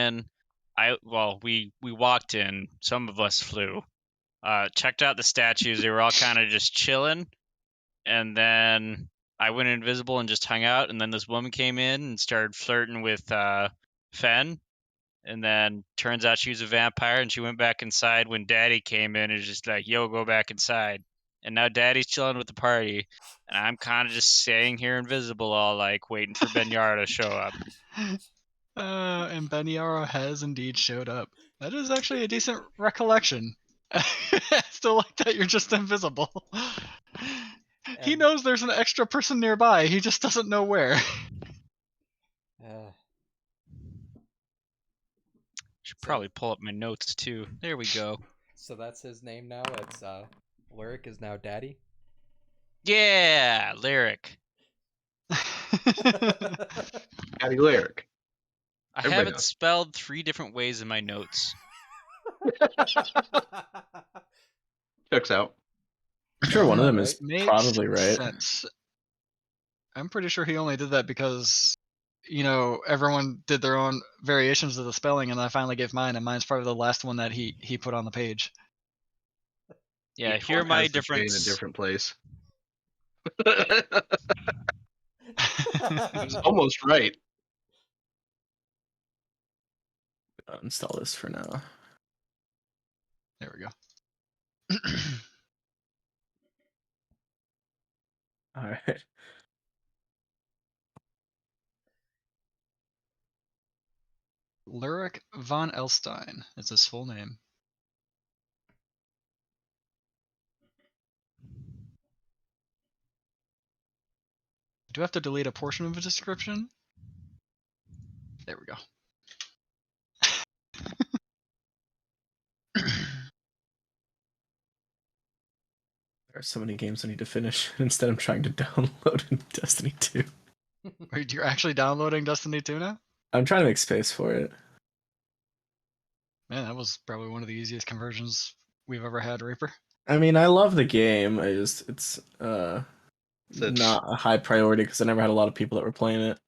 in. We walked in. Some of us flew. Checked out the statues. They were all kind of just chilling. And then I went invisible and just hung out. And then this woman came in and started flirting with Fen. And then turns out she was a vampire, and she went back inside when Daddy came in and was just like, yo, go back inside. And now Daddy's chilling with the party, and I'm kind of just staying here invisible, all like waiting for Benyara to show up. And Benyara has indeed showed up. That is actually a decent recollection. I still like that you're just invisible. He knows there's an extra person nearby, he just doesn't know where. Should probably pull up my notes too. There we go. So that's his name now. It's Lyric is now Daddy. Yeah, Lyric. Daddy Lyric. I have it spelled 3 different ways in my notes. Checks out. I'm sure one of them is probably right. Sense. I'm pretty sure he only did that because, you know, everyone did their own variations of the spelling, and I finally gave mine, and mine's probably the last one that he put on the page. Yeah, here are my different in a different place. It's almost right. I'll install this for now. There we go. All right. Lyric von Elstein is his full name. Do I have to delete a portion of a description? There we go. There are so many games I need to finish. Instead, I'm trying to download Destiny 2. Wait, you're actually downloading Destiny 2 now? I'm trying to make space for it. Man, that was probably one of the easiest conversions we've ever had, Reaper. I mean, I love the game. It's not a high priority because I never had a lot of people that were playing it.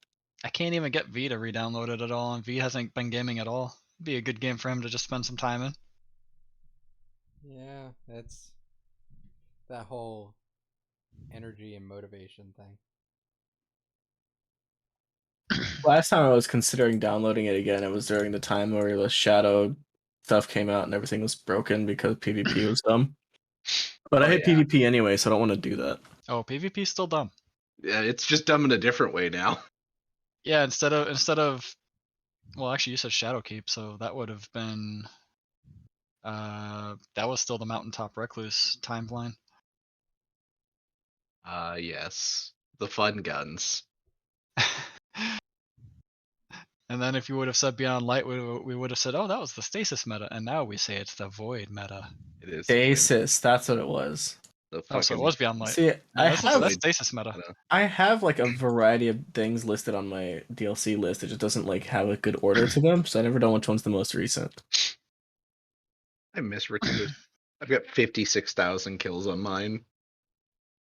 I can't even get V to re-download it at all, and V hasn't been gaming at all. It'd be a good game for him to just spend some time in. Yeah, it's that whole energy and motivation thing. Last time I was considering downloading it again, it was during the time where the Shadow stuff came out and everything was broken because PvP was dumb. But I hate PvP anyway, so I don't want to do that. Oh, PvP's still dumb. Yeah, it's just dumb in a different way now. Yeah, instead of well, actually you said Shadowkeep, so that would have been that was still the Mountaintop Recluse timeline. Yes. The fun guns. And then if you would have said Beyond Light, we would have said, oh, that was the Stasis meta, and now we say it's the Void meta. It is Stasis, that's what it was. Oh, so it was Beyond Light. See, that's Stasis meta. I have like a variety of things listed on my DLC list. It just doesn't like have a good order to them, so I never know which one's the most recent. I miss Recluse. I've got 56,000 kills on mine.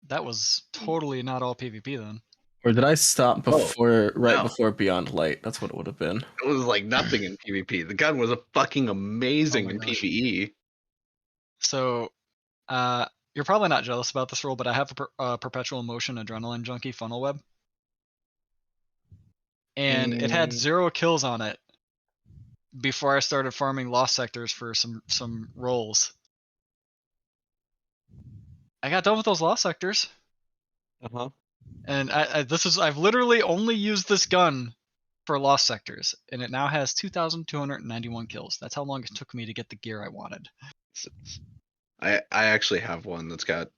That was totally not all PvP then. Or did I stop before before Beyond Light? That's what it would have been. It was like nothing in PvP. The gun was fucking amazing in PvE. So, you're probably not jealous about this role, but I have a Perpetual Motion Adrenaline Junkie funnel web. And it had 0 kills on it before I started farming Lost Sectors for some rolls. I got done with those Lost Sectors. And I've literally only used this gun for Lost Sectors, and it now has 2,291 kills. That's how long it took me to get the gear I wanted. I actually have one that's got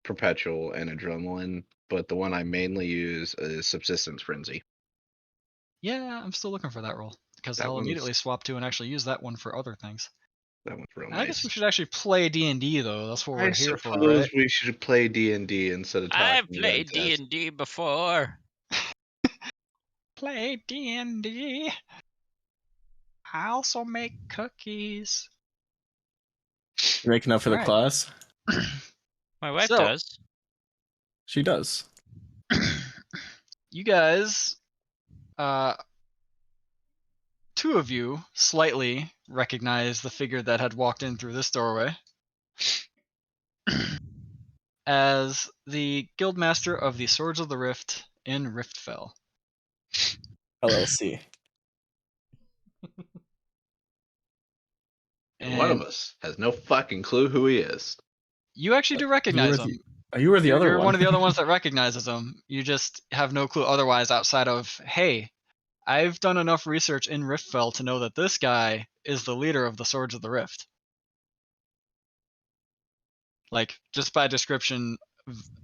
Perpetual and Adrenaline, but the one I mainly use is Subsistence Frenzy. Yeah, I'm still looking for that role, because I'll immediately swap to and actually use that one for other things. That one's real nice. I guess we should actually play D&D though. That's what we're here for, right? I suppose we should play D&D instead of talking. I've played D&D before. Play D&D. I also make cookies. You making up for the class? My wife does. She does. You guys two of you slightly recognize the figure that had walked in through this doorway as the Guildmaster of the Swords of the Rift in Riftfell. LLC. And one of And us has no fucking clue who he is. you actually do recognize him. You were the other You're one. one of the other ones that recognizes him. You just have no clue otherwise outside of, hey, I've done enough research in Riftfell to know that this guy is the leader of the Swords of the Rift. Like, just by description,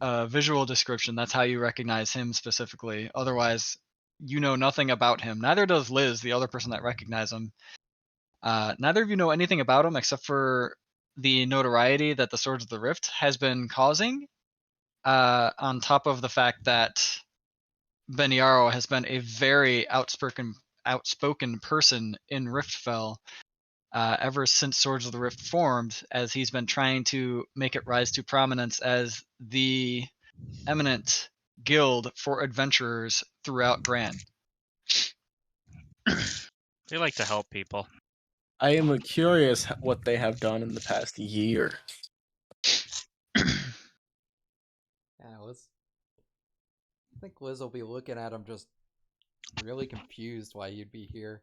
visual description, that's how you recognize him specifically. Otherwise, you know nothing about him. Neither does Liz, the other person that recognized him. Neither of you know anything about him except for the notoriety that the Swords of the Rift has been causing, on top of the fact that Beniaro has been a very outspoken person in Riftfell ever since Swords of the Rift formed, as he's been trying to make it rise to prominence as the eminent guild for adventurers throughout Gran. They like to help people. I am curious what they have done in the past year. Yeah, I think Liz will be looking at him just really confused why you'd be here.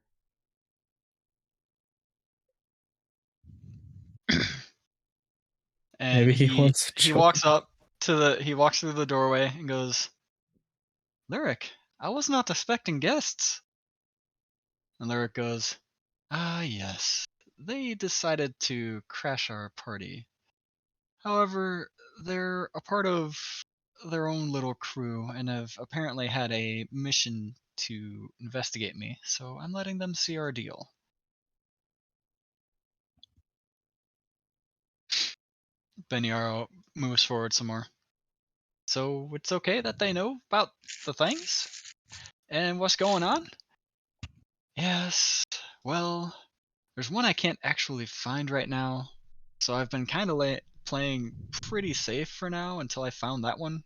And Maybe he wants to he join. walks up to he walks through the doorway and goes, Lyric, I was not expecting guests. And Lyric goes, ah, yes. They decided to crash our party. However, they're a part of their own little crew and have apparently had a mission to investigate me, so I'm letting them see our deal. Beniaro moves forward some more. So it's okay that they know about the things and what's going on? Yes, well, there's one I can't actually find right now, so I've been kind of playing pretty safe for now until I found that one.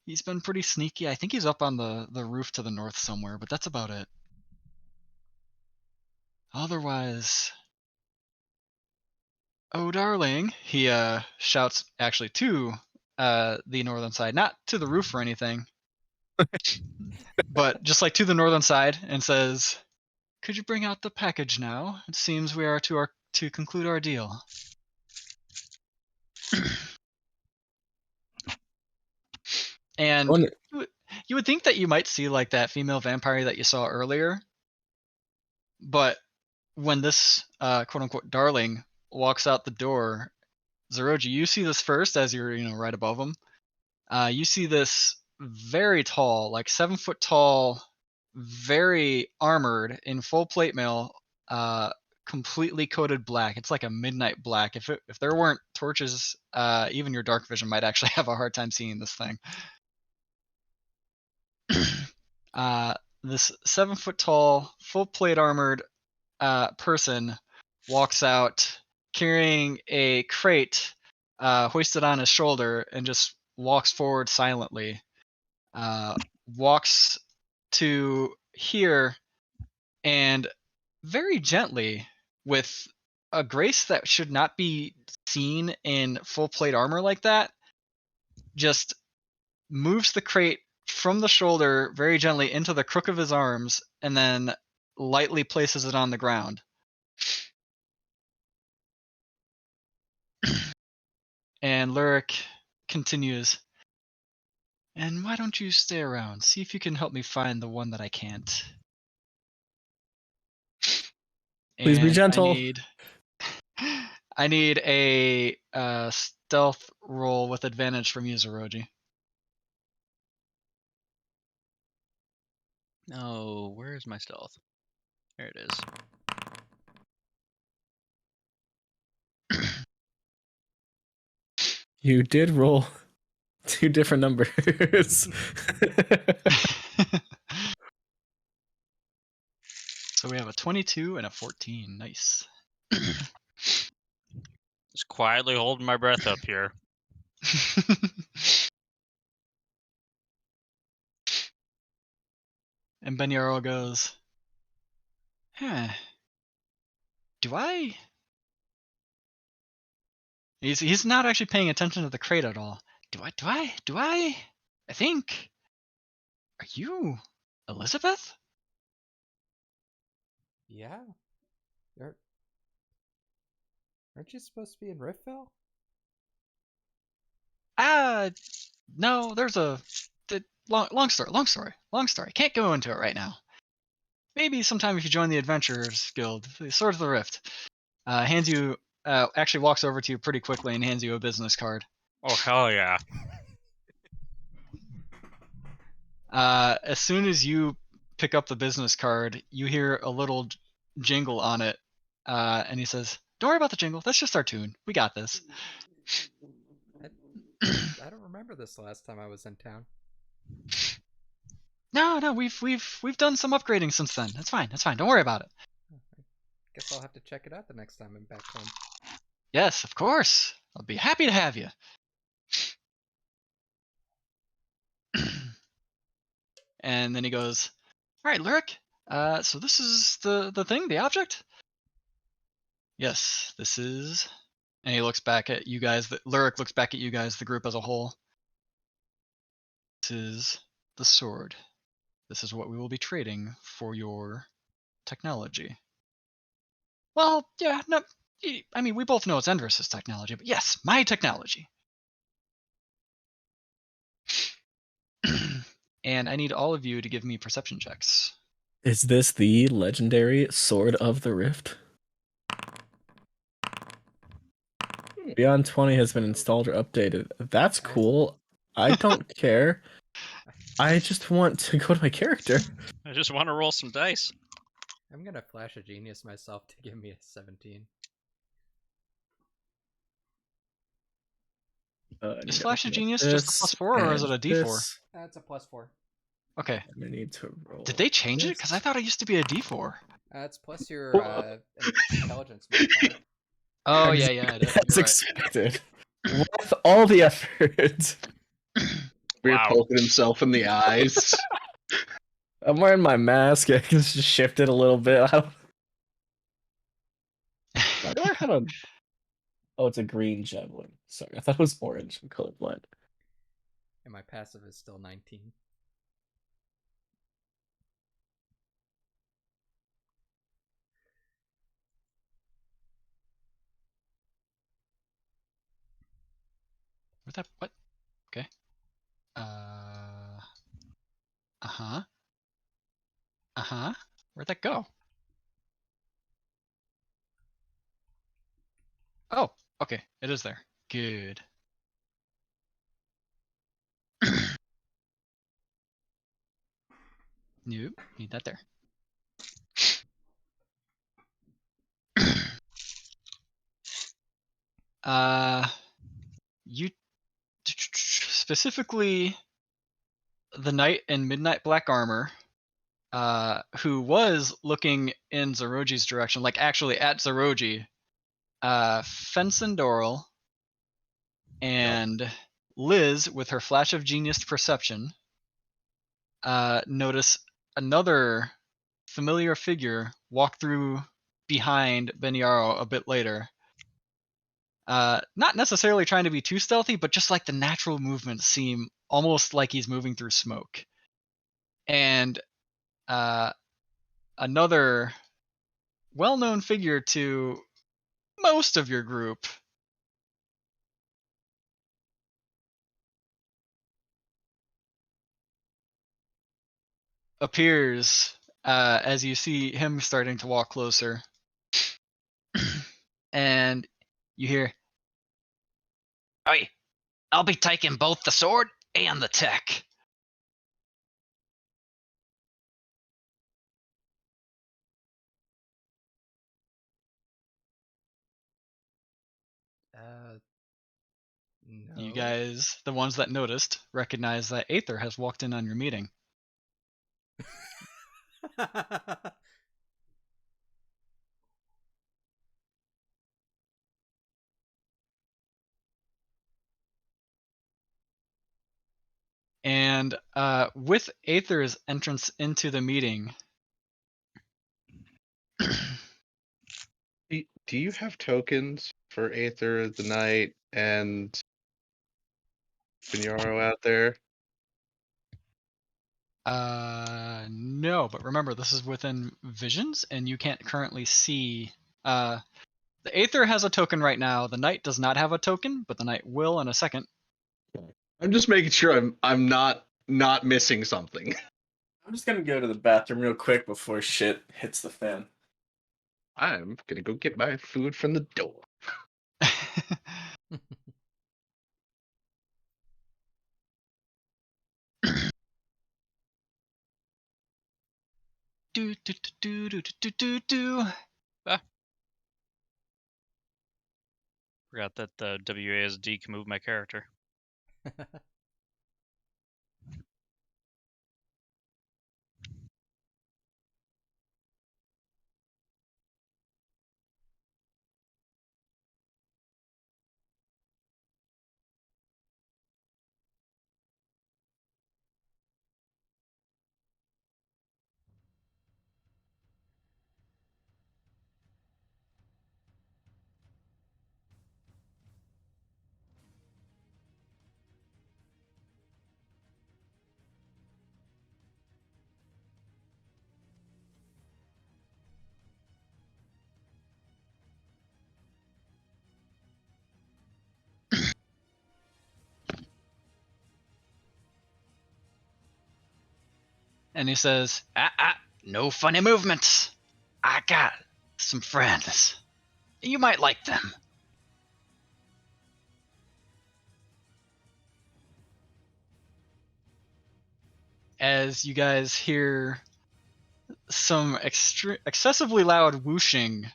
He's been pretty sneaky. I think he's up on the roof to the north somewhere, but that's about it. Otherwise, oh darling, he shouts actually to the northern side, not to the roof or anything, but just like to the northern side, and says, "Could you bring out the package now? It seems we are to conclude our deal." And you would think that you might see like that female vampire that you saw earlier, but when this quote unquote darling walks out the door, Zeroji, you see this first as you're right above him. You see this very tall, like 7 foot tall, very armored in full plate mail, completely coated black. It's like a midnight black. If there weren't torches, even your dark vision might actually have a hard time seeing this thing. This 7 foot tall, full plate armored person walks out carrying a crate hoisted on his shoulder and just walks forward silently. Walks to here and very gently, with a grace that should not be seen in full plate armor like that, just moves the crate from the shoulder very gently into the crook of his arms and then lightly places it on the ground. And Lyric continues, and why don't you stay around? See if you can help me find the one that I can't. Please be And gentle. I need a stealth roll with advantage from you, Zeroji. No, where is my stealth? There it is. You did roll 2 different numbers. So we have a 22 and a 14. Nice. Just quietly holding my breath up here. And Beniaro goes, Huh. Do I? He's not actually paying attention to the crate at all. Do I? I think. Are you Elizabeth? Yeah. You're... Aren't you supposed to be in Riffville? No. There's a long story. Can't go into it right now. Maybe sometime if you join the Adventurers Guild, the Sword of the Rift. Hands you, actually walks over to you pretty quickly and hands you a business card. Oh, hell yeah. As soon as you pick up the business card, you hear a little jingle on it, and he says, "Don't worry about the jingle. That's just our tune. We got this." I don't remember this last time I was in town. No, we've done some upgrading since then. That's fine. Don't worry about it. Guess I'll have to check it out the next time I'm back home. Yes, of course. I'll be happy to have you. And then he goes, "All right, Lyric. So this is the thing, the object." Yes, this is. And he looks back at you guys. Lyric looks back at you guys, the group as a whole. This is the sword. This is what we will be trading for your technology. Well, yeah, no. I mean, we both know it's Endress's technology, but yes, my technology. And I need all of you to give me perception checks. Is this the legendary Sword of the Rift? Beyond 20 has been installed or updated. That's cool. I don't care. I just want to go to my character. I just want to roll some dice. I'm gonna flash a genius myself to give me a 17. Is Flash of Genius just a +4 or is it a D4? That's a +4. Okay. I need to roll. Did they change it? Because I thought it used to be a D4. It's plus your intelligence modifier. Oh, yeah, it is. That's You're right. expected. With all the effort. We're Wow. poking himself in the eyes. I'm wearing my mask. I can just shift it a little bit. Why do I have a... Oh, it's a green javelin. Sorry, I thought it was orange. I'm colorblind. And my passive is still 19. What? Okay. Uh-huh. Where'd that go? Oh, okay. It is there. Good. Nope. Need that there. You specifically the knight in midnight black armor, who was looking in Zeroji's direction, like actually at Zeroji, Fenson Doral, and Liz with her flash of genius perception, notice another familiar figure walk through behind Beniaro a bit later. Not necessarily trying to be too stealthy, but just like the natural movements seem almost like he's moving through smoke. And another well-known figure to most of your group appears as you see him starting to walk closer. And you hear, "Hey, I'll be taking both the sword and the tech." No. You guys, the ones that noticed, recognize that Aether has walked in on your meeting. And with Aether's entrance into the meeting, Do you have tokens for Aether of the Night and Binyaro out there? No, but remember, this is within visions, and you can't currently see. The Aether has a token right now. The Knight does not have a token, but the Knight will in a second. I'm just making sure I'm not missing something. I'm just gonna go to the bathroom real quick before shit hits the fan. I'm gonna go get my food from the door. do do do do do do do do. Forgot that the WASD can move my character. And he says, no funny movements. I got some friends. You might like them. As you guys hear some excessively loud whooshing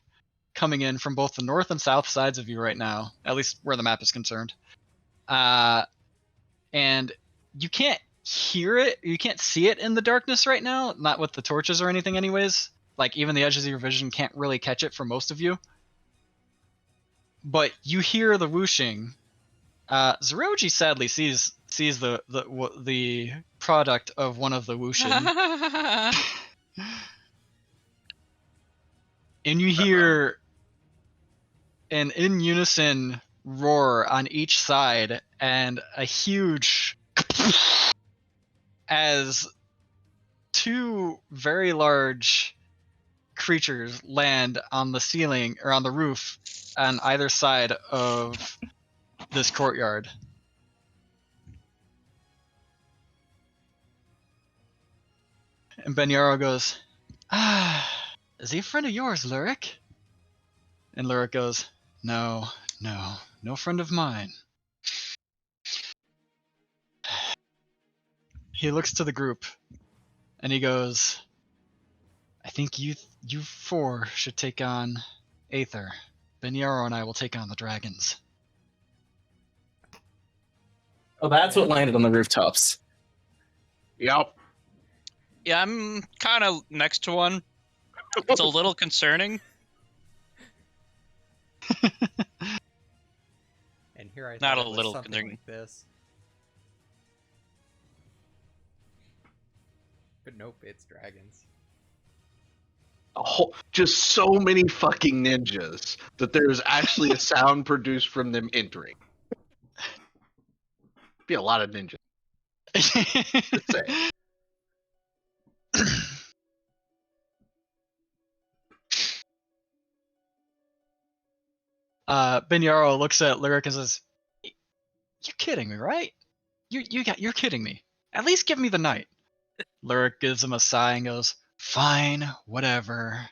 coming in from both the north and south sides of you right now, at least where the map is concerned. And you can't hear it, you can't see it in the darkness right now, not with the torches or anything anyways. Like, even the edges of your vision can't really catch it for most of you. But you hear the whooshing. Zeroji sadly sees the product of one of the whooshing. And you hear an in unison roar on each side and a huge as two very large creatures land on the ceiling or on the roof on either side of this courtyard. And Benyaro goes, is he a friend of yours, Lurik? And Lurik goes, no friend of mine. He looks to the group and he goes, I think you four should take on Aether. Benyaro and I will take on the dragons. Oh, that's what landed on the rooftops. Yep. Yeah, I'm kind of next to one. It's a little concerning. And here I Not thought a it was little something concerning. like this. But nope, it's dragons. Just so many fucking ninjas that there's actually a sound produced from them entering. Be a lot of ninjas. Just saying. Benyaro looks at Lyric and says, "You're kidding me, right? You're kidding me. At least give me the knight." Lyric gives him a sigh and goes, "Fine, whatever."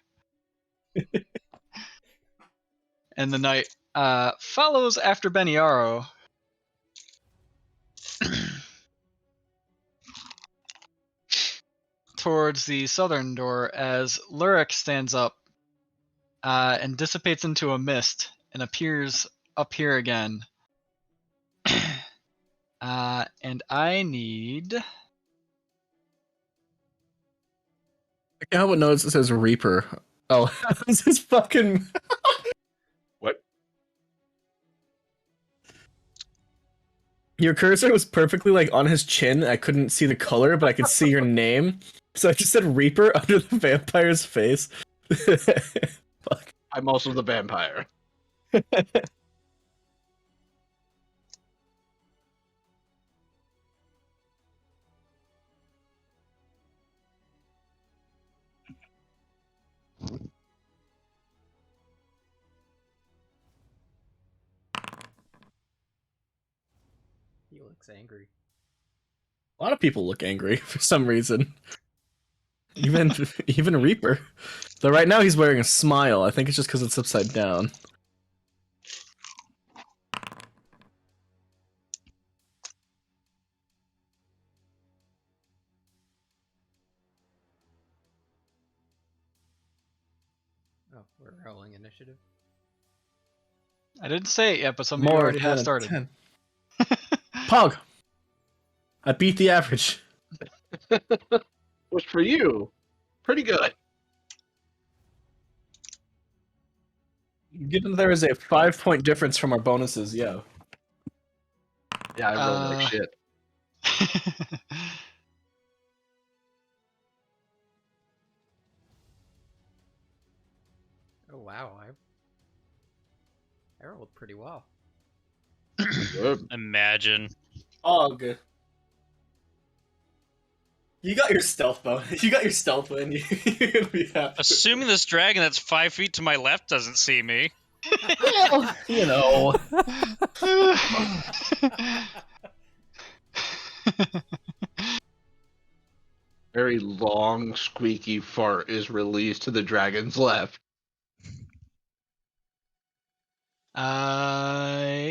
And the knight follows after Benyaro. Towards the southern door as Lyric stands up and dissipates into a mist and appears up here again. And I need... I can't help but notice it says Reaper. Oh, this is fucking... What? Your cursor was perfectly like on his chin. I couldn't see the color, but I could see your name. So I just said Reaper under the vampire's face. Fuck. I'm also the vampire. He looks angry. A lot of people look angry for some reason. Even Reaper. Though right now he's wearing a smile. I think it's just because it's upside down. Oh, we're rolling initiative. I didn't say it yet, but some of you More already have than started. 10. Pog! I beat the average. Which for you, pretty good. Given there is a 5-point difference from our bonuses, yeah. Yeah, I rolled like shit. Oh wow, I rolled pretty well. Good. Imagine. Pog. You got your stealth bonus. You got your stealth win. You're gonna be happy. Assuming this dragon that's 5 feet to my left doesn't see me. Well, you know. Very long, squeaky fart is released to the dragon's left.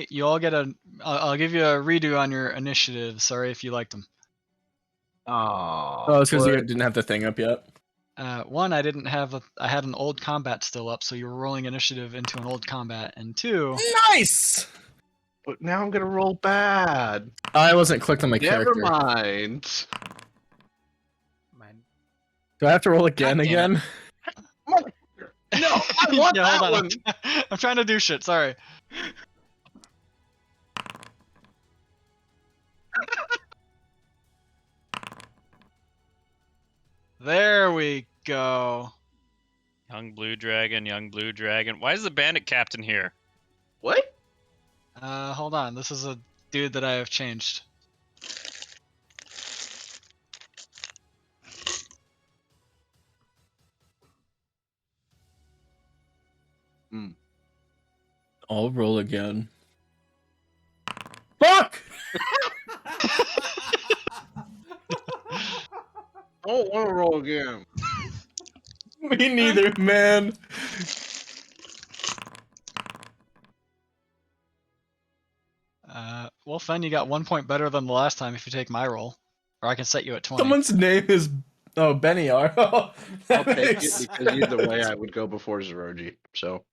You all get a. I'll give you a redo on your initiative. Sorry if you liked them. Oh, it's because you didn't have the thing up yet. One, I didn't have I had an old combat still up, so you were rolling initiative into an old combat. And two, Nice! But now I'm gonna roll bad. I wasn't clicked on my Never character. mind. Mine. Do I have to roll again? God damn it. No, I want Yeah, that hold on. one. I'm trying to do shit. Sorry. There we go. Young blue dragon, young blue dragon. Why is the bandit captain here? What? Hold on. This is a dude that I have changed. I'll roll again. Fuck! I don't want to roll again. Me neither, man. Well, Fen, you got 1 point better than the last time if you take my roll. Or I can set you at 20. Someone's name is Beniar. I'll take it because either way I would go before Zeroji. So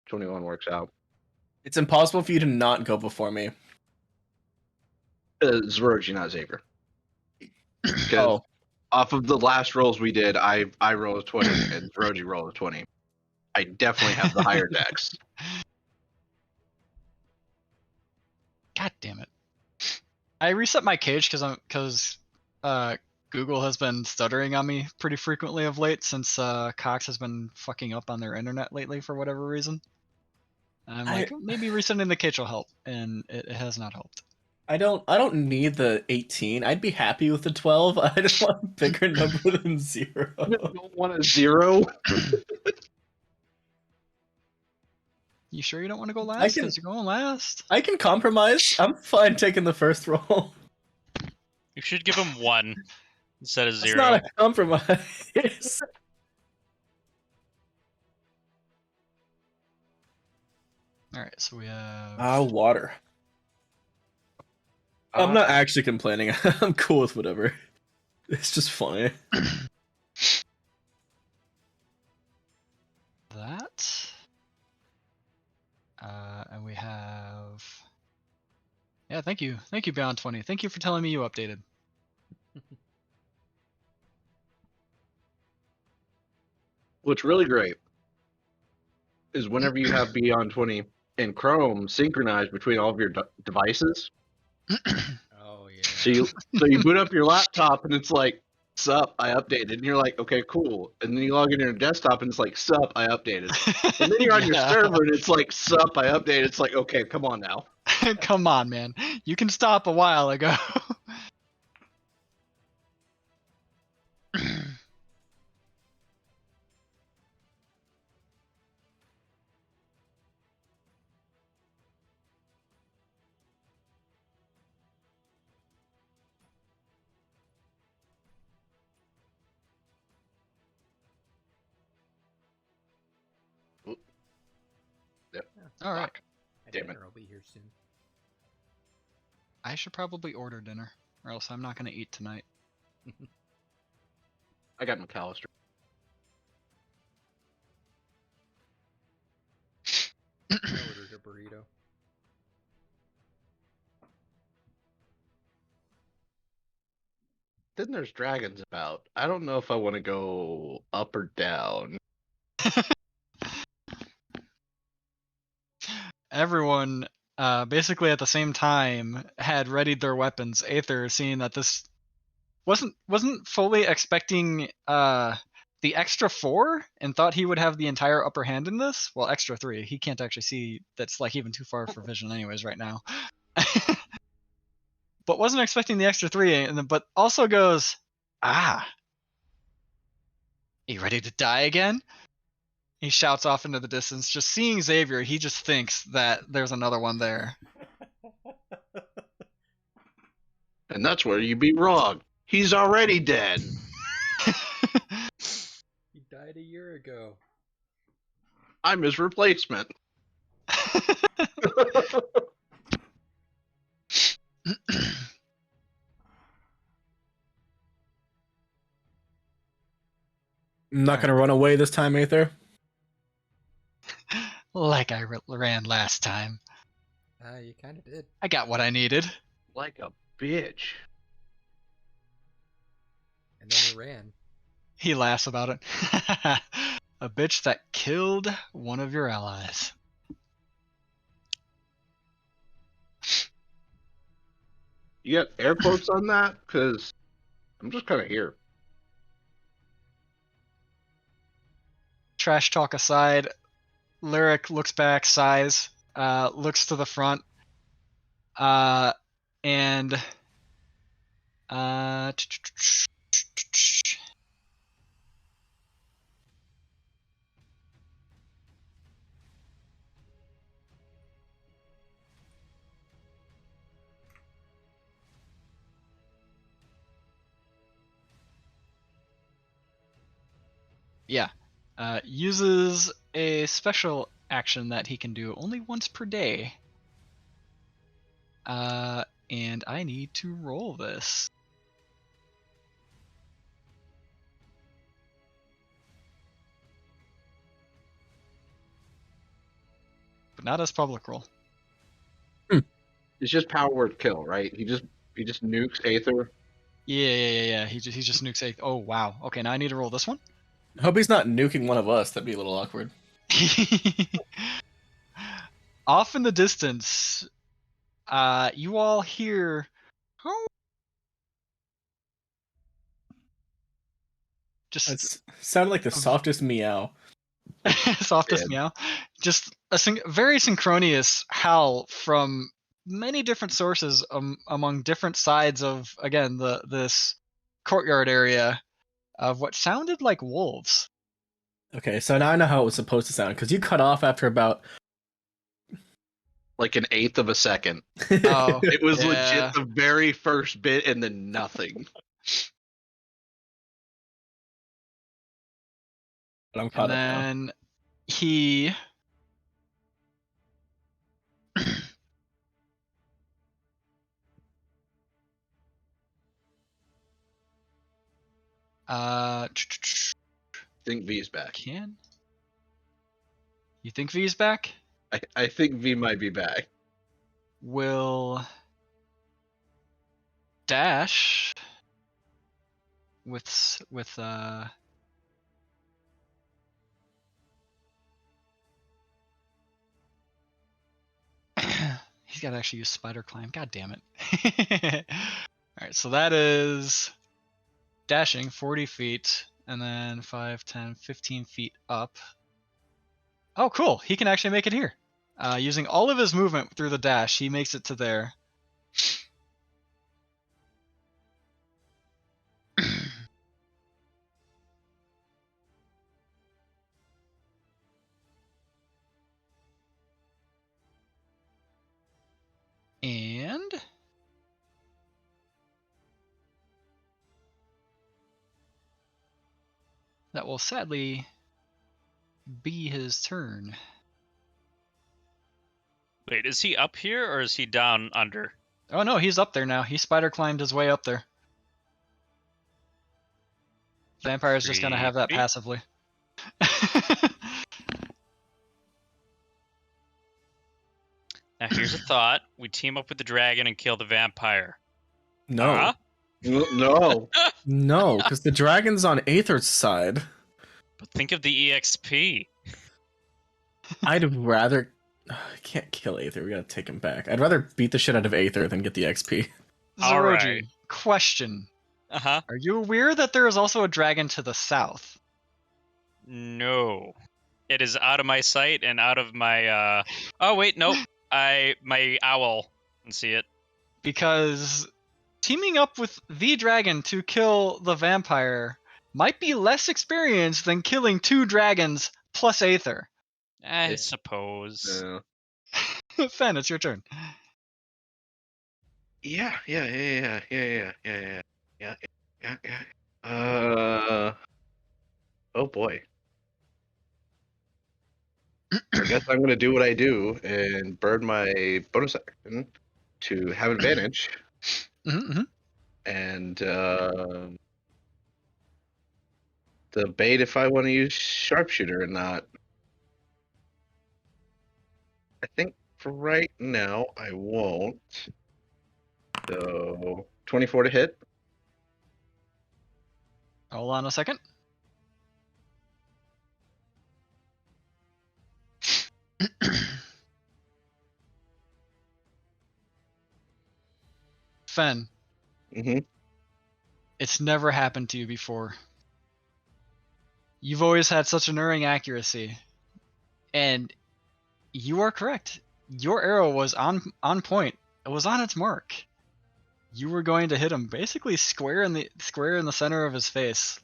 21 works out. It's impossible for you to not go before me. Zeroji, not Xavier. Because Oh, off of the last rolls we did, I rolled a 20 and Zeroji rolled a 20. I definitely have the higher dex. God damn it. I reset my cage because Google has been stuttering on me pretty frequently of late since Cox has been fucking up on their internet lately for whatever reason. And I'm like, maybe resetting the cage will help, and it has not helped. I don't need the 18. I'd be happy with the 12. I just want a bigger number than 0. You don't want a 0? You sure you don't want to go last? can- Because you're going last. I can compromise. I'm fine taking the first roll. You should give him 1 instead of It's 0. not a compromise. All right, so we have. Water. I'm not actually complaining. I'm cool with whatever. It's just funny. That. And we have. Yeah, thank you, Beyond 20. Thank you for telling me you updated. What's really great is whenever you have Beyond 20 and Chrome synchronized between all of your devices. Oh yeah. So you boot up your laptop and it's like sup, I updated. And you're like, okay, cool. And then you log into your desktop and it's like, sup, I updated. And then you're on your Yeah. server and it's like, sup, I updated. It's like, okay, come on now. Come on, man. You can stop a while ago. All right. My Damn it. dinner will be here soon. I should probably order dinner, or else I'm not going to eat tonight. I got McAllister. I ordered a burrito. Then there's dragons about. I don't know if I want to go up or down. Everyone, basically at the same time, had readied their weapons. Aether, seeing that this wasn't fully expecting the extra 4 and thought he would have the entire upper hand in this. Well, extra 3. He can't actually see. That's like even too far for vision, anyways, right now. But wasn't expecting the extra 3, and then, but also goes, you ready to die again? He shouts off into the distance. Just seeing Xavier, he just thinks that there's another one there. And that's where you'd be wrong. He's already dead. He died a year ago. I'm his replacement. I'm not gonna run away this time, Aether. Like I ran last time. You kind of did. I got what I needed. Like a bitch. And then you ran. He laughs about it. A bitch that killed one of your allies. You got air quotes on that? Because I'm just kind of here. Trash talk aside, Lyric looks back, sighs, looks to the front, and uses a special action that he can do only once per day. And I need to roll this. But not as public roll. It's just power word kill, right? He just nukes Aether. Yeah. He just nukes a. Oh wow. Okay, now I need to roll this one. I hope he's not nuking one of us. That'd be a little awkward. Off in the distance, you all hear. Just It sounded like the softest meow. softest meow. Just a very synchronous howl from many different sources among different sides of, again, this courtyard area of what sounded like wolves. Okay, so now I know how it was supposed to sound, because you cut off after about Like an eighth of a second. Oh, It was yeah. legit the very first bit and then nothing. But I'm caught And up now. then he think V's back. can. You think V's back? I think V might be back. Will dash with he's got to actually use spider climb. God damn it. All right, so that is dashing 40 feet, and then 5, 10, 15 feet up. Oh, cool. He can actually make it here. Using all of his movement through the dash, he makes it to there. And that will sadly be his turn. Wait, is he up here or is he down under? Oh no, he's up there now. He spider climbed his way up there. Vampire's just gonna have that Creepy. passively. Now here's a thought: we team up with the dragon and kill the vampire. No. Huh? No. No, because the dragon's on Aether's side. But think of the EXP. I'd rather... I can't kill Aether. We gotta take him back. I'd rather beat the shit out of Aether than get the XP. All Zeroji, right. question. Uh-huh. Are you aware that there is also a dragon to the south? No. It is out of my sight and out of my Oh wait, nope. My owl can see it. Because teaming up with the dragon to kill the vampire might be less experience than killing 2 dragons plus Aether. I Yeah. suppose. Fen, it's your turn. Yeah. Oh boy. I guess I'm gonna do what I do and burn my bonus action to have advantage Mm-hmm. and debate if I want to use sharpshooter or not. I think for right now I won't. So 24 to hit. Hold on a second. Fen, Mm-hmm. it's never happened to you before. You've always had such an unerring accuracy. And you are correct. Your arrow was on point. It was on its mark. You were going to hit him basically square in the center of his face.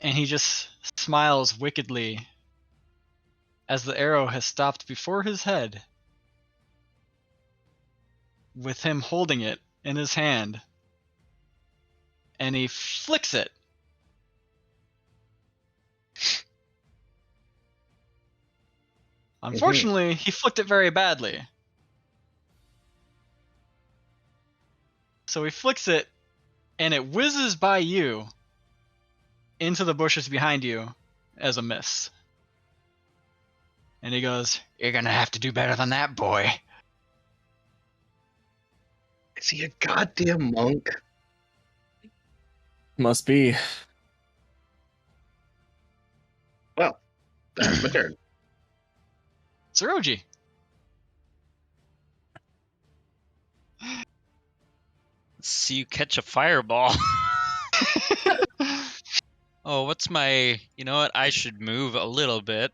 And he just smiles wickedly as the arrow has stopped before his head, with him holding it in his hand. And he flicks it. Unfortunately, he flicked it very badly. So he flicks it, and it whizzes by you into the bushes behind you as a miss. And he goes, "You're gonna have to do better than that, boy." Is he a goddamn monk? Must be. Well, that's my turn. Tsurugi. Let's see you catch a fireball. Oh, what's my... You know what? I should move a little bit.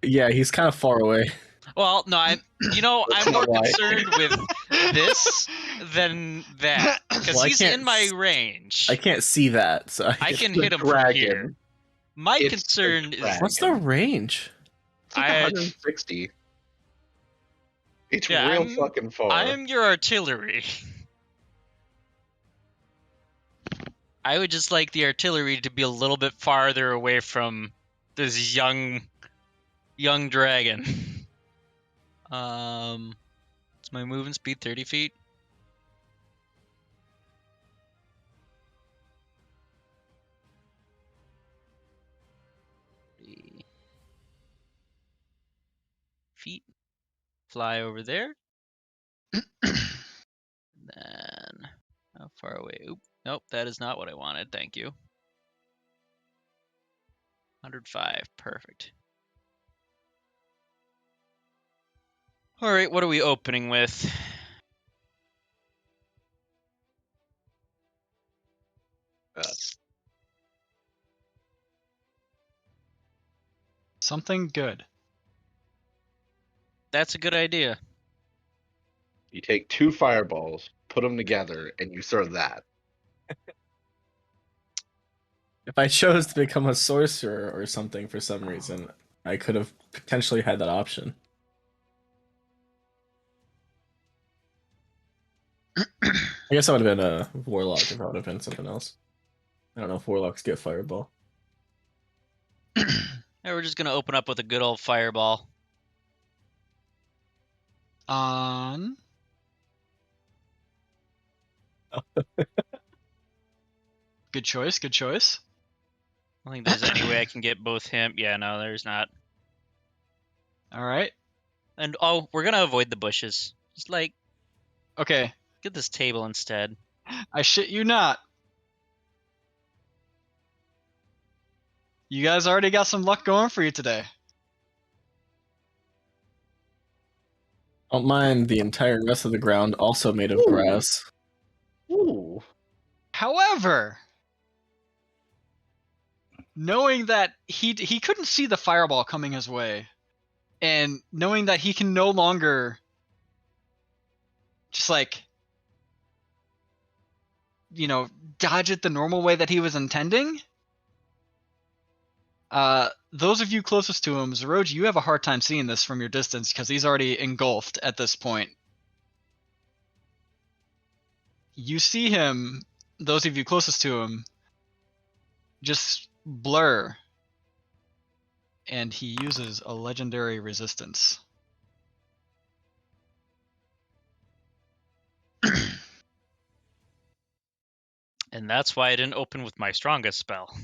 Yeah, he's kind of far away. Well, no, I'm That's more not why. concerned with this than that. Because Well, I he's can't in my s- range. I can't see that, so I It's can the hit him from dragon. here. My It's the concern is... dragon. What's the range? It's like I- 160. It's Yeah, real I'm- fucking far. I am your artillery. I would just like the artillery to be a little bit farther away from this young dragon. Is my movement speed 30 feet? Feet. Fly over there. Then, how far away? Oop. Nope, that is not what I wanted. Thank you. 105. Perfect. All right, what are we opening with? Something good. That's a good idea. You take 2 fireballs, put them together, and you throw that. If I chose to become a sorcerer or something for some reason, I could have potentially had that option. I guess I would have been a warlock if I would have been something else. I don't know if warlocks get fireball. Yeah, we're just gonna open up with a good old fireball. On. Good choice. Good choice. I don't think there's any way I can get both him. Yeah, no, there's not. All right. And oh, we're gonna avoid the bushes. Just like Okay. get this table instead. I shit you not. You guys already got some luck going for you today. Don't mind the entire rest of the ground also made of Ooh. grass. Ooh. However, knowing that he couldn't see the fireball coming his way, and knowing that he can no longer just like, you know, dodge it the normal way that he was intending, those of you closest to him, Zeroji, you have a hard time seeing this from your distance because he's already engulfed at this point. You see him, those of you closest to him, just blur, and he uses a legendary resistance. And that's why I didn't open with my strongest spell.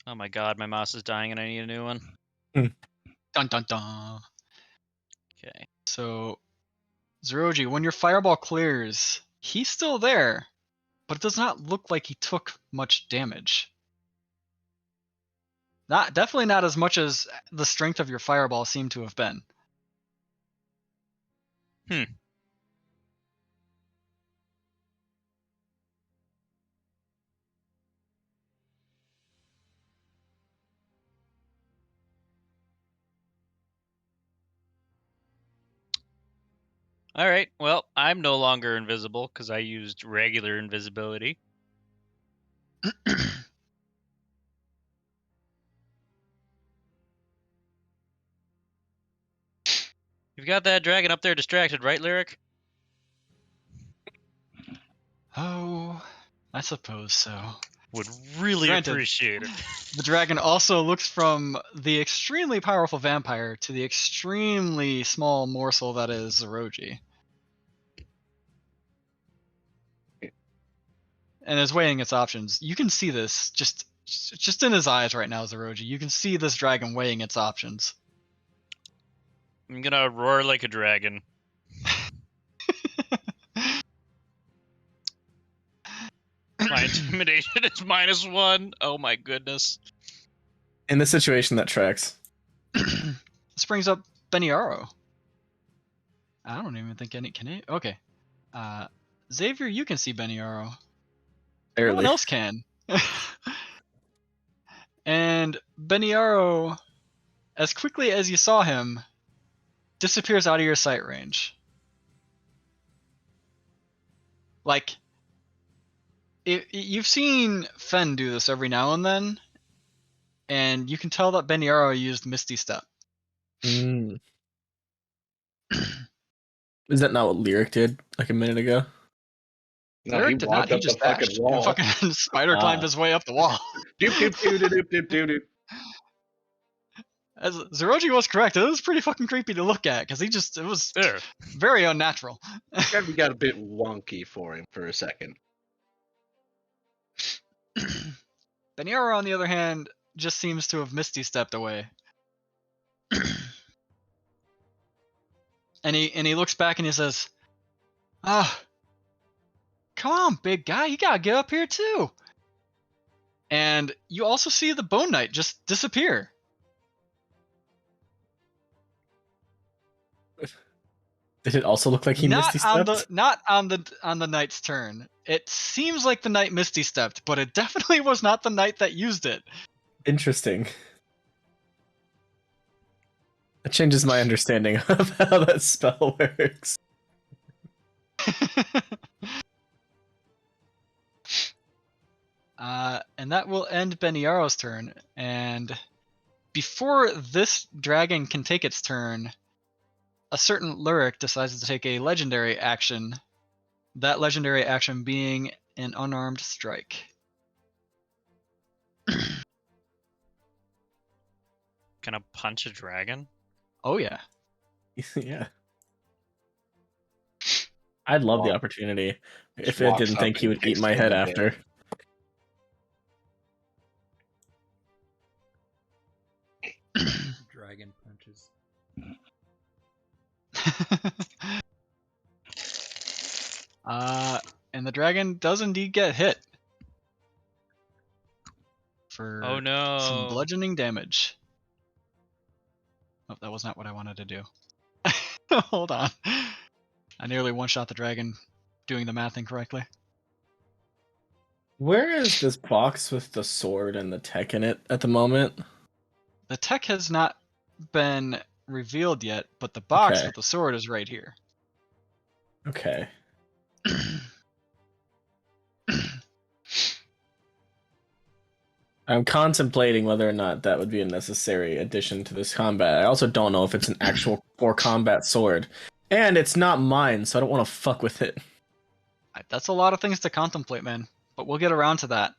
Oh my god, my mouse is dying and I need a new one. Dun dun dun. Okay. So, Zeroji, when your fireball clears, he's still there, but it does not look like he took much damage. Definitely not as much as the strength of your fireball seemed to have been. All right. Well, I'm no longer invisible because I used regular invisibility. You've got that dragon up there distracted, right, Lyric? Oh, I suppose so. Would really Granted. appreciate it. The dragon also looks from the extremely powerful vampire to the extremely small morsel that is Zeroji. And is weighing its options. You can see this just in his eyes right now, Zeroji. You can see this dragon weighing its options. I'm gonna roar like a dragon. My intimidation is -1. Oh my goodness. In this situation, that tracks. This brings up Beniaro. I don't even think any can it. Okay. Xavier, you can see Beniaro. No one Barely. else can. And Beniaro, as quickly as you saw him, disappears out of your sight range. Like, you've seen Fen do this every now and then, and you can tell that Beniaro used Misty Step. Mm. Is that not what Lyric did like a minute ago? No, Lyric he did not. walked He up the just fucking dashed. wall. Fucking spider climbed his way up the wall. Doop doop doop doop doop doop doop. As Zeroji was correct, it was pretty fucking creepy to look at because it was There. very unnatural. Gravity got a bit wonky for him for a second. Beniaro, on the other hand, just seems to have Misty stepped away. And he looks back and he says, come on, big guy, you gotta get up here too. And you also see the Bone Knight just disappear. Did it also look like he misty stepped? Not on the knight's turn. It seems like the knight misty stepped, but it definitely was not the knight that used it. Interesting. That changes my understanding of how that spell works. And that will end Beniaro's turn. And before this dragon can take its turn, a certain Lyric decides to take a legendary action. That legendary action being an unarmed strike. Can I punch a dragon? Oh yeah. Yeah. I'd love the opportunity. If it walks didn't up think he and would eat takes my him head in after. Dragon punches. And the dragon does indeed get hit for Oh no. some bludgeoning damage. Oh, that was not what I wanted to do. Hold on. I nearly one-shot the dragon doing the math incorrectly. Where is this box with the sword and the tech in it at the moment? The tech has not been revealed yet, but the box Okay. with the sword is right here. Okay. I'm contemplating whether or not that would be a necessary addition to this combat. I also don't know if it's an actual for combat sword. And it's not mine, so I don't want to fuck with it. That's a lot of things to contemplate, man. But we'll get around to that.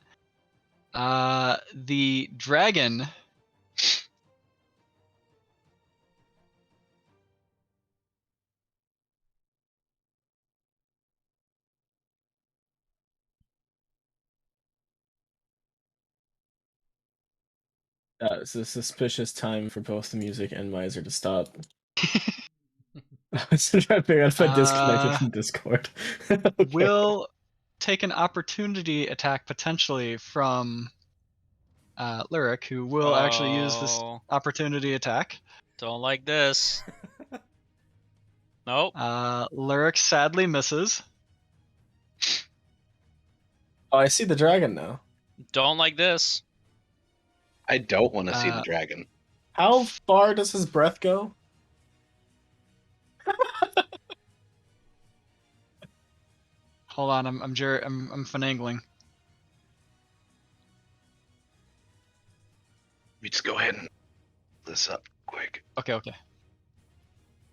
The dragon... It's a suspicious time for both the music and Miser to stop. I was trying to figure out if I disconnected from Discord. Okay. Will take an opportunity attack potentially from Lyric, who will actually use this opportunity attack. Don't like this. Nope. Lyric sadly misses. Oh, I see the dragon now. Don't like this. I don't want to see the dragon. How far does his breath go? Hold on, I'm finagling. We just go ahead and this up quick. Okay.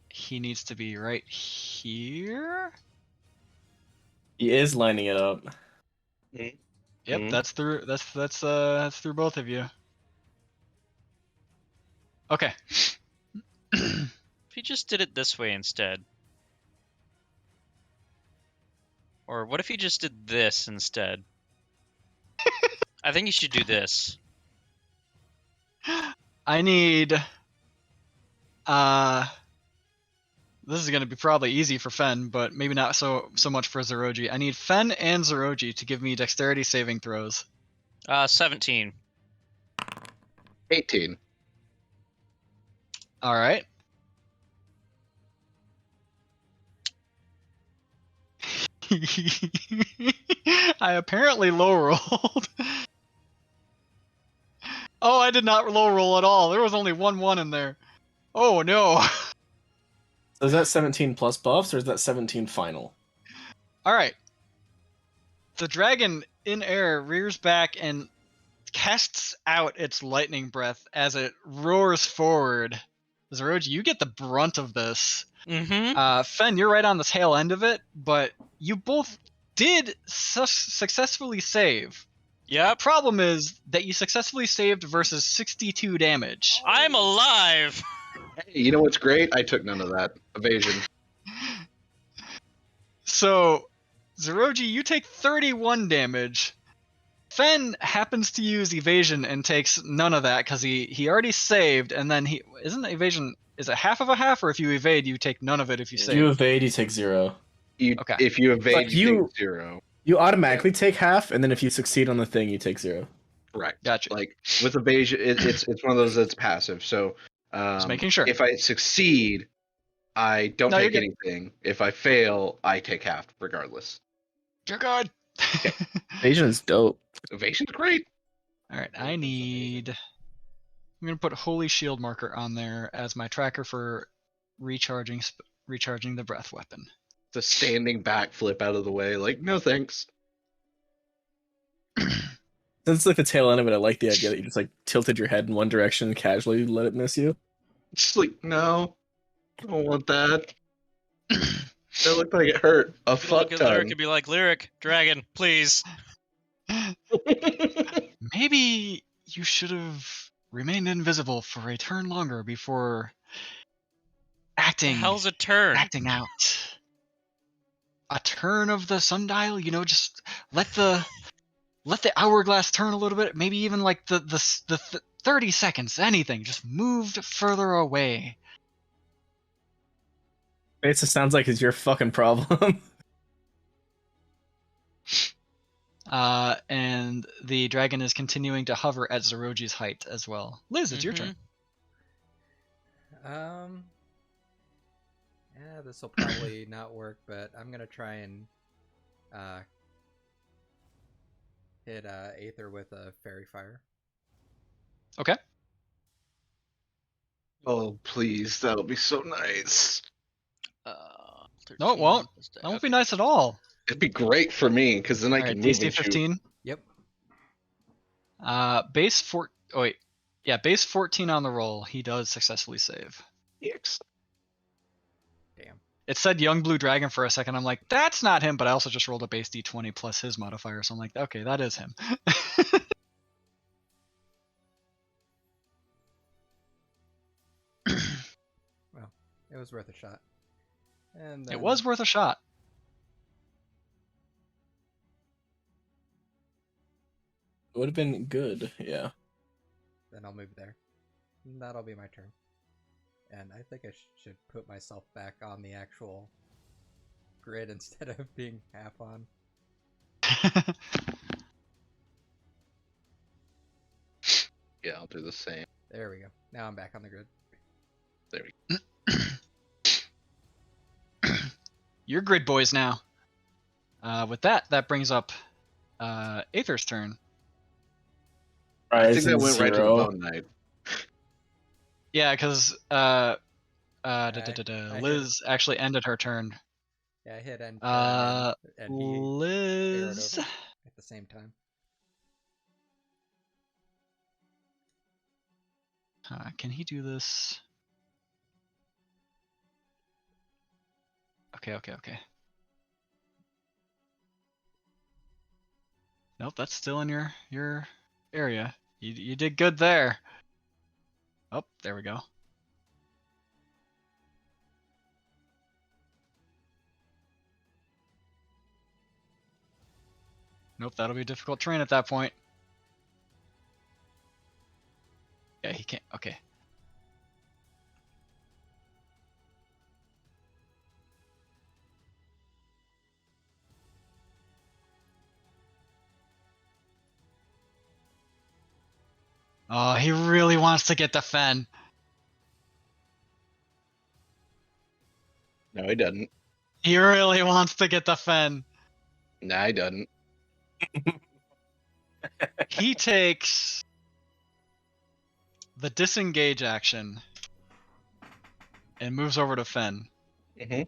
He needs to be right here. He is lining it up. Yep, Mhm. that's through both of you. Okay. If he just did it this way instead. Or what if he just did this instead? I think he should do this. I need this is gonna be probably easy for Fen, but maybe not so much for Zeroji. I need Fen and Zeroji to give me dexterity saving throws. 17. 18. Alright. I apparently low rolled. Oh, I did not low roll at all. There was only one in there. Oh no. So is that 17 plus buffs, or is that 17 final? Alright. The dragon in air rears back and casts out its lightning breath as it roars forward. Zeroji, you get the brunt of this. Mm-hmm. Fen, you're right on the tail end of it, but you both did successfully save. Yep. Problem is that you successfully saved versus 62 damage. I'm alive! Hey, you know what's great? I took none of that. Evasion. So, Zeroji, you take 31 damage. Fen happens to use evasion and takes none of that because he already saved, and then he isn't evasion. Is it half of a half, or if you evade, you take none of it if you save? You evade, you take 0. Okay. If you evade, Like you take 0. You automatically take half, and then if you succeed on the thing, you take 0. Correct. Gotcha. Like with evasion, it's one of those that's passive. So Just making sure. if I succeed, I don't No, you're take good. anything. If I fail, I take half, regardless. You're good. Evasion is dope. Evasion's great. All right, I Evasion's need. amazing. I'm gonna put Holy Shield marker on there as my tracker for recharging the breath weapon. The standing backflip out of the way, like, no thanks. Since like the tail end of it, I like the idea that you just like tilted your head in one direction and casually let it miss you. Just like, no, I don't want that. That looked like it hurt a Look fuck at Lyric ton. and be like, Lyric, dragon, please. Maybe you should have remained invisible for a turn longer before The acting hell's a turn? out. A turn of the sundial, just let the hourglass turn a little bit. Maybe even like the 30 seconds, anything. Just moved further away. It just sounds like it's your fucking problem. And the dragon is continuing to hover at Zeroji's height as well. Liz, it's your turn. Yeah, this will probably not work, but I'm gonna try and hit Aether with a fairy fire. Okay. Oh, please, that'll be so nice. No, it won't. That won't be nice at all. It'd be great for me, because then I All can right, move DC and shoot. 15. Yep. Base 4. Oh wait, yeah, base 14 on the roll. He does successfully save. Yes. Damn. It said young blue dragon for a second. I'm like, that's not him. But I also just rolled a base D20 plus his modifier, so I'm like, okay, that is him. Well, it was worth a shot. And then, It was worth a shot. It would have been good, yeah. Then I'll move there. And that'll be my turn. And I think I should put myself back on the actual grid instead of being half on. Yeah, I'll do the same. There we go. Now I'm back on the grid. There we You're grid boys now. With that brings up Aether's turn. I think that went right to the bone knight. Yeah, because hit- Liz actually ended her turn. Yeah, I hit end turn and he arrowed Liz. over at the same time. Can he do this? Okay. Nope, that's still in your area. You did good there. Oh, there we go. Nope, that'll be a difficult terrain at that point. Yeah, he can't. Okay. Oh, he really wants to get the Fen. No, he doesn't. He really wants to get the Fen. No, he doesn't. He takes the disengage action and moves over to Fen. Mm-hmm.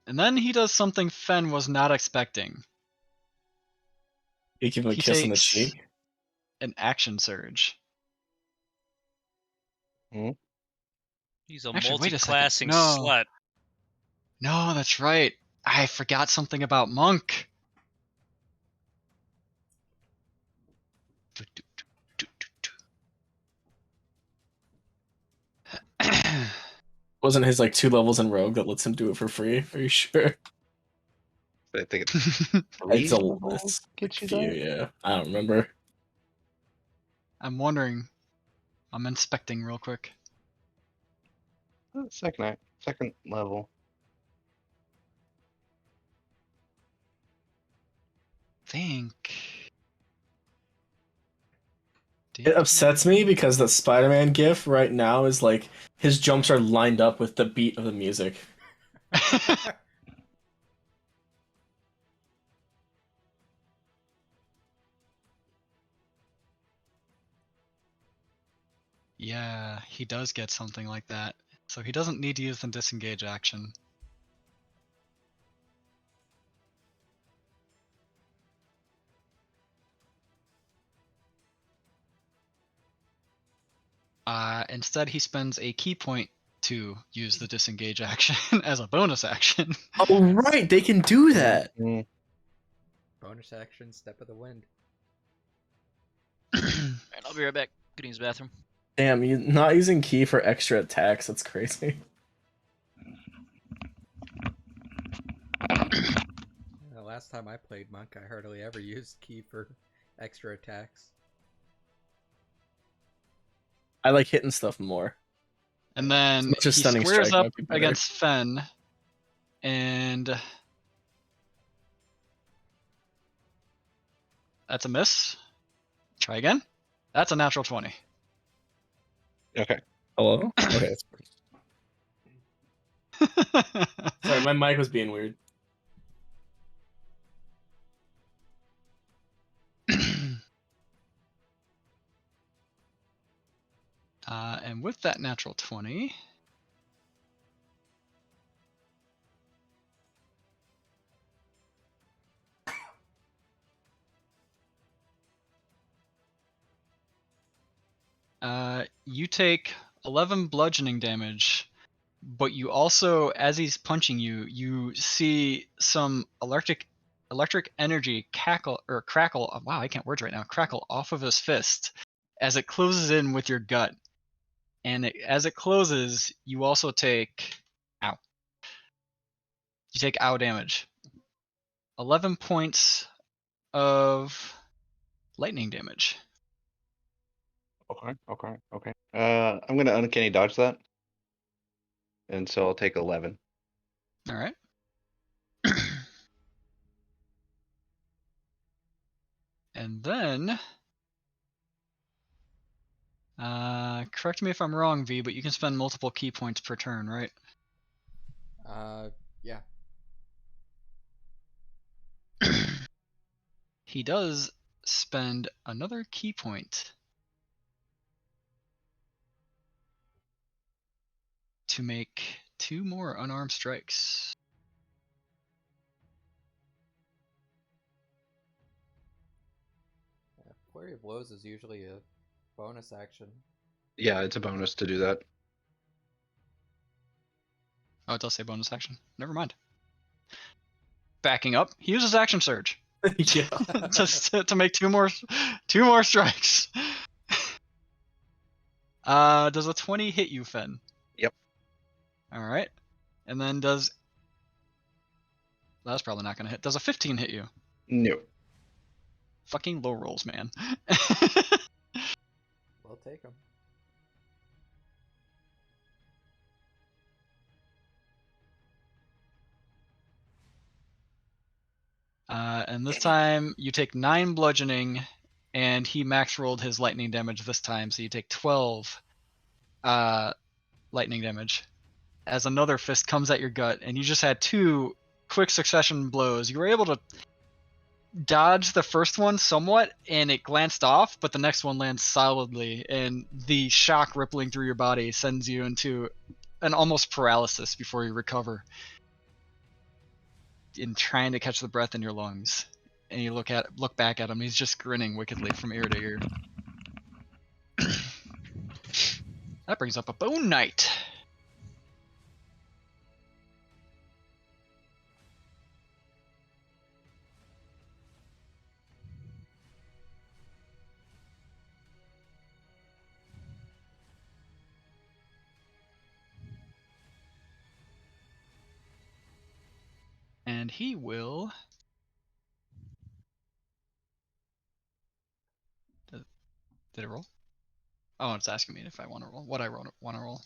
And then he does something Fen was not expecting. You give him a He kiss on the takes cheek. an action surge. He's a Actually, wait a second. multi-classing No. slut. No, that's right. I forgot something about Monk. Wasn't his like 2 levels in Rogue that lets him do it for free? Are you sure? I think it's It's a reasonable. Get you few, that? yeah. I don't remember. I'm wondering. I'm inspecting real quick. Second level. Think. It upsets me because the Spider-Man gif right now is like his jumps are lined up with the beat of the music. Yeah, he does get something like that. So he doesn't need to use the disengage action. Instead, he spends a key point to use the disengage action as a bonus action. Oh, right, they can do that. Mm. Bonus action, step of the wind. And I'll be right back. Gonna use the bathroom. Damn, you not using key for extra attacks, that's crazy. The last time I played Monk, I hardly ever used key for extra attacks. I like hitting stuff more. And then much as he Stunning squares Strike up might be better. against Fen, and that's a miss. Try again. That's a natural 20. Okay. Hello? Okay. Sorry, my mic was being weird. And with that natural 20, you take 11 bludgeoning damage, but you also, as he's punching you, you see some electric energy crackle. Wow, I can't words right now. Crackle off of his fist as it closes in with your gut. And as it closes, you also take ow. You take ow damage. 11 points of lightning damage. Okay. I'm gonna uncanny dodge that, and so I'll take 11. All right. And then, correct me if I'm wrong, V, but you can spend multiple key points per turn, right? Yeah. He does spend another key point to make 2 more unarmed strikes. Flurry of Blows is usually a bonus action. Yeah, it's a bonus to do that. Oh, it does say bonus action. Never mind. Backing up, he uses action surge Yeah. to make 2 more strikes. Does a 20 hit you, Fen? Yep. All right. And then does that's probably not gonna hit. Does a 15 hit you? No. Fucking low rolls, man. We'll take them. And this time you take 9 bludgeoning, and he max rolled his lightning damage this time, so you take 12 lightning damage. As another fist comes at your gut, and you just had 2 quick succession blows. You were able to dodge the first one somewhat, and it glanced off, but the next one lands solidly, and the shock rippling through your body sends you into an almost paralysis before you recover, in trying to catch the breath in your lungs. And you look back at him, he's just grinning wickedly from ear to ear. That brings up a Bone Knight. And he will... Did it roll? Oh, it's asking me if I want to roll. What I want to roll.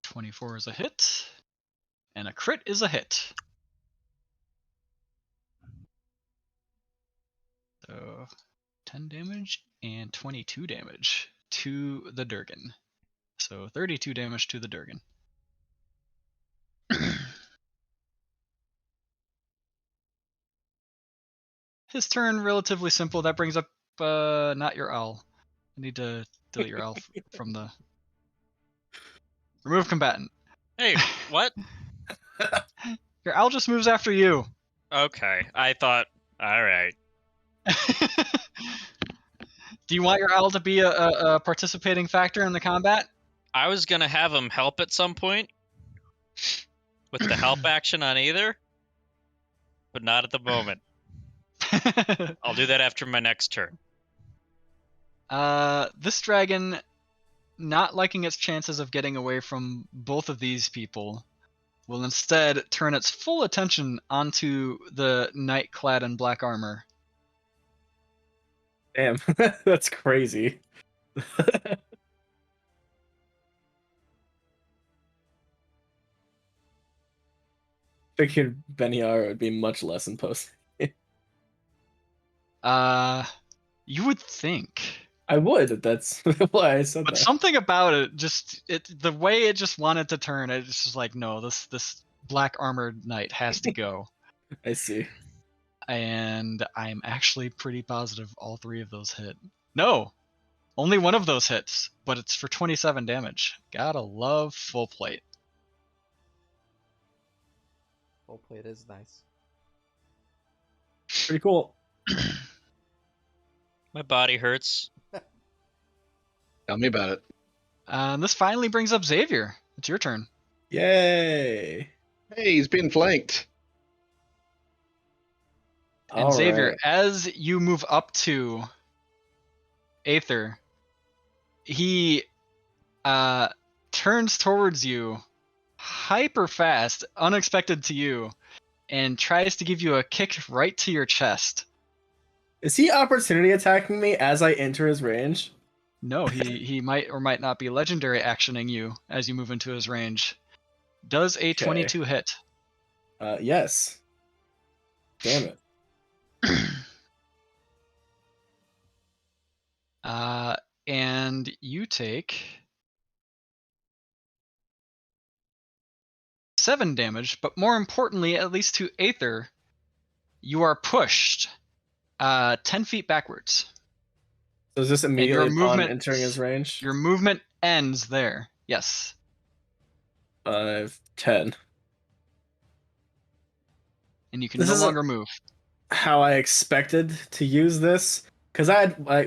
24 is a hit. And a crit is a hit. 10 damage and 22 damage to the Durgan. So 32 damage to the Durgan. His turn, relatively simple. That brings up not your owl. I need to delete your owl from the... Remove combatant. Hey, what? Your owl just moves after you. Okay, I thought. All right. Do you want your owl to be a participating factor in the combat? I was gonna have him help at some point with the help action on either, but not at the moment. I'll do that after my next turn. This dragon, not liking its chances of getting away from both of these people, will instead turn its full attention onto the knight clad in black armor. Damn, that's crazy. Figured Beniara would be much less imposing. You would think. I would. That's why I said But that. something about it, the way it just wanted to turn, it's just like, no, this black armored knight has to go. I see. And I'm actually pretty positive all 3 of those hit. No, only one of those hits, but it's for 27 damage. Gotta love full plate. Full plate is nice. Pretty cool. My body hurts. Tell me about it. This finally brings up Xavier. It's your turn. Yay! Hey, he's being flanked. And All Xavier, right. as you move up to Aether, he turns towards you hyper fast, unexpected to you, and tries to give you a kick right to your chest. Is he opportunity attacking me as I enter his range? No, he might or might not be legendary actioning you as you move into his range. Does a 22 hit? Yes. Damn it. And you take 7 damage, but more importantly, at least to Aether, you are pushed 10 feet backwards. So is this And immediately your upon movement, entering his range? Your movement ends there. Yes. 10. And you can This no isn't longer move. how I expected to use this. Because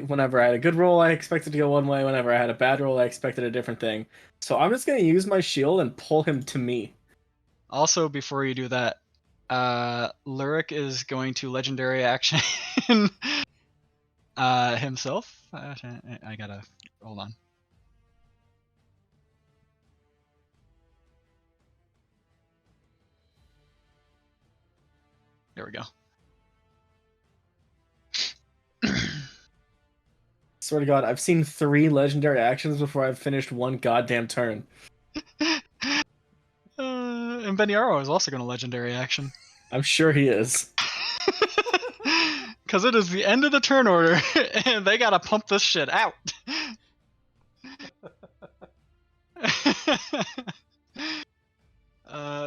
whenever I had a good roll, I expected to go one way. Whenever I had a bad roll, I expected a different thing. So I'm just going to use my shield and pull him to me. Also, before you do that, Lyric is going to legendary action himself. I gotta hold on. There we go. Swear to God, I've seen 3 legendary actions before I've finished one goddamn turn. And Beniaro is also going to legendary action. I'm sure he is. Because it is the end of the turn order, and they gotta pump this shit out.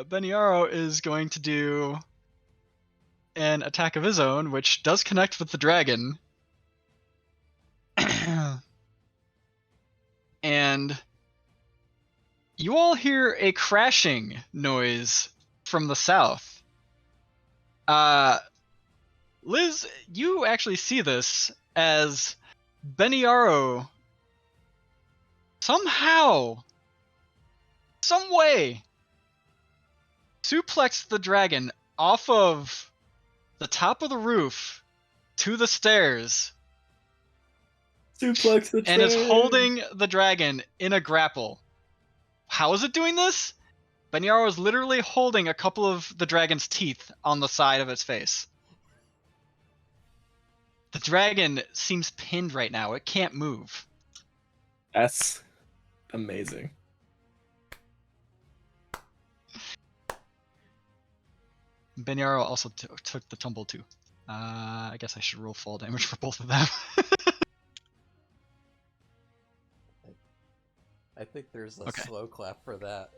Beniaro is going to do an attack of his own, which does connect with the dragon. And you all hear a crashing noise from the south. Liz, you actually see this as Beniaro somehow, some way, suplexed the dragon off of the top of the roof to the stairs. Suplex the train. And is holding the dragon in a grapple. How is it doing this? Beniaro is literally holding a couple of the dragon's teeth on the side of its face. The dragon seems pinned right now. It can't move. That's amazing. Beniaro also took the tumble too. I guess I should roll fall damage for both of them. I think there's a Okay. slow clap for that.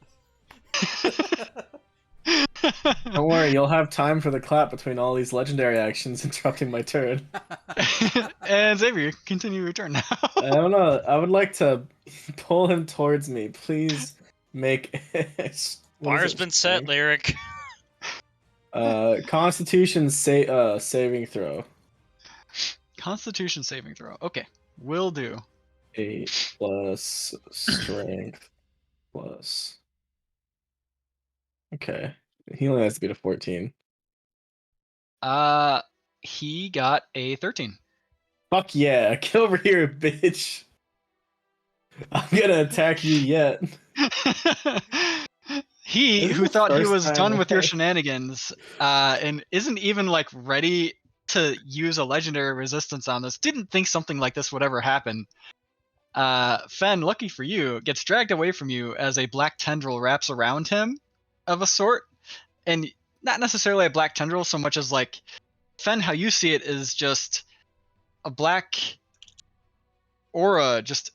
Don't worry, you'll have time for the clap between all these legendary actions interrupting my turn. And Xavier, continue your turn now. I don't know. I would like to pull him towards me. Please make. Bar's been set, Lyric. Constitution saving throw. Constitution saving throw. Okay, will do. 8 plus strength plus. Okay, he only has to beat a 14. He got a 13. Fuck yeah! Get over here, bitch. I'm gonna attack you yet. He, This is who the thought he first was time done with your I- shenanigans, and isn't even like ready to use a legendary resistance on this, didn't think something like this would ever happen. Fen, lucky for you, gets dragged away from you as a black tendril wraps around him, of a sort, and not necessarily a black tendril so much as like Fen, how you see it is just a black aura just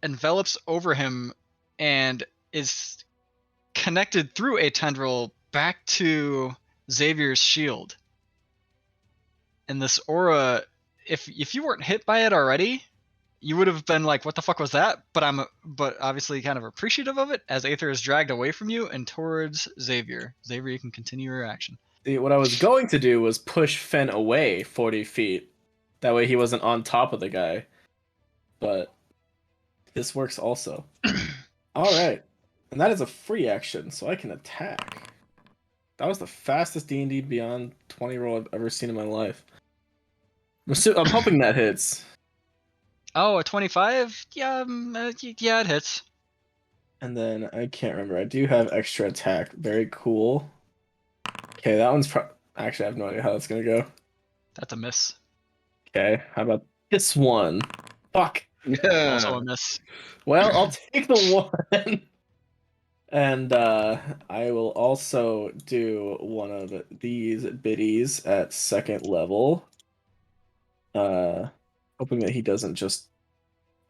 envelops over him and is connected through a tendril back to Xavier's shield. And this aura, if you weren't hit by it already, you would have been like, what the fuck was that? But obviously kind of appreciative of it as Aether is dragged away from you and towards Xavier. Xavier, you can continue your action. See, what I was going to do was push Fen away 40 feet. That way he wasn't on top of the guy. But this works also. Alright. And that is a free action, so I can attack. That was the fastest D&D Beyond 20 roll I've ever seen in my life. I'm hoping that hits. Oh, a 25? Yeah, yeah, it hits. And then I can't remember. I do have extra attack. Very cool. Okay, that one's actually, I have no idea how that's gonna go. That's a miss. Okay, how about this one? Fuck. Also a miss. Well, I'll take the one. And I will also do one of these biddies at second level. Hoping that he doesn't just...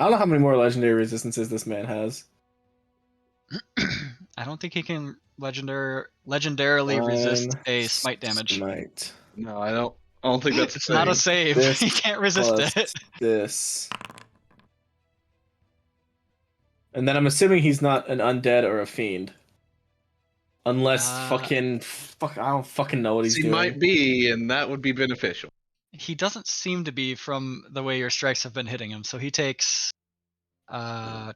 I don't know how many more legendary resistances this man has. I don't think he can legendarily resist a smite damage. Smite. No, I don't think that's It's not a save. This He can't resist plus it. this. And then I'm assuming he's not an undead or a fiend. Unless fuck, I don't fucking know what he's He doing. might be, and that would be beneficial. He doesn't seem to be from the way your strikes have been hitting him. So he takes 20, I'm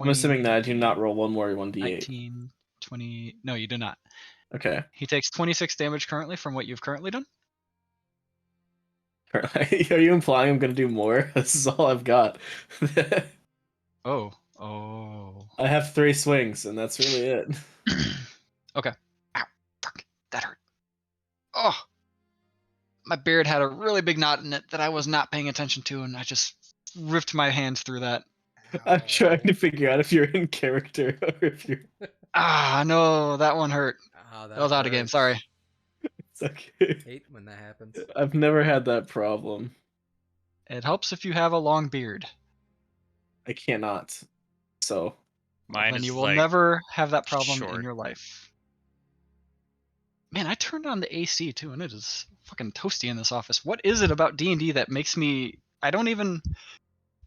assuming that I do not roll one more 1d8. 19, 20. No, you do not. Okay. He takes 26 damage currently from what you've currently done. Are you implying I'm gonna do more? This is all I've got. Oh. I have 3 swings, and that's really it. Okay. Ow. Fuck. That hurt. Oh. My beard had a really big knot in it that I was not paying attention to, and I just ripped my hands through that. I'm trying to figure out if you're in character or if you're... No, that one hurt. Oh, That was out of game, hurts. sorry. It's okay. Hate when that happens. I've never had that problem. It helps if you have a long beard. I cannot. So... Mine Then is you will like never have that problem in short. your life. Man, I turned on the AC too, and it is fucking toasty in this office. What is it about D&D that makes me... I don't even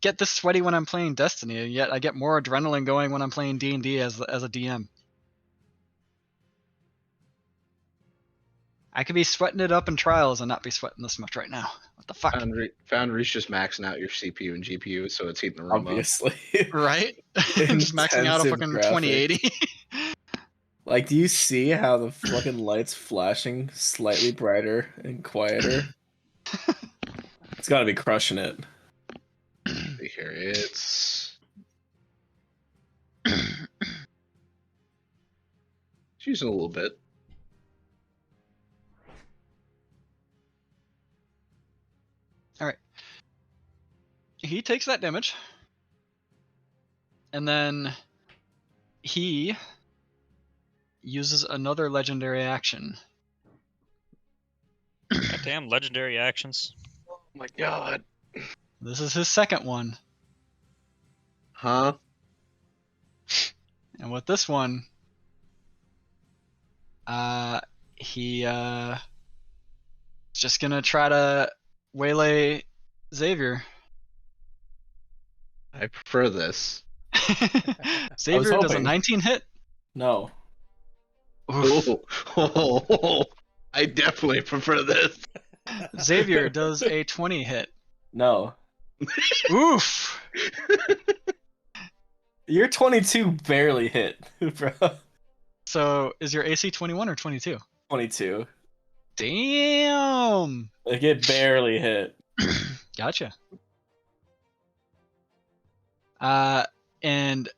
get this sweaty when I'm playing Destiny, and yet I get more adrenaline going when I'm playing D&D as a DM. I could be sweating it up in Trials and not be sweating this much right now. What the fuck? Foundry's just maxing out your CPU and GPU, so it's heating the room Obviously. Right? Just maxing out a Intensive fucking graphics. 2080. Like, do you see how the fucking light's flashing slightly brighter and quieter? It's gotta be crushing it. See here, it's using a little bit. He takes that damage. And then he uses another legendary action Goddamn legendary actions. Oh my god. This is his second one. Huh? And with this one, he is just gonna try to waylay Xavier. I prefer this. Xavier does a hoping. 19 hit. No. Oof. Oh, I definitely prefer this. Xavier does a 20 hit. No. Oof. Your 22 barely hit, bro. So is your AC 21 or 22? 22. Damn. Like, it barely hit. Gotcha. And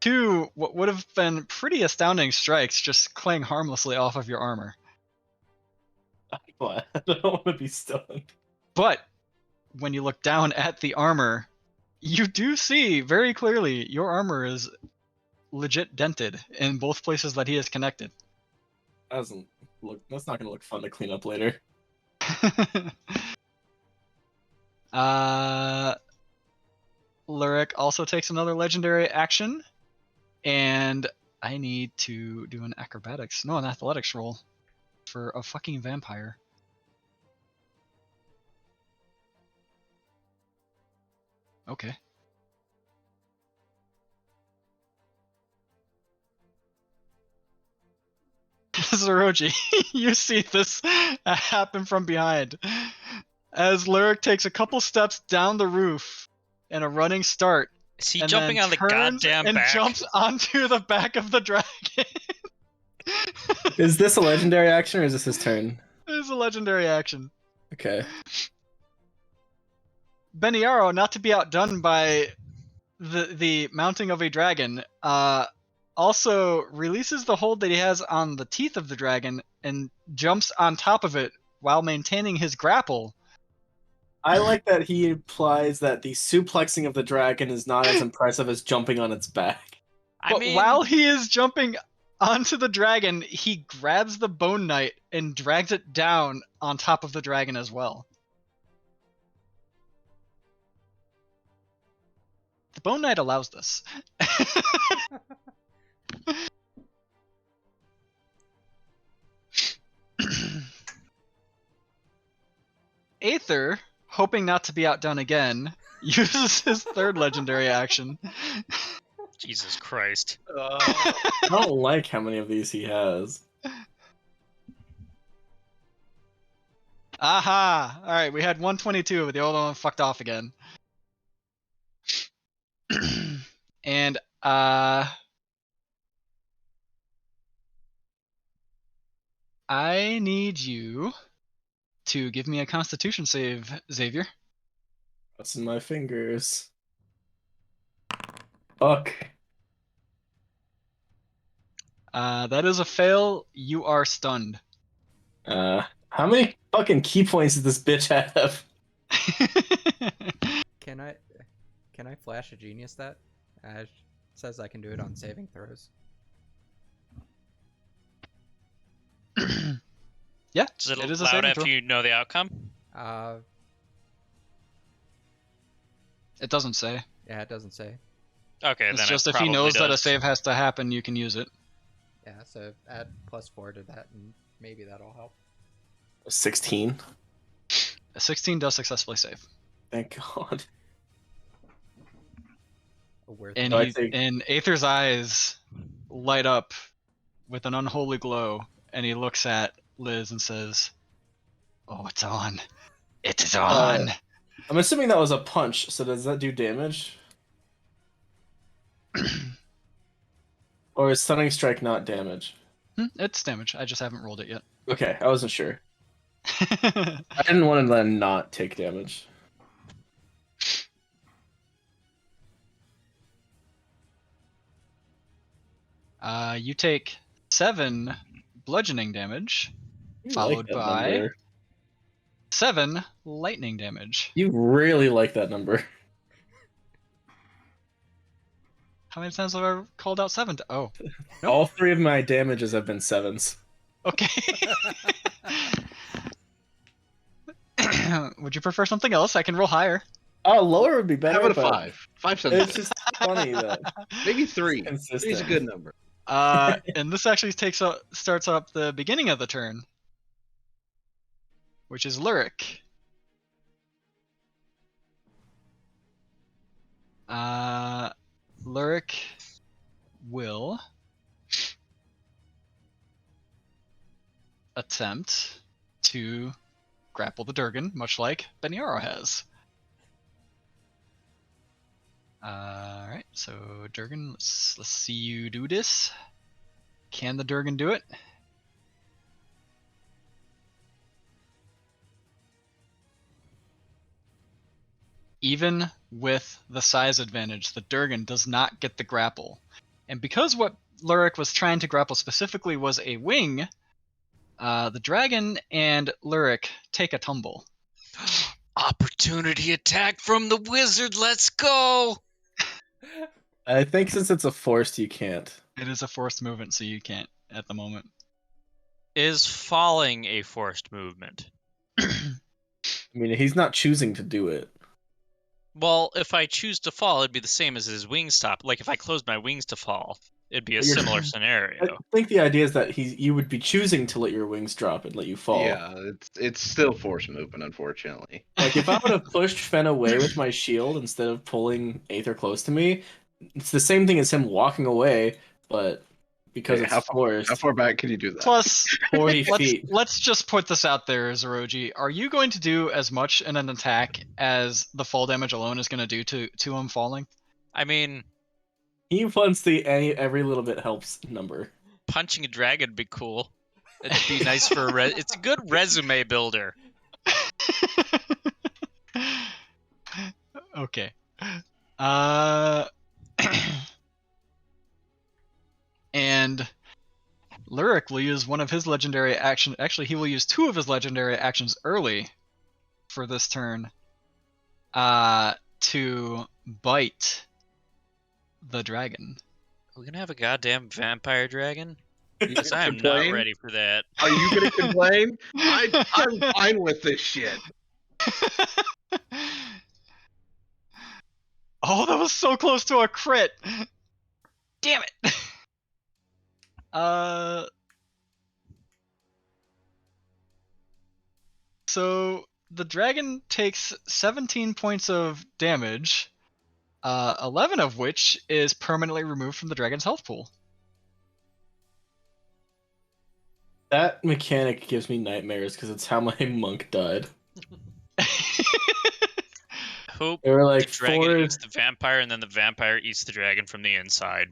two what would have been pretty astounding strikes just clang harmlessly off of your armor. What? I don't want to be stoned. But when you look down at the armor, you do see very clearly your armor is legit dented in both places that he is connected. That's not gonna look fun to clean up later. Lyric also takes another legendary action, and I need to do an athletics roll for a fucking vampire. Okay. Zoroji, you see this happen from behind as Lyric takes a couple steps down the roof in a running start. Is he and jumping then on the turns goddamn and back? jumps onto the back of the dragon. Is this a legendary action or is this his turn? This is a legendary action. Okay. Beniaro, not to be outdone by the mounting of a dragon, also releases the hold that he has on the teeth of the dragon and jumps on top of it while maintaining his grapple. I like that he implies that the suplexing of the dragon is not as impressive as jumping on its back. But while he is jumping onto the dragon, he grabs the Bone Knight and drags it down on top of the dragon as well. The Bone Knight allows this. Aether, hoping not to be outdone again, uses his third legendary action. Jesus Christ. I don't like how many of these he has. Aha! Alright, we had 122, but the old one fucked off again. And, I need you to give me a Constitution save, Xavier. What's in my fingers? Fuck. That is a fail. You are stunned. How many fucking key points does this bitch have? Can I flash a genius that? Ash says I can do it on saving throws. Yeah, Is it it is a loud saving after throw. you know the outcome? It doesn't say. Yeah, it doesn't say. Okay, It's then just it if he knows that a does. save has to happen, you can use it. Yeah, so add +4 to that, and maybe that'll help. 16. A 16 does successfully save. Thank God. Worth And, No, I he, think- and Aether's eyes light up with an unholy glow, and he looks at Liz and says, "Oh, it's on. It is on." I'm assuming that was a punch, so does that do damage? Or is Stunning Strike not damage? It's damage. I just haven't rolled it yet. Okay, I wasn't sure. I didn't want to then not take damage. You take 7 bludgeoning damage, You followed like that by number. 7 lightning damage. You really like that number. How many times have I called out 7? Oh, Nope. All 3 of my damages have been 7s. okay. Would you prefer something else? I can roll higher. Oh, lower would be better. How about a but 5? 5 sounds It's good. just funny that Maybe 3. consistent. 3 is a good number. And this actually starts up the beginning of the turn, which is Lyric. Lyric will attempt to grapple the Durgan, much like Beniaro has. Alright, so Durgan, let's see you do this. Can the Durgan do it? Even with the size advantage, the Durgan does not get the grapple. And because what Lyric was trying to grapple specifically was a wing, the dragon and Lyric take a tumble. Opportunity attack from the wizard. Let's go. I think since it's a forced, you can't. It is a forced movement, so you can't at the moment. Is falling a forced movement? I mean, he's not choosing to do it. Well, if I choose to fall, it'd be the same as his wings stop. Like if I closed my wings to fall, it'd be a But you're- similar I scenario. think the idea is that you would be choosing to let your wings drop and let you fall. Yeah, it's still force movement, unfortunately. Like if I would have pushed Fen away with my shield instead of pulling Aether close to me, it's the same thing as him walking away, but because Wait, it's forced, How far back can you do that? Plus, 40 feet. let's just put this out there, Zeroji. Are you going to do as much in an attack as the fall damage alone is going to do to him falling? I mean, He wants the every little bit helps number. punching a dragon would be cool. It'd be nice for it's a good resume builder. Okay. And Lyric will use one of his legendary actions. Actually, he will use 2 of his legendary actions early for this turn to bite the dragon. Are we gonna have a goddamn vampire dragon? You Because gonna I am not complain? ready for that. Are you gonna complain? I'm fine with this shit. Oh, that was so close to a crit. Damn it. So the dragon takes 17 points of damage, 11 of which is permanently removed from the dragon's health pool. That mechanic gives me nightmares because it's how my monk died. Hope They were like the dragon 4. eats the vampire, and then the vampire eats the dragon from the inside.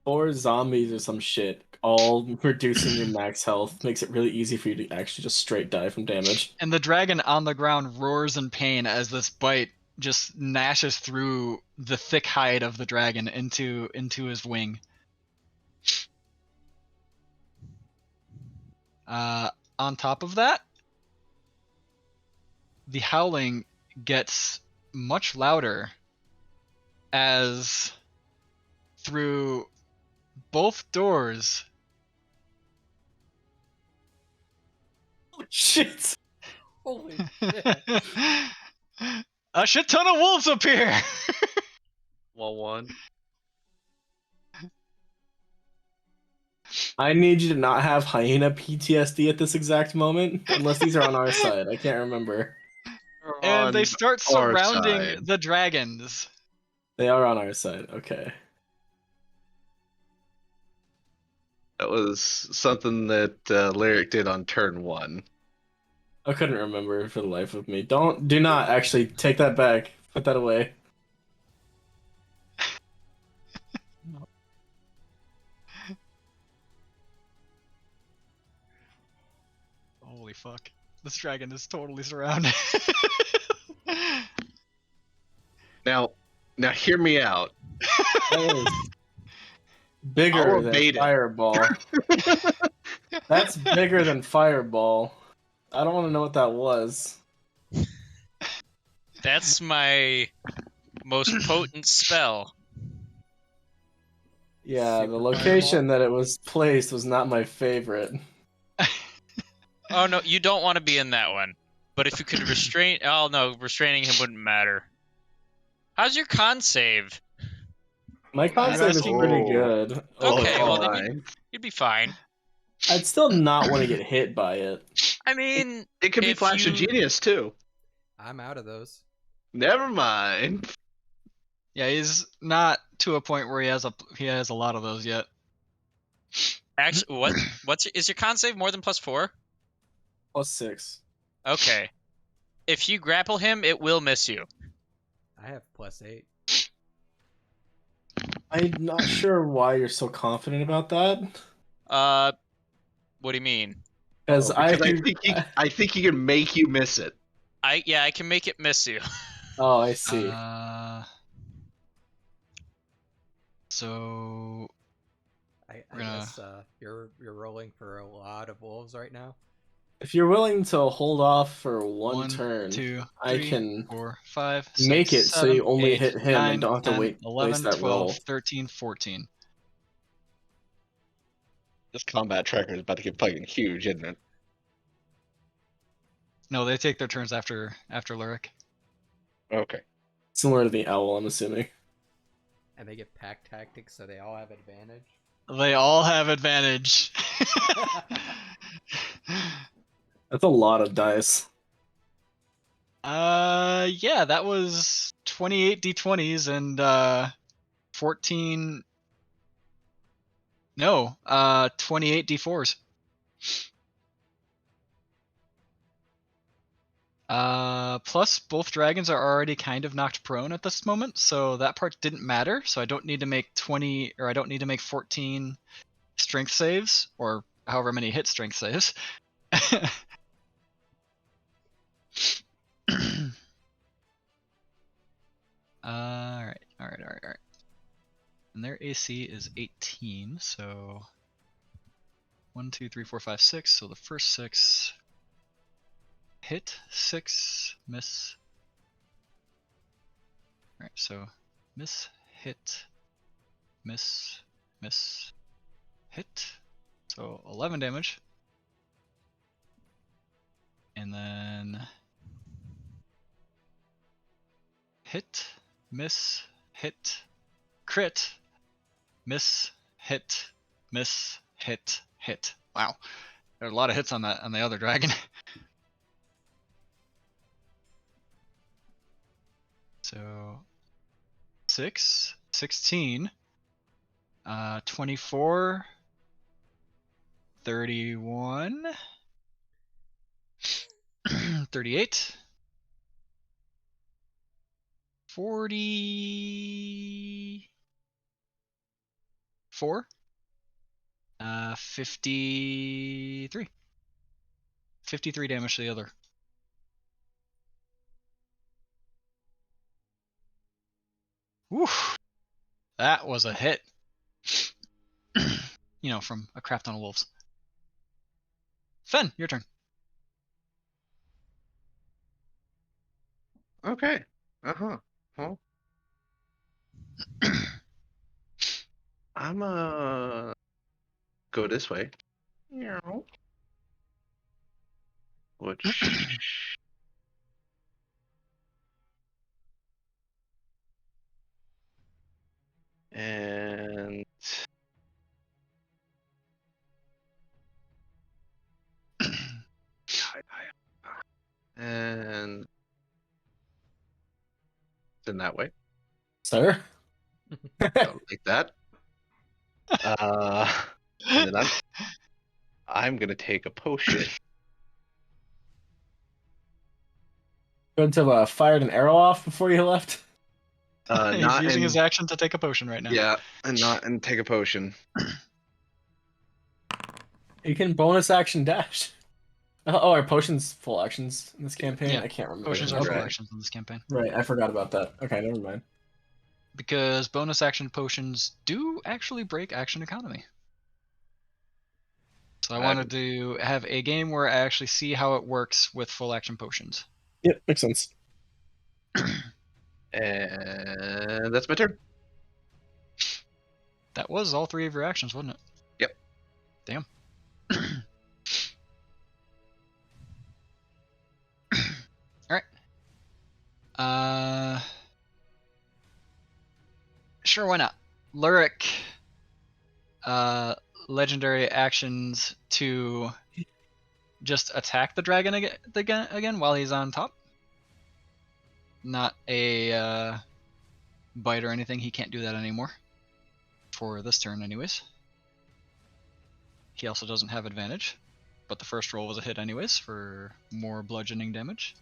4 zombies or some shit, all reducing your max health, makes it really easy for you to actually just straight die from damage. And the dragon on the ground roars in pain as this bite just gnashes through the thick hide of the dragon into his wing. On top of that, the howling gets much louder as through both doors Shit! Holy shit. a shit ton of wolves appear. Well, one. I need you to not have hyena PTSD at this exact moment, unless these are on our side. I can't remember. And they start our surrounding side. the dragons. They are on our side. Okay. That was something that Lyric did on turn 1. I couldn't remember for the life of me. Do not actually take that back. Put that away. Holy fuck. This dragon is totally surrounded. Now hear me out. That was bigger I'll than evade it. Fireball. That's bigger than Fireball. I don't want to know what that was. That's my most potent spell. Yeah, Super the location that it was placed was not my favorite. Oh no, you don't want to be in that one. But if you could restrain, oh no, restraining him wouldn't matter. How's your con save? My con You're save is asking- pretty Oh. good. Okay, well then Fine. you'd be fine. I'd still not want to get hit by it. I mean, It could be if Flash of you- Genius too. I'm out of those. Never mind. Yeah, he's not to a point where he has a lot of those yet. Actually, is your con save more than +4? +6. Okay. If you grapple him, it will miss you. I have +8. I'm not sure why you're so confident about that. What do you mean? Because I think he can make you miss it. I can make it miss you. Oh, I see. So I We're gonna- guess you're rolling for a lot of wolves right now. If you're willing to hold off for one 1, turn, 2, I 3, can 4, 5, make 6, it so 7, you only 8, hit him 9, and don't have to 10, waste 11, that 12, roll. 13, 14. This combat tracker is about to get fucking huge, isn't it? No, they take their turns after Lyric. Okay. Similar to the owl, I'm assuming. And they get pack tactics, so they all have advantage. They all have advantage. That's a lot of dice. Yeah, that was 28 d20s and 14. No, 28 d4s. Plus both dragons are already kind of knocked prone at this moment, so that part didn't matter. So I don't need to make 20, or I don't need to make 14 strength saves, or however many hit strength saves. Alright. And their AC is 18, so 1, 2, 3, 4, 5, 6. So the first 6 hit, 6 miss. Alright, so miss, hit, miss, hit. So 11 damage. And then hit, miss, hit, crit, miss, hit, miss, hit, hit. Wow. There are a lot of hits on the other dragon. So 6, 16, 24, 31, 38, 44, 53. 53 damage to the other. Woo! That was a hit. From a crap ton of wolves. Fen, your turn. Okay. Uh-huh. Well, I'm go this way. Which and and in that way. Sir? Don't like that. And then I'm gonna take a potion. Couldn't have fired an arrow off before you left? He's Not using in, his action to take a potion right now. yeah, and take a potion. You can bonus action dash. Oh, are potions full actions in this campaign? Yeah, I can't remember. Potions are Okay. full actions in this campaign. Right, I forgot about that. Okay, never mind. Because bonus action potions do actually break action economy. So I wanted to have a game where I actually see how it works with full action potions. Yep, makes sense. And that's my turn. That was all 3 of your actions, wasn't it? Yep. Damn. Sure, why not? Lyric, legendary actions to just attack the dragon again while he's on top. Not a bite or anything. He can't do that anymore. For this turn, anyways. He also doesn't have advantage, but the first roll was a hit anyways for more bludgeoning damage.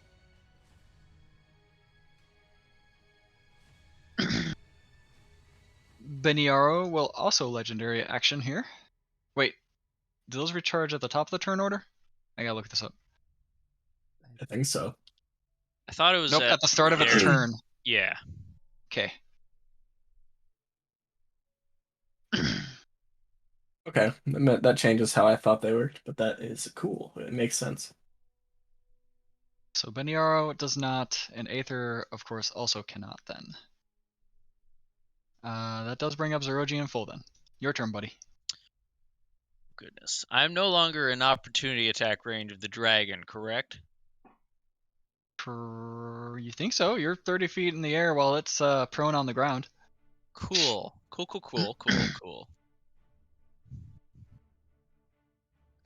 Beniaro will also legendary action here. Wait, do those recharge at the top of the turn order? I gotta look this up. I think so. I thought it was Nope, at the start of its there. turn. Yeah. Okay. Okay, that changes how I thought they worked, but that is cool. It makes sense. So Beniaro does not, and Aether, of course, also cannot then. That does bring up Zeroji in full then. Your turn, buddy. Goodness. I'm no longer in opportunity attack range of the dragon, correct? You think so? You're 30 feet in the air while it's prone on the ground. Cool. Cool.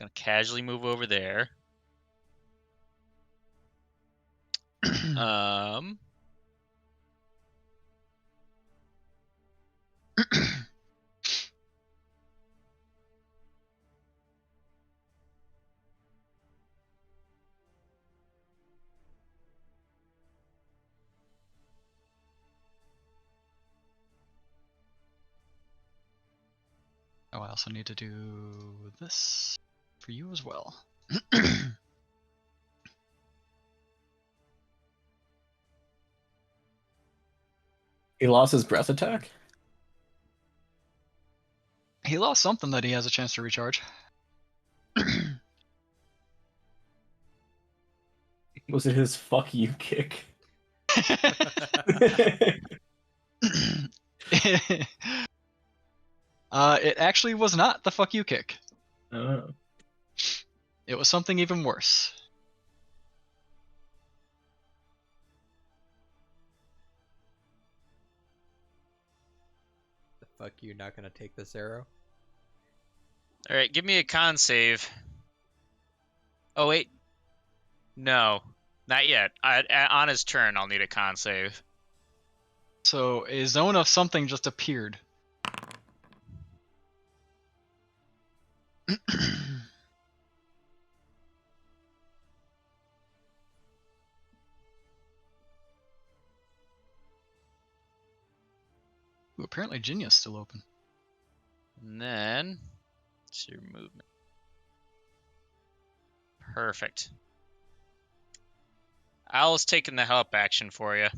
Gonna casually move over there. Oh, I also need to do this for you as well. He lost his breath attack? He lost something that he has a chance to recharge. Was it his fuck you kick? It actually was not the fuck you kick. Oh. It was something even worse. The fuck you not gonna take this arrow? Alright, give me a con save. Oh, wait. No. Not yet. On his turn, I'll need a con save. So a zone of something just appeared. Ooh, apparently Jinya's still open. And then, it's your movement. Perfect. Owl's taking the help action for you.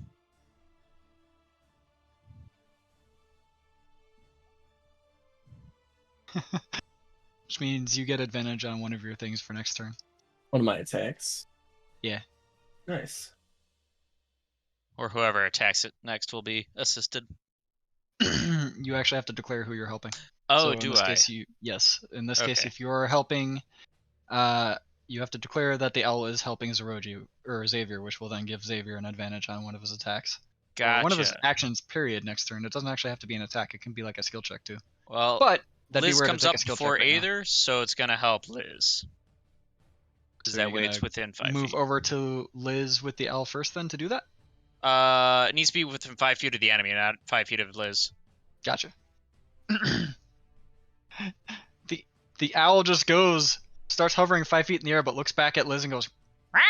Which means you get advantage on one of your things for next turn. One of my attacks. Yeah. Nice. Or whoever attacks it next will be assisted. You actually have to declare who you're helping. Oh, So in do this I? Case, yes. In this case, Okay. if you're helping, you have to declare that the owl is helping Zeroji or Xavier, which will then give Xavier an advantage on one of his attacks. Gotcha. Or one of his actions, period, next turn. It doesn't actually have to be an attack. It can be like a skill check too. Well, But that'd Liz be weird comes to take up a skill before check right now. Aether, so it's gonna help Liz. Because So that you're way it's gonna within 5 move feet. over to Liz with the owl first then to do that? It needs to be within 5 feet of the enemy, not 5 feet of Liz. Gotcha. the owl just starts hovering 5 feet in the air, but looks back at Liz and goes, "Rah!"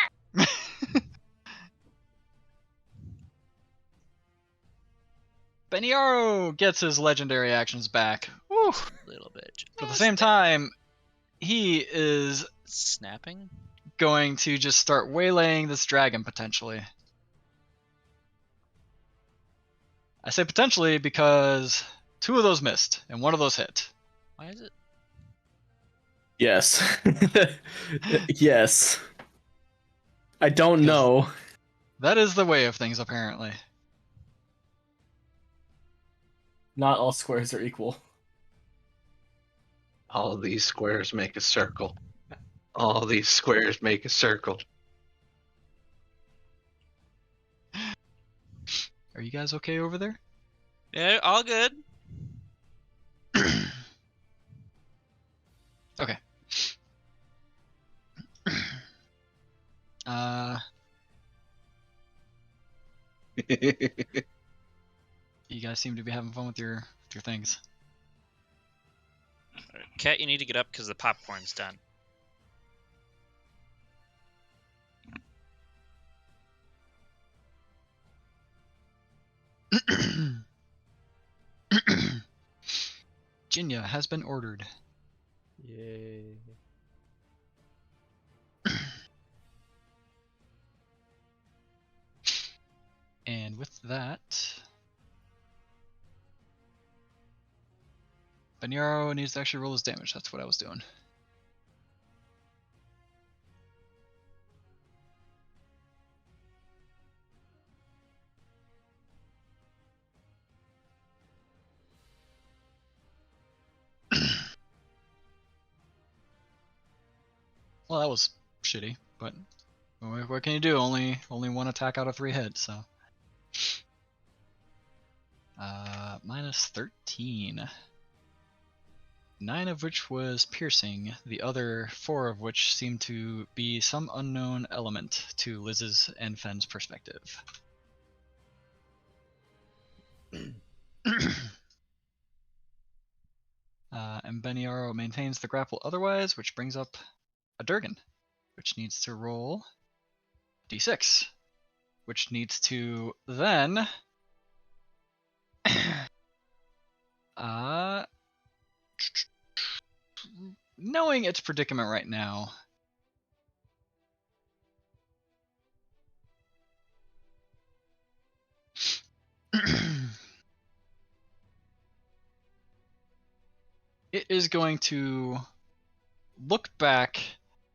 Beniaro gets his legendary actions back. Woo. A little bit. But at the same time, he is Snapping? going to just start waylaying this dragon potentially. I say potentially because 2 of those missed and 1 of those hit. Why is it? Yes. Yes. I don't know. That is the way of things, apparently. Not all squares are equal. All of these squares make a circle. All these squares make a circle. Are you guys okay over there? Yeah, all good. Okay. You guys seem to be having fun with your things. Cat, you need to get up because the popcorn's done. Jinya has been ordered. Yay. And with that, Beniaro needs to actually roll his damage. That's what I was doing. Well, that was shitty, but what can you do? Only one attack out of 3 hits, so. Minus 13. 9 of which was piercing, the other 4 of which seemed to be some unknown element to Liz's and Fenn's perspective. And Beniaro maintains the grapple otherwise, which brings up a Durgan, which needs to roll d6, which needs to then knowing its predicament right now, it is going to look back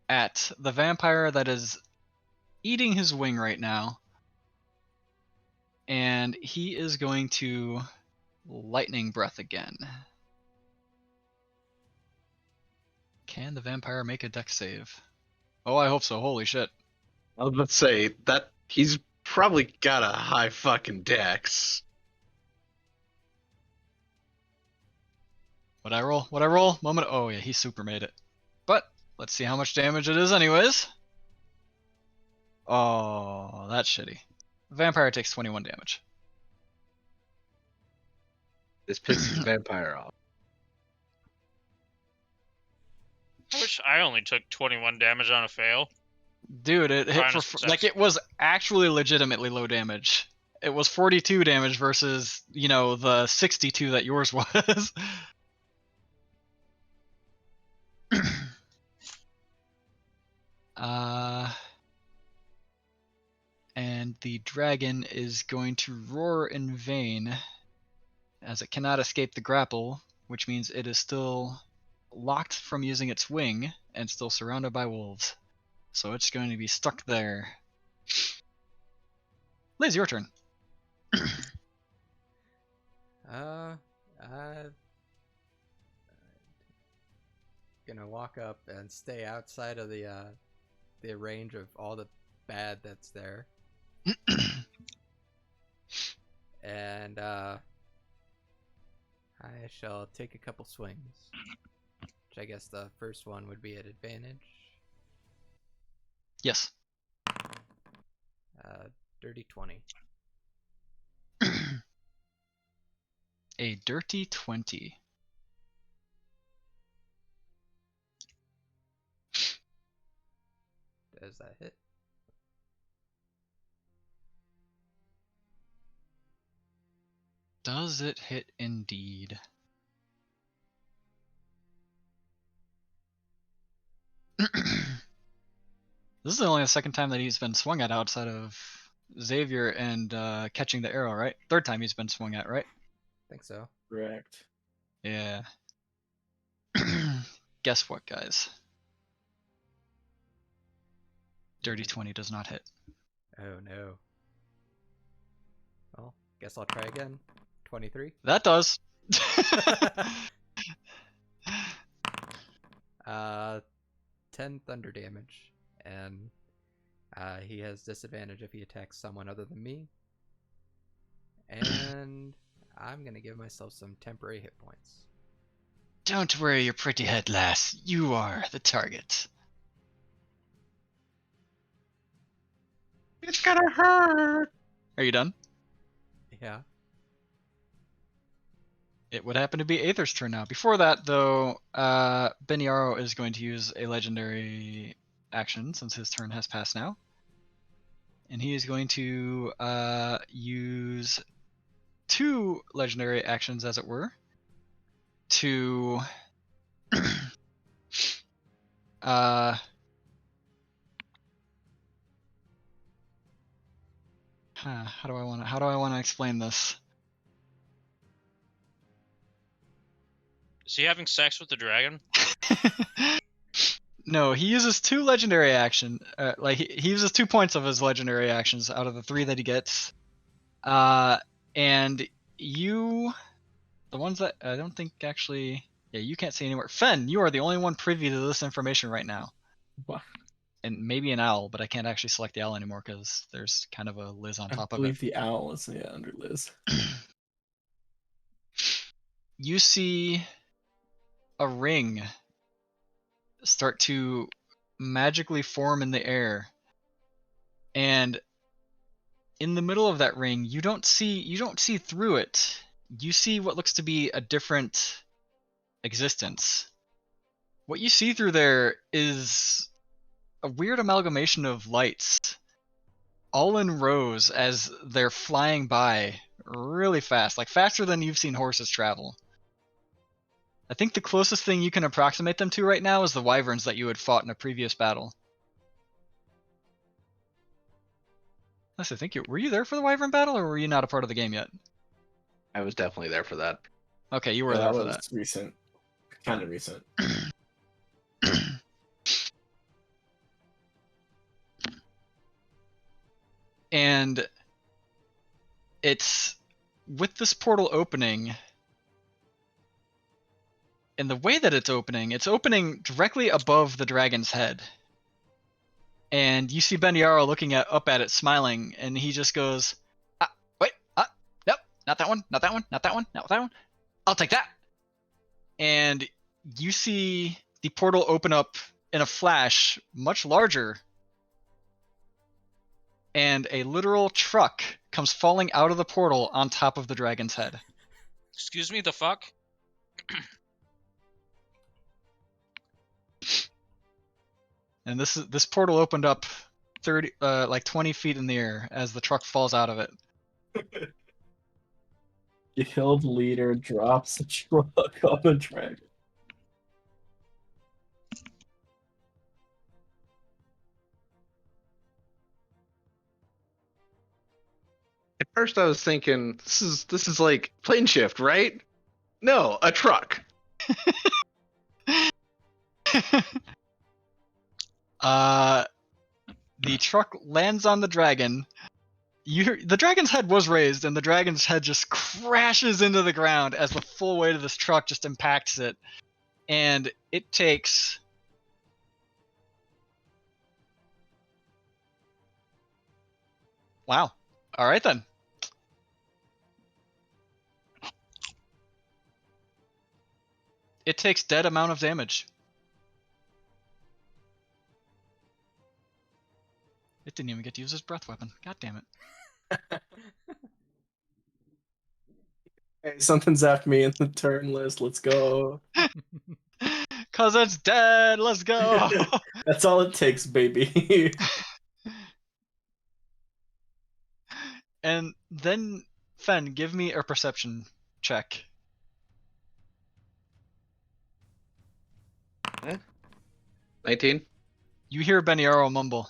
at the vampire that is eating his wing right now, and he is going to lightning breath again. Can the vampire make a dex save? Oh, I hope so. Holy shit. I was about to say that he's probably got a high fucking dex. What'd I roll? What'd I roll? Moment. Oh yeah, he super made it. But let's see how much damage it is anyways. Oh, that's shitty. Vampire takes 21 damage. This pisses the vampire off. I wish I only took 21 damage on a fail. Dude, it hit Minus for success. like it was actually legitimately low damage. It was 42 damage versus, you know, the 62 that yours was. And the dragon is going to roar in vain as it cannot escape the grapple, which means it is still locked from using its wing and still surrounded by wolves. So it's going to be stuck there. Liz, your turn. I'm gonna walk up and stay outside of the range of all the bad that's there. And I shall take a couple swings. Which I guess the first one would be at advantage. Yes. Dirty 20. A dirty 20. Does that hit? Does it hit indeed? This is only the second time that he's been swung at outside of Xavier and catching the arrow, right? Third time he's been swung at, right? I think so. Correct. Yeah. Guess what, guys? Dirty 20 does not hit. Oh no. Well, guess I'll try again. 23. That does. 10 thunder damage, and he has disadvantage if he attacks someone other than me. And I'm gonna give myself some temporary hit points. Don't worry your pretty head, lass. You are the target. It's gonna hurt. Are you done? Yeah. It would happen to be Aether's turn now. Before that, though, Beniaro is going to use a legendary action since his turn has passed now. And he is going to use 2 legendary actions, as it were, to how do I want to explain this? Is he having sex with the dragon? No, he uses 2 legendary action. He uses 2 points of his legendary actions out of the 3 that he gets. And you, the ones that I don't think actually, yeah, you can't see anywhere. Fen, you are the only one privy to this information right now. What? And maybe an owl, but I can't actually select the owl anymore because there's kind of a Liz on I top of believe it. the owl is under Liz. You see a ring start to magically form in the air, and in the middle of that ring, you don't see through it. You see what looks to be a different existence. What you see through there is a weird amalgamation of lights, all in rows as they're flying by really fast, like faster than you've seen horses travel. I think the closest thing you can approximate them to right now is the wyverns that you had fought in a previous battle. Unless I think were you there for the wyvern battle, or were you not a part of the game yet? I was definitely there for that. Okay, you were Yeah, there that for was that. recent. Kind of recent. And it's with this portal opening, and the way that it's opening directly above the dragon's head. And you see Beniaro looking up at it, smiling, and he just goes, wait, nope, not that one, not that one, not that one, not that one. I'll take that. And you see the portal open up in a flash, much larger, and a literal truck comes falling out of the portal on top of the dragon's head. Excuse me, the fuck? And this portal opened up 20 feet in the air as the truck falls out of it. Guild leader drops a truck on a dragon. At first, I was thinking this is like plane shift, right? No, a truck. The truck lands on the dragon. The dragon's head was raised, and the dragon's head just crashes into the ground as the full weight of this truck just impacts it. And it takes... Wow. All right, then. It takes dead amount of damage. It didn't even get to use his breath weapon. God damn it. Hey, something zapped me in the turn list. Let's go. Cause it's dead. Let's go. That's all it takes, baby. And then, Fen, give me a perception check. 19. You hear Beniaro mumble,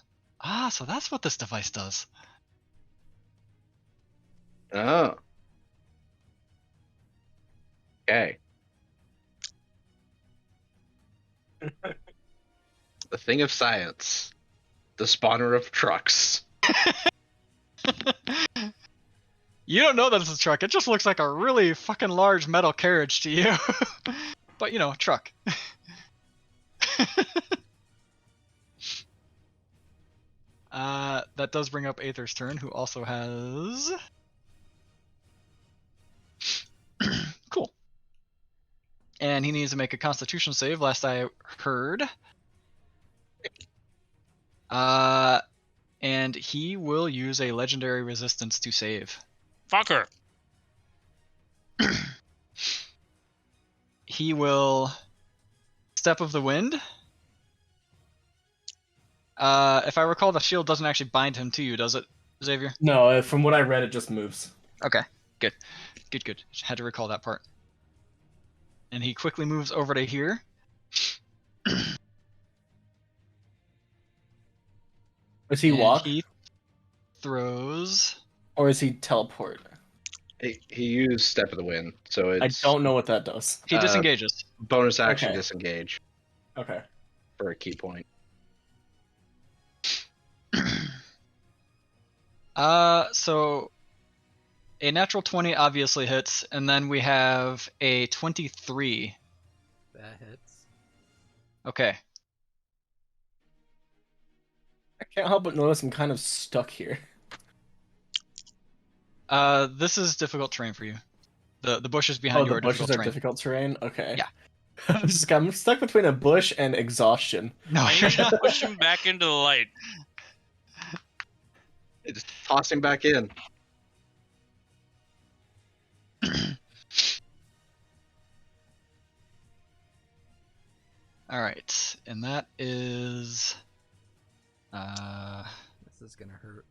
so that's what this device does. Oh. Okay. The thing of science. The spawner of trucks. You don't know that it's a truck. It just looks like a really fucking large metal carriage to you. But, truck. That does bring up Aether's turn, who also has and he needs to make a Constitution save. Last I heard. And he will use a legendary resistance to save. Fucker. He will Step of the Wind. If I recall, the shield doesn't actually bind him to you, does it, Xavier? No, from what I read, it just moves. Okay, good. Had to recall that part. And he quickly moves over to here. Does he And walk, He throws. or is he teleport? He used Step of the Wind, so I it's don't know what that does. He disengages. bonus action Okay. disengage Okay. for a key point. So a natural 20 obviously hits, and then we have a 23. That hits. Okay. I can't help but notice I'm kind of stuck here. This is difficult terrain for you. The bushes behind you The are bushes difficult are terrain. difficult terrain? Okay. Yeah. I'm stuck between a bush and exhaustion. No, I you're need to not. push him back into the light. Just toss him back in. All right, and that is. This is gonna hurt.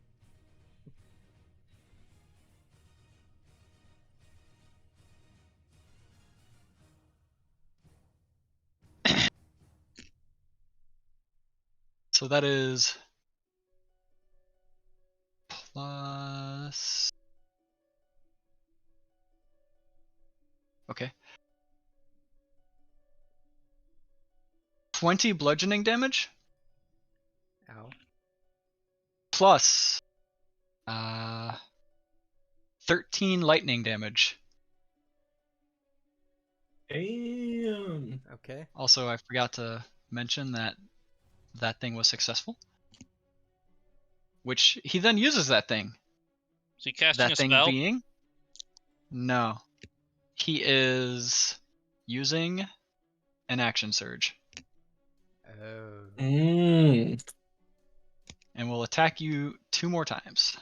So that is plus. Okay. 20 bludgeoning damage Ow. plus 13 lightning damage. Damn. Okay. Also, I forgot to mention that that thing was successful. Which he then uses that thing. Is he casting That a thing spell? being? No. He is using an action surge Oh. Mm. and will attack you 2 more times.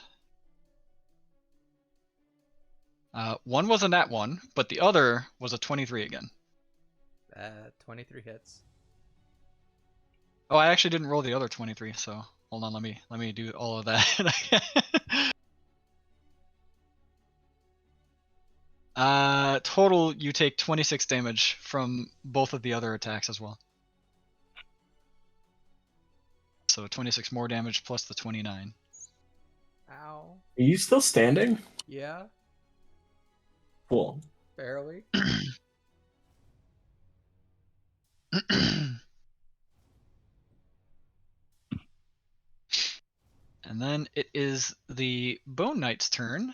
One was a nat 1, but the other was a 23 again. 23 hits. Oh, I actually didn't roll the other 23, so hold on, let me do all of that. Total, you take 26 damage from both of the other attacks as well. So 26 more damage plus the 29. Ow. Are you still standing? Yeah. Cool. Barely. And then it is the Bone Knight's turn.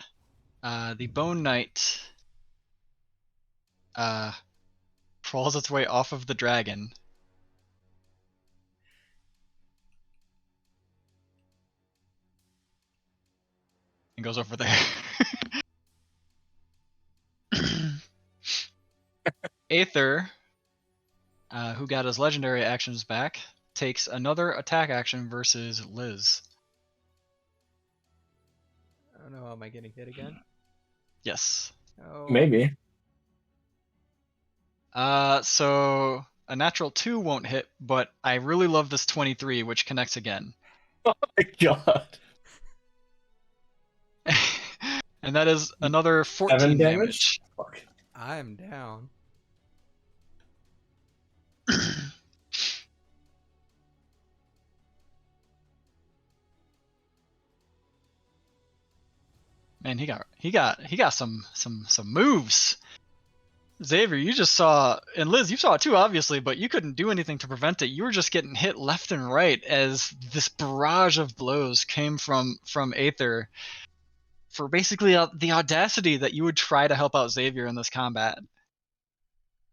The Bone Knight crawls its way off of the dragon. And goes over there. Aether, who got his legendary actions back, takes another attack action versus Liz. Oh no, am I getting hit again? Yes. Oh. Maybe. So a natural 2 won't hit, but I really love this 23, which connects again. Oh my god. And that is another 14 7 damage. Fuck. I'm down. Man, he got some moves. Xavier, you just saw, and Liz, you saw it too, obviously, but you couldn't do anything to prevent it. You were just getting hit left and right as this barrage of blows came from Aether for basically the audacity that you would try to help out Xavier in this combat.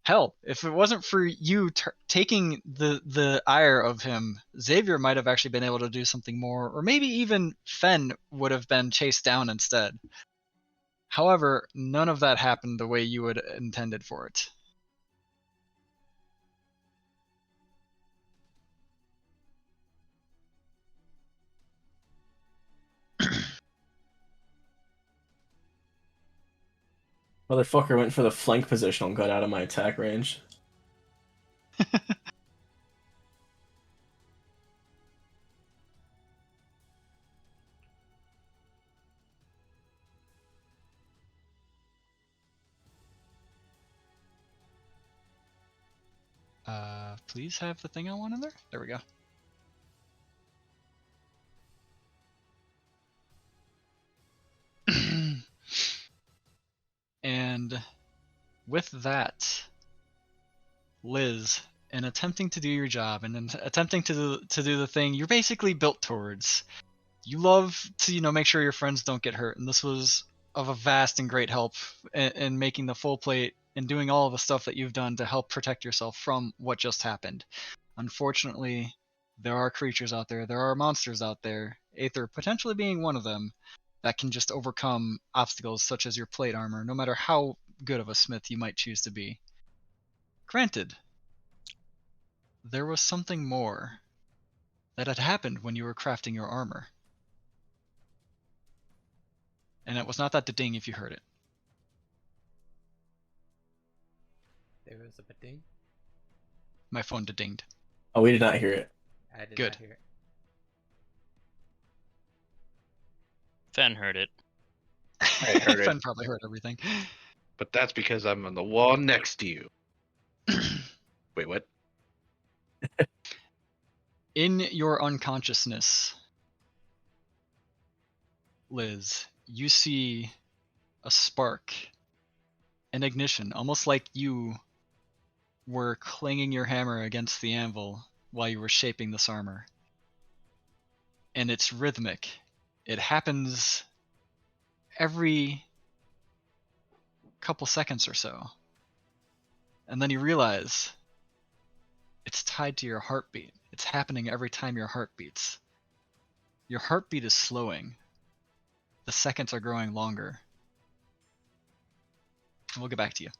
Hell, if it wasn't for you taking the ire of him, Xavier might have actually been able to do something more, or maybe even Fen would have been chased down instead. However, none of that happened the way you would intended for it. Motherfucker went for the flank position and got out of my attack range. Please have the thing I want in there. There we go. And with that, Liz, in attempting to do your job and in attempting to do the thing you're basically built towards, you love to make sure your friends don't get hurt, and this was of a vast and great help in making the full plate and doing all of the stuff that you've done to help protect yourself from what just happened. Unfortunately, there are creatures out there, there are monsters out there, Aether potentially being one of them, that can just overcome obstacles such as your plate armor, no matter how good of a smith you might choose to be. Granted, there was something more that had happened when you were crafting your armor. And it was not that ding if you heard it. There was a ding. My phone dinged. Oh, we did not hear it. I did Good. not hear it. Fen heard it. I heard it. Fen probably heard everything. But that's because I'm on the wall next to you. Wait, what? In your unconsciousness, Liz, you see a spark, an ignition, almost like you were clanging your hammer against the anvil while you were shaping this armor. And it's rhythmic. It happens every couple seconds or so. And then you realize it's tied to your heartbeat. It's happening every time your heart beats. Your heartbeat is slowing. The seconds are growing longer. And we'll get back to you.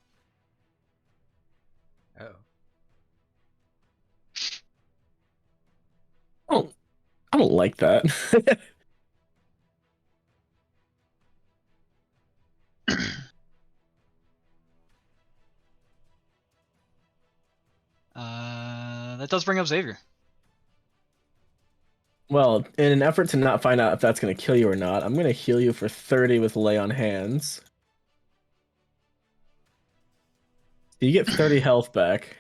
Oh. I don't like that. That does bring up Xavier. Well, in an effort to not find out if that's going to kill you or not, I'm going to heal you for 30 with Lay on Hands. So you get 30 health back.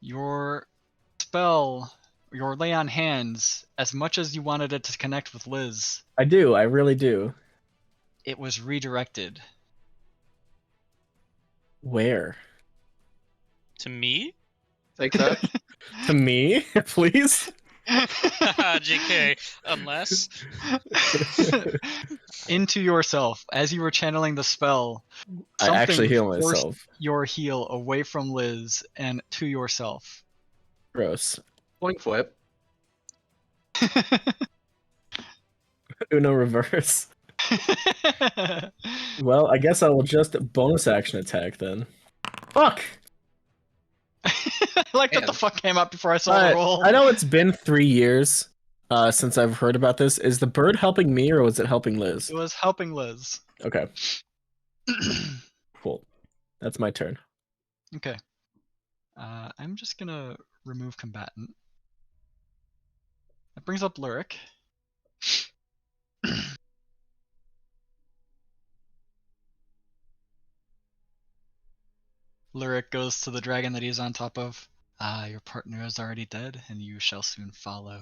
Your spell, your Lay on Hands, as much as you wanted it to connect with Liz, I do, I really do. it was redirected. Where? To me? Like that? To me, please? JK. Unless. Into yourself. As you were channeling the spell, I something actually heal forced myself. your heal away from Liz and to yourself. Gross. Point flip. Uno reverse. Well, I guess I will just bonus action attack then. Fuck! I like that the Man. fuck came up before I saw the roll. I know it's been 3 years since I've heard about this. Is the bird helping me or was it helping Liz? It was helping Liz. Okay, cool. That's my turn. Okay. I'm just gonna remove combatant. That brings up Lyric. Lyric goes to the dragon that he's on top of. Your partner is already dead, and you shall soon follow.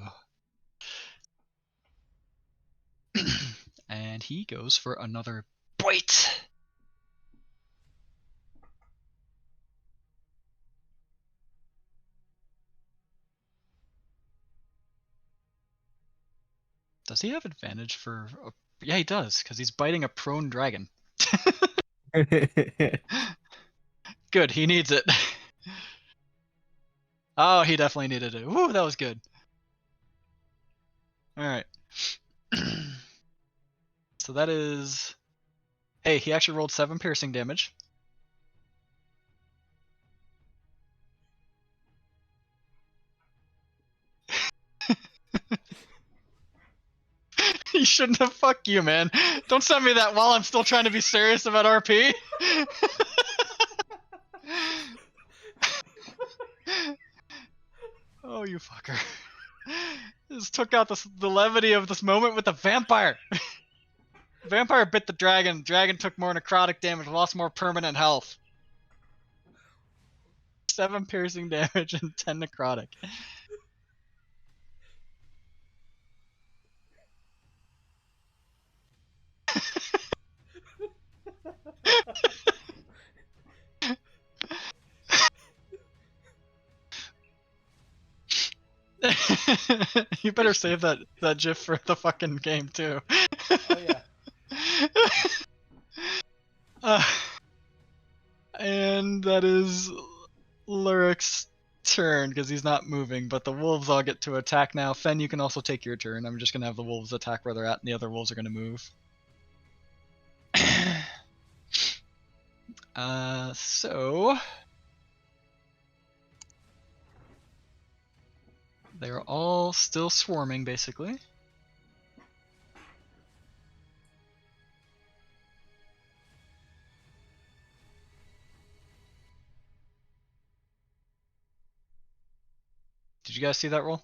And he goes for another bite. Does he have advantage for... Yeah, he does, because he's biting a prone dragon. Good, he needs it. Oh, he definitely needed it. Woo, that was good. Alright. So that is... Hey, he actually rolled 7 piercing damage. You shouldn't have. Fuck you, man. Don't send me that while I'm still trying to be serious about RP. Oh, you fucker. Just took out the levity of this moment with the vampire. Vampire bit the dragon. Dragon took more necrotic damage, lost more permanent health. 7 piercing damage and 10 necrotic. You better save that gif for the fucking game too. Oh yeah. And that is Lurik's turn because he's not moving, but the wolves all get to attack now. Fen, you can also take your turn. I'm just gonna have the wolves attack where they're at, and the other wolves are gonna move. So they're all still swarming, basically. Did you guys see that roll?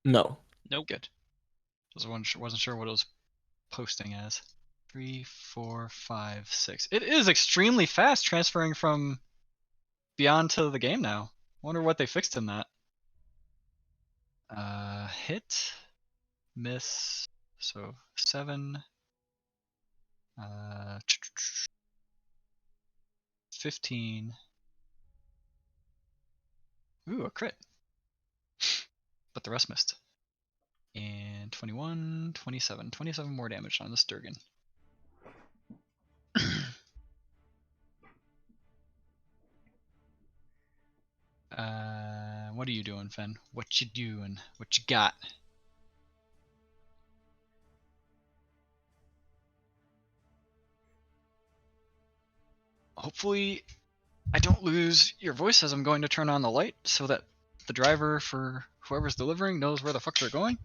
No. Nope. Good. Wasn't sure what it was posting as. 3, 4, 5, 6. It is extremely fast transferring from beyond to the game now. Wonder what they fixed in that. Hit, miss. So 7. 15. Ooh, a crit. But the rest missed. And 21, 27. 27 more damage on the Sturgeon. What are you doing, Fen? What you doing? What you got? Hopefully, I don't lose your voice as I'm going to turn on the light so that the driver for whoever's delivering knows where the fuck they're going.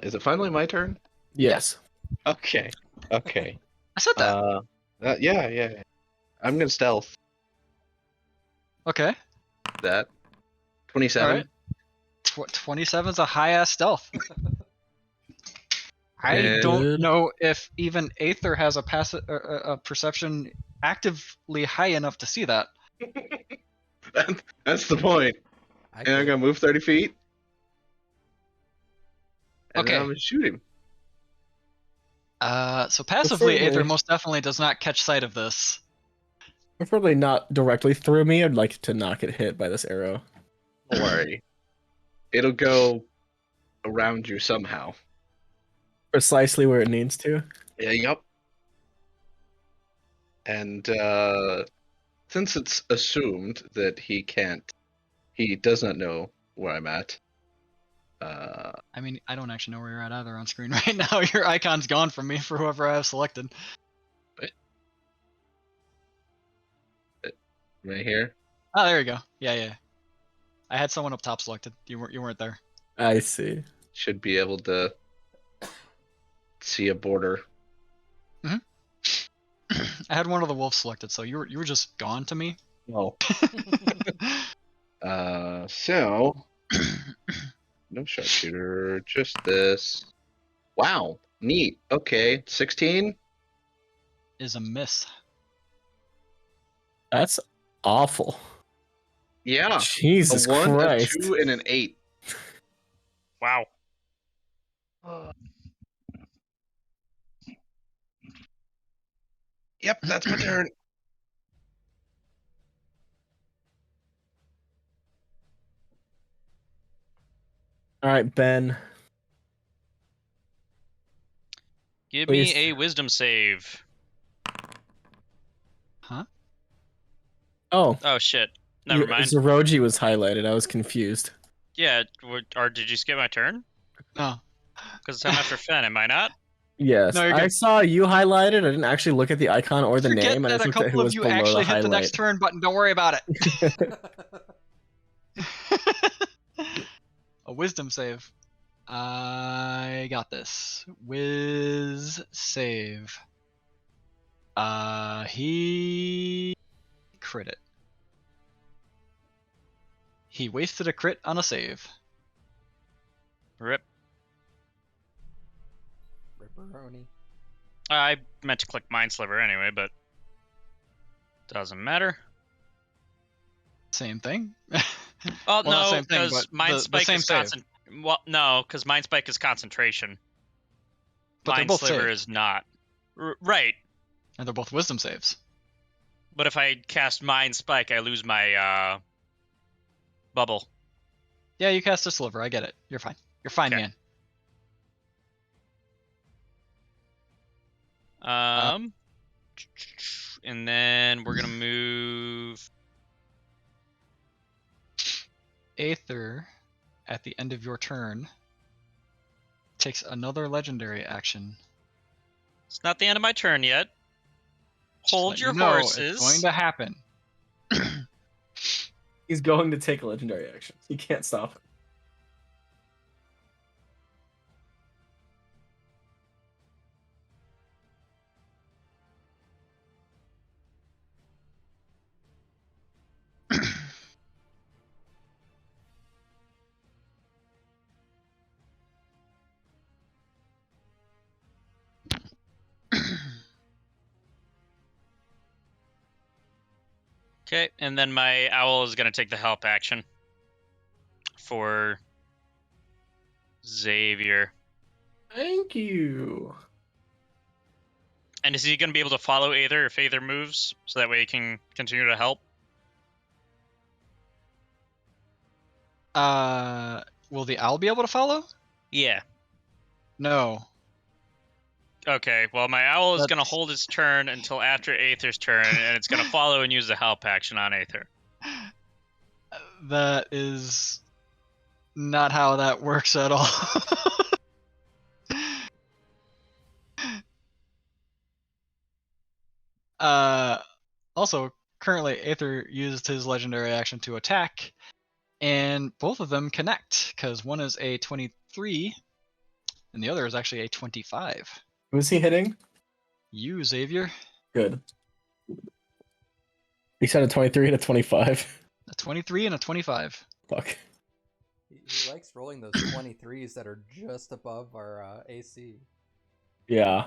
Is it finally my turn? Yes. Okay. Okay. I said that. Yeah. I'm gonna stealth Okay. that. 27. Alright. 27 is a high ass stealth. I And- don't know if even Aether has a perception actively high enough to see that. That's the point. I And I'm could. gonna move 30 feet. And then Okay. I'm gonna shoot him. So passively, Aether Preferably- most definitely does not catch sight of this. Preferably not directly through me. I'd like to not get hit by this arrow. Don't worry. It'll go around you somehow. Precisely where it needs to. Yeah, yup. And since it's assumed that he does not know where I'm at. I mean, I don't actually know where you're at either on screen right now. Your icon's gone from me for whoever I have selected. Right here. Oh, there you go. Yeah. I had someone up top selected. You weren't there. I see. Should be able to see a border. I had one of the wolves selected, so you were just gone to me. Oh. So no sharpshooter, just this. Wow, neat. Okay, 16. Is a miss. That's awful. Yeah, Jesus a 1, Christ. a 2, and an 8. Wow. Yep, that's my turn. All right, Ben. Give Please. me a wisdom save. Huh? Oh, Oh shit. Never mind. Zeroji was highlighted. I was confused. Yeah, or did you skip my turn? No. Because I'm after Fen, am I not? Yes, No, you're I good. saw you highlighted. I didn't actually look at the icon or the Forget name. I that just a looked at couple who of was you below actually the hit the next highlight. turn button. Don't worry about it. A wisdom save. I got this. Wiz save. He crit it. He wasted a crit on a save. Rip. Ripperoni. I meant to click Mind Sliver anyway, but doesn't matter. Same thing. Oh Well, not no, same thing, because but Mind the Spike same is save. Well, no, because Mind Spike is concentration. But they're Mind both Sliver saved. is not. Right, And they're both wisdom saves. but if I cast Mind Spike, I lose my bubble. Yeah, you cast a sliver. I get it. You're fine. You're fine, Okay. man. And then we're gonna move. Aether, at the end of your turn, takes another legendary action. It's not the end of my turn yet. Just to Hold let your you know, horses. It's going to happen. He's going to take a legendary action. He can't stop. Okay, and then my owl is gonna take the help action for Xavier. Thank you. And is he gonna be able to follow Aether if Aether moves, so that way he can continue to help? Will the owl be able to follow? Yeah. No. Okay, well, my owl is gonna That's- hold its turn until after Aether's turn, and it's gonna follow and use the help action on Aether. That is not how that works at all. Also, currently, Aether used his legendary action to attack, and both of them connect, because one is a 23, and the other is actually a 25. Who's he hitting? You, Xavier, Good. He said a 23 and a 25. a 23 and a 25. Fuck. He likes rolling those 23s that are just above our AC. Yeah.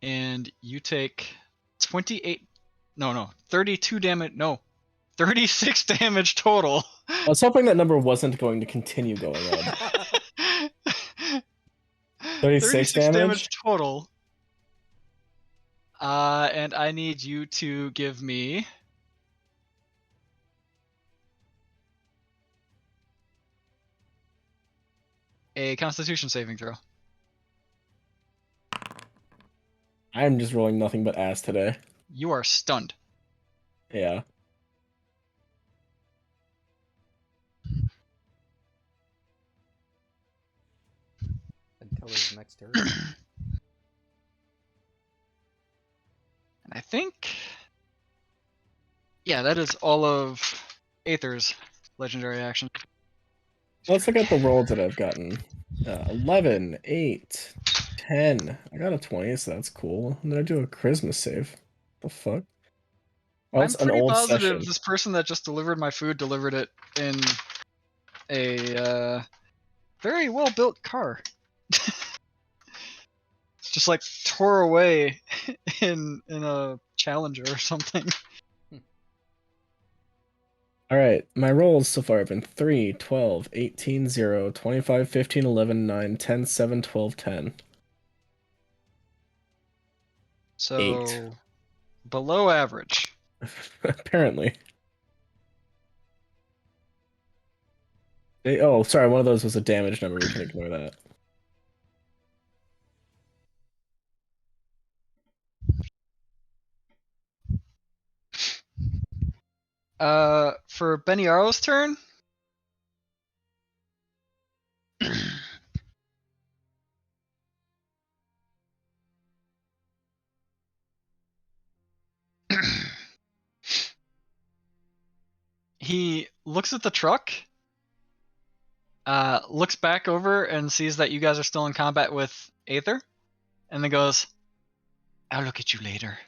And you take 32 damage, 36 damage total. I was hoping that number wasn't going to continue going up. 36 damage? total. And I need you to give me a Constitution saving throw. I'm just rolling nothing but ass today. You are stunned. Yeah. Until his next turn. And I think, yeah, that is all of Aether's legendary action. Let's look at the rolls that I've gotten. 11, 8, 10. I got a 20, so that's cool. And then I do a charisma save. The fuck? Oh, I'm it's an pretty old positive session. this person that just delivered my food delivered it in a very well built car. It's just like tore away in a Challenger or something. Alright, my rolls so far have been 3, 12, 18, 0, 25, 15, 11, 9, 10, 7, 12, 10. So 8. below average. Apparently. Oh, sorry, one of those was a damage number. We can ignore that. For Beniaro's turn. he looks at the truck, looks back over and sees that you guys are still in combat with Aether, and then goes, "I'll look at you later."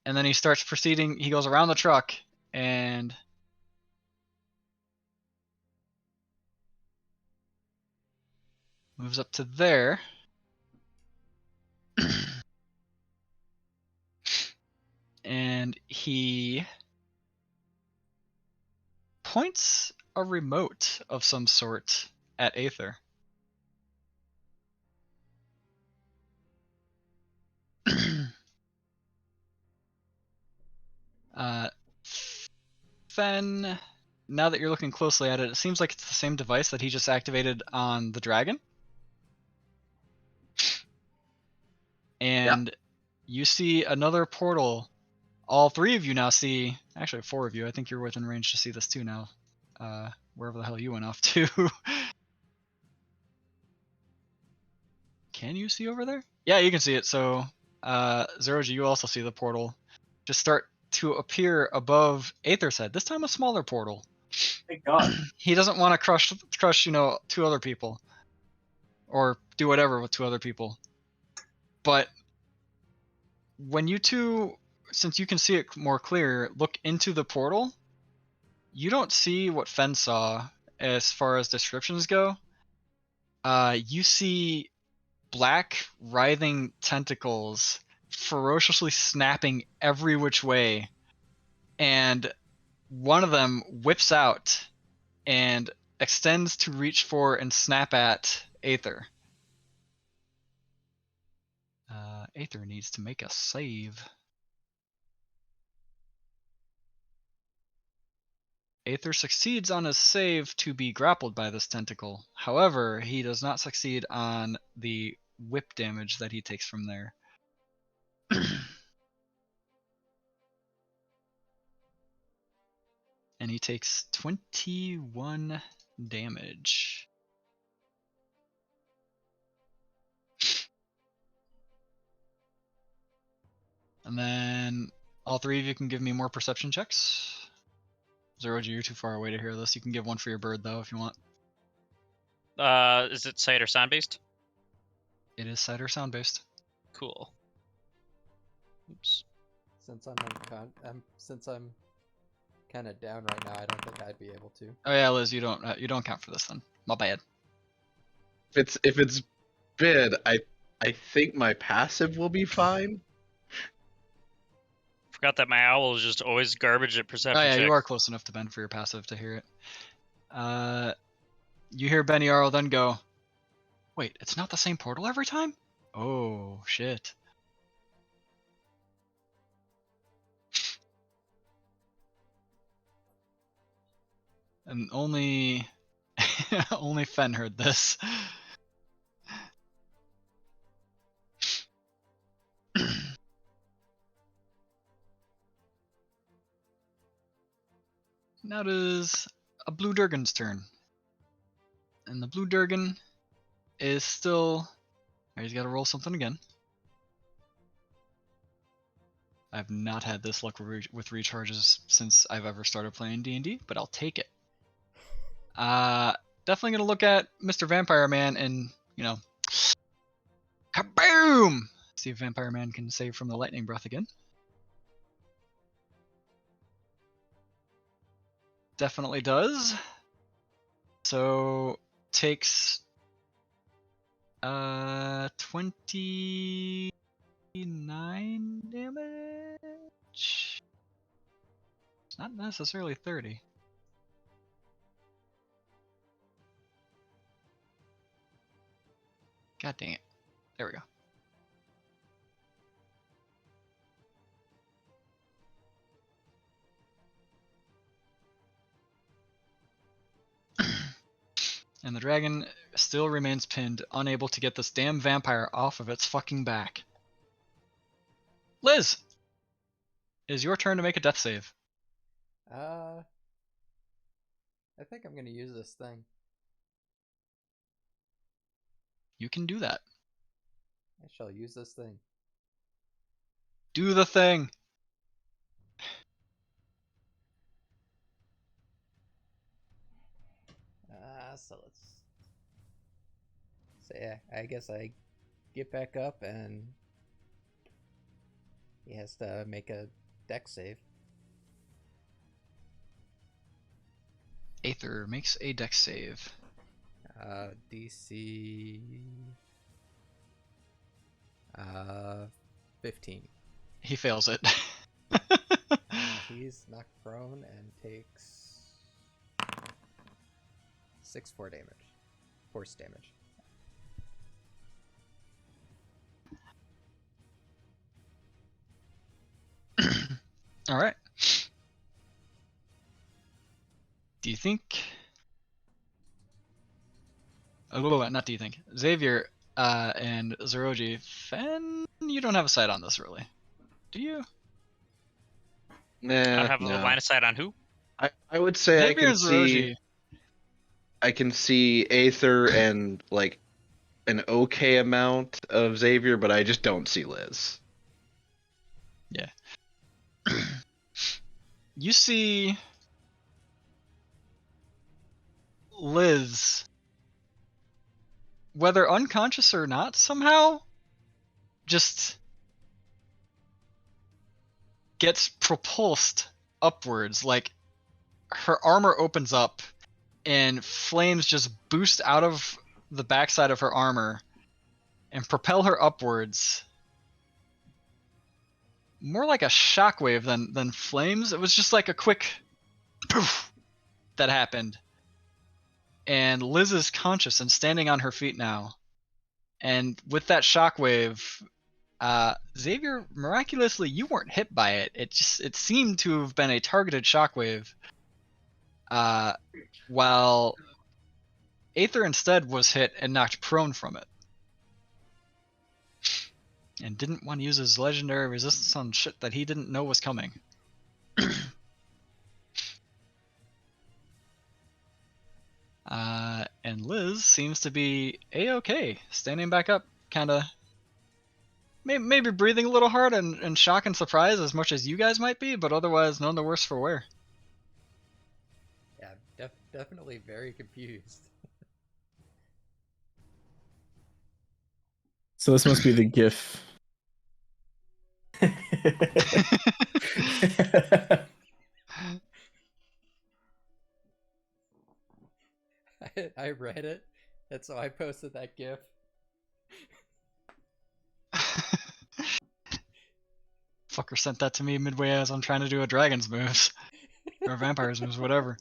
And then he starts proceeding. He goes around the truck and moves up to there. And he points a remote of some sort at Aether. Fen, now that you're looking closely at it, it seems like it's the same device that he just activated on the dragon. And you see another portal. All three of you now see, actually 4 of you, I think you're within range to see this too now. Wherever the hell you went off to. Can you see over there? Yeah, you can see it. So, Zeroji, you also see the portal just start to appear above Aether's head. This time a smaller portal. Thank God. He doesn't want to crush, 2 other people. Or do whatever with 2 other people. But when you two, since you can see it more clear, look into the portal, you don't see what Fen saw as far as descriptions go. You see black, writhing tentacles ferociously snapping every which way, and one of them whips out and extends to reach for and snap at Aether. Aether needs to make a save. Aether succeeds on his save to be grappled by this tentacle. However, he does not succeed on the whip damage that he takes from there. And he takes 21 damage. And then all 3 of you can give me more perception checks. Zeroji, you're too far away to hear this. You can give one for your bird, though, if you want. Is it sight or sound based? It is sight or sound based. Cool. Oops. Since I'm kind of down right now, I don't think I'd be able to. Oh yeah, Liz, you don't count for this then. My bad. If it's bid, I think my passive will be fine. Forgot that my owl is just always garbage at perception. Oh yeah, checks. you are close enough to Ben for your passive to hear it. You hear Beniaro then go, "Wait, it's not the same portal every time? Oh shit." And only only Fen heard this. Now it is a blue Durgan's turn. And the blue Durgan is still... He's got to roll something again. I've not had this luck with recharges since I've ever started playing D&D, but I'll take it. Definitely going to look at Mr. Vampire Man and, kaboom! See if Vampire Man can save from the lightning breath again. Definitely does. So takes 29 damage. It's not necessarily 30. God dang it. There we go. And the dragon still remains pinned, unable to get this damn vampire off of its fucking back. Liz! It is your turn to make a death save. I think I'm gonna use this thing. You can do that. I shall use this thing. Do the thing! So let's. So yeah, I guess I get back up and he has to make a dex save. Aether makes a dex save. DC 15. He fails it. He's knocked prone and takes 6 force damage. All right. Do you think? Oh, not do you think? Xavier and Zeroji, Fen, you don't have a sight on this really, do you? Nah, I have a no. line of sight on who? I would say Xavier and Zeroji. I can see Aether and like an okay amount of Xavier, but I just don't see Liz. Yeah. You see Liz, whether unconscious or not, somehow just gets propulsed upwards. Like her armor opens up and flames just boost out of the backside of her armor and propel her upwards. More like a shockwave than flames. It was just like a quick poof that happened. And Liz is conscious and standing on her feet now. And with that shockwave, Xavier, miraculously, you weren't hit by it. It seemed to have been a targeted shockwave. While Aether instead was hit and knocked prone from it. And didn't want to use his legendary resistance on shit that he didn't know was coming. And Liz seems to be a-okay, standing back up, kind of maybe breathing a little hard and shock and surprise as much as you guys might be, but otherwise none the worse for wear. Yeah, definitely very confused. So this must be the GIF. I read it, and so I posted that GIF. Fucker sent that to me midway as I'm trying to do a dragon's moves. Or vampire's moves, whatever.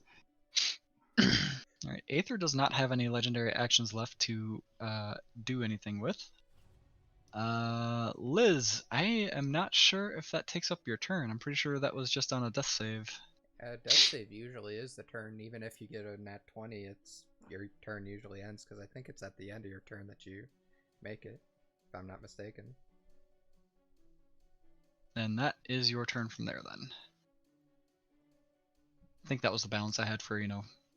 Alright, Aether does not have any legendary actions left to do anything with. Liz, I am not sure if that takes up your turn. I'm pretty sure that was just on a death save. Death save usually is the turn. Even if you get a nat 20, it's your turn usually ends, because I think it's at the end of your turn that you make it, if I'm not mistaken. And that is your turn from there then. I think that was the balance I had for,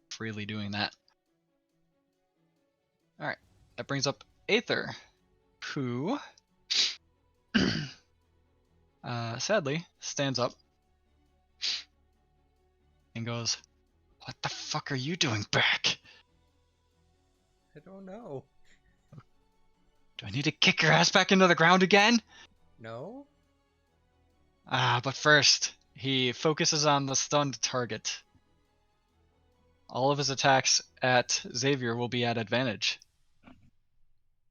freely doing that. Alright, that brings up Aether, who sadly stands up and goes, "What the fuck are you doing back? I don't know. Do I need to kick your ass back into the ground again?" No? But first, he focuses on the stunned target. All of his attacks at Xavier will be at advantage.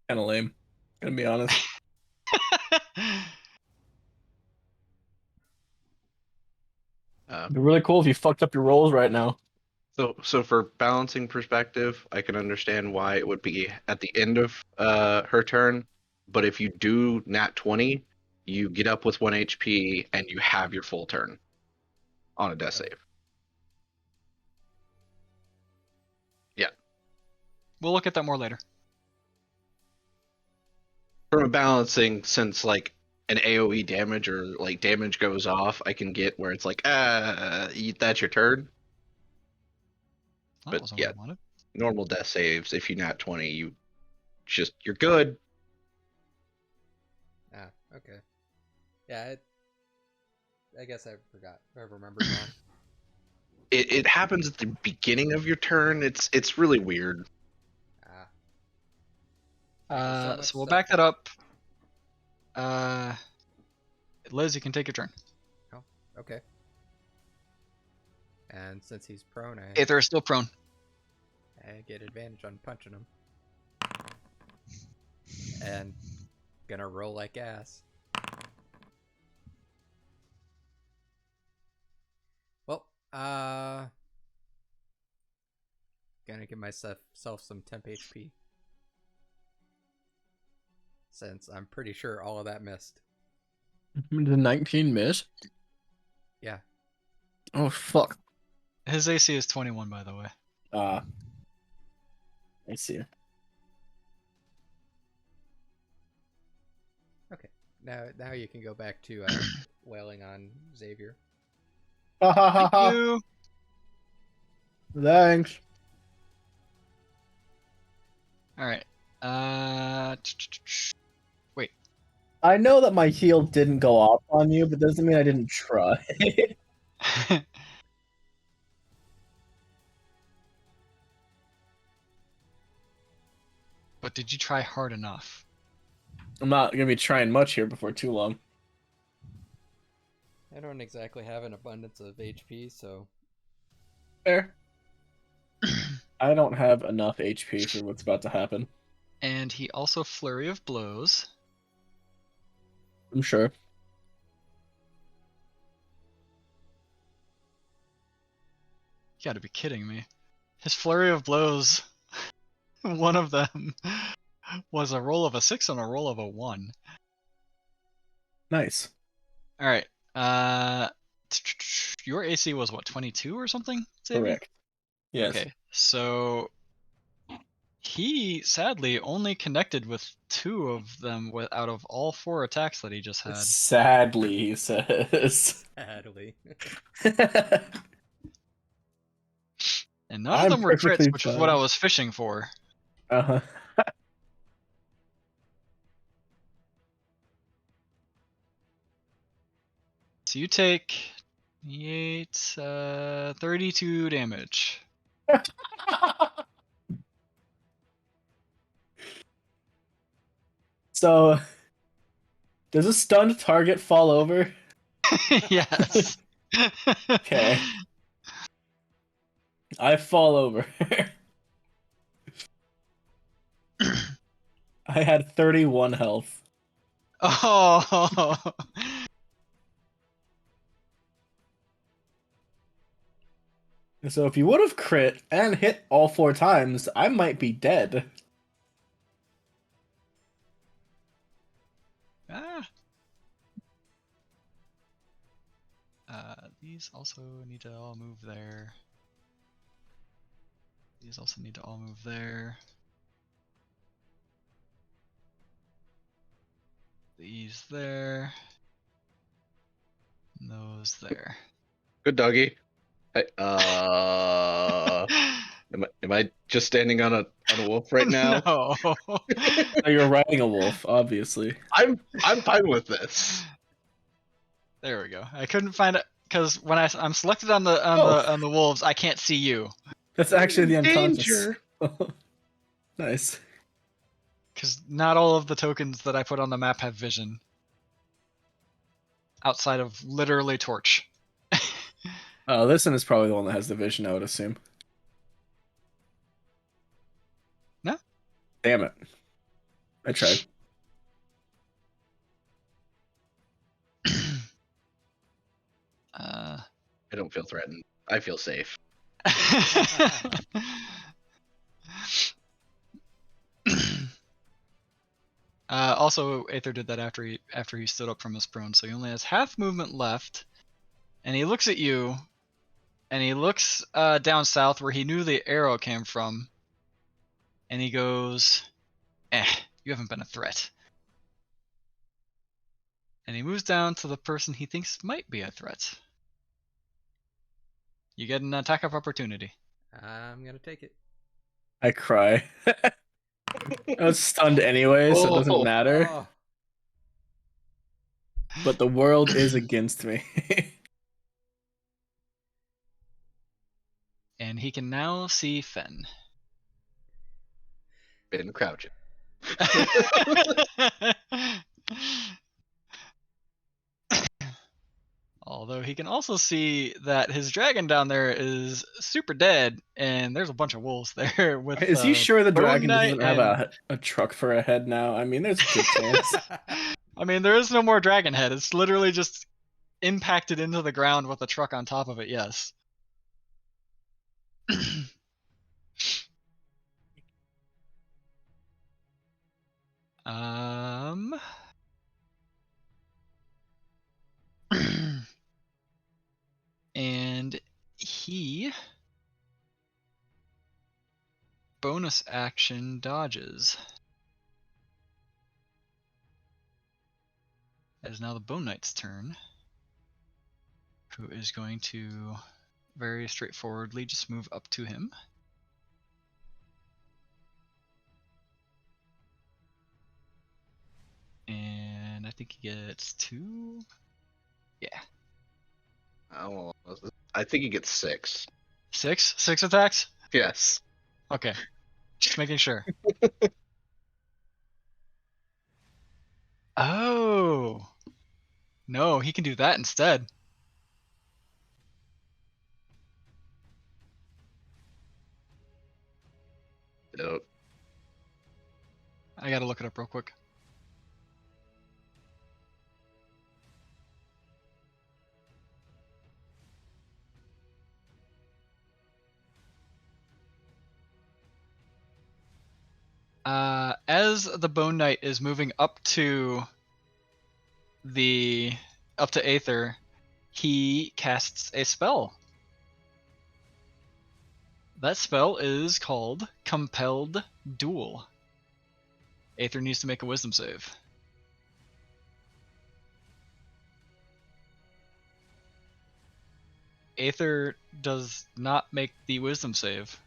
Kind of lame, gonna be honest. It'd be really cool if you fucked up your rolls right now. So for balancing perspective, I can understand why it would be at the end of her turn, but if you do nat 20, you get up with 1 HP and you have your full turn on a death save. Yeah. We'll look at that more later. From a balancing, since like an AoE damage or like damage goes off, I can get where it's like, that's your turn. That But wasn't yeah, what I wanted. normal death saves, if you nat 20, you're good. Ah, okay. Yeah, I guess I forgot. I remembered wrong. It happens at the beginning of your turn. It's really weird. So much So we'll stuff. back that up. Liz, you can take your turn. Oh, okay. And since he's prone, Aether is still prone. I get advantage on punching him. And gonna roll like ass. Well, gonna give myself some temp HP. Since I'm pretty sure all of that missed. The 19 miss? Yeah. Oh, fuck. His AC is 21, by the way. I see. Okay. Now you can go back to wailing on Xavier. Ha ha ha Thank ha. you. Thanks. All right. Wait. I know that my heal didn't go off on you, but doesn't mean I didn't try. But did you try hard enough? I'm not gonna be trying much here before too long. I don't exactly have an abundance of HP, so Fair. I don't have enough HP for what's about to happen. And he also flurry of blows. I'm sure. You gotta be kidding me. His flurry of blows, one of them was a roll of a 6 and a roll of a 1. Nice. Alright. Your AC was what, 22 or something? Xavier? Correct. Yes. Okay, so he sadly only connected with 2 of them out of all 4 attacks that he just had. Sadly, he says. sadly. And none of them were crits, perfectly which is what fine. I was fishing for. Uh-huh. So you take 32 damage. So, does a stunned target fall over? Yes. Okay. I fall over. I had 31 health. Oh. So if you would have crit and hit all 4 times, I might be dead. Ah. These also need to all move there. These also need to all move there. These there. And those there. Good doggy. Am I just standing on a wolf right now? No. Oh, you're riding a wolf, obviously. I'm fine with this. There we go. I couldn't find it because when I'm selected on the wolves, I can't see you. That's actually the unconscious. Danger. Nice. Because not all of the tokens that I put on the map have vision. Outside of literally torch. Oh, this one is probably the one that has the vision, I would assume. No? Damn it. I tried. I don't feel threatened. I feel safe. Also, Aether did that after he stood up from his prone, so he only has half movement left. And he looks at you, and he looks down south where he knew the arrow came from, and he goes, you haven't been a threat. And he moves down to the person he thinks might be a threat. You get an attack of opportunity. I'm gonna take it. I cry. I was stunned anyway, so it doesn't matter. Oh. But the world is against me. And he can now see Fen. Been crouching. Although he can also see that his dragon down there is super dead, and there's a bunch of wolves there with. Is he sure the Bone dragon Knight doesn't have a truck for a head now? I mean, there's a good chance. I mean, there is no more dragon head. It's literally just impacted into the ground with a truck on top of it. Yes. And he bonus action dodges. It is now the Bone Knight's turn, who is going to very straightforwardly just move up to him. And I think he gets 2. Yeah. Oh, I think he gets 6. 6? 6 attacks? Yes. Okay. Just making sure. Oh. No, he can do that instead. Nope. I gotta look it up real quick. As the Bone Knight is moving up to Aether, he casts a spell. That spell is called Compelled Duel. Aether needs to make a wisdom save. Aether does not make the wisdom save.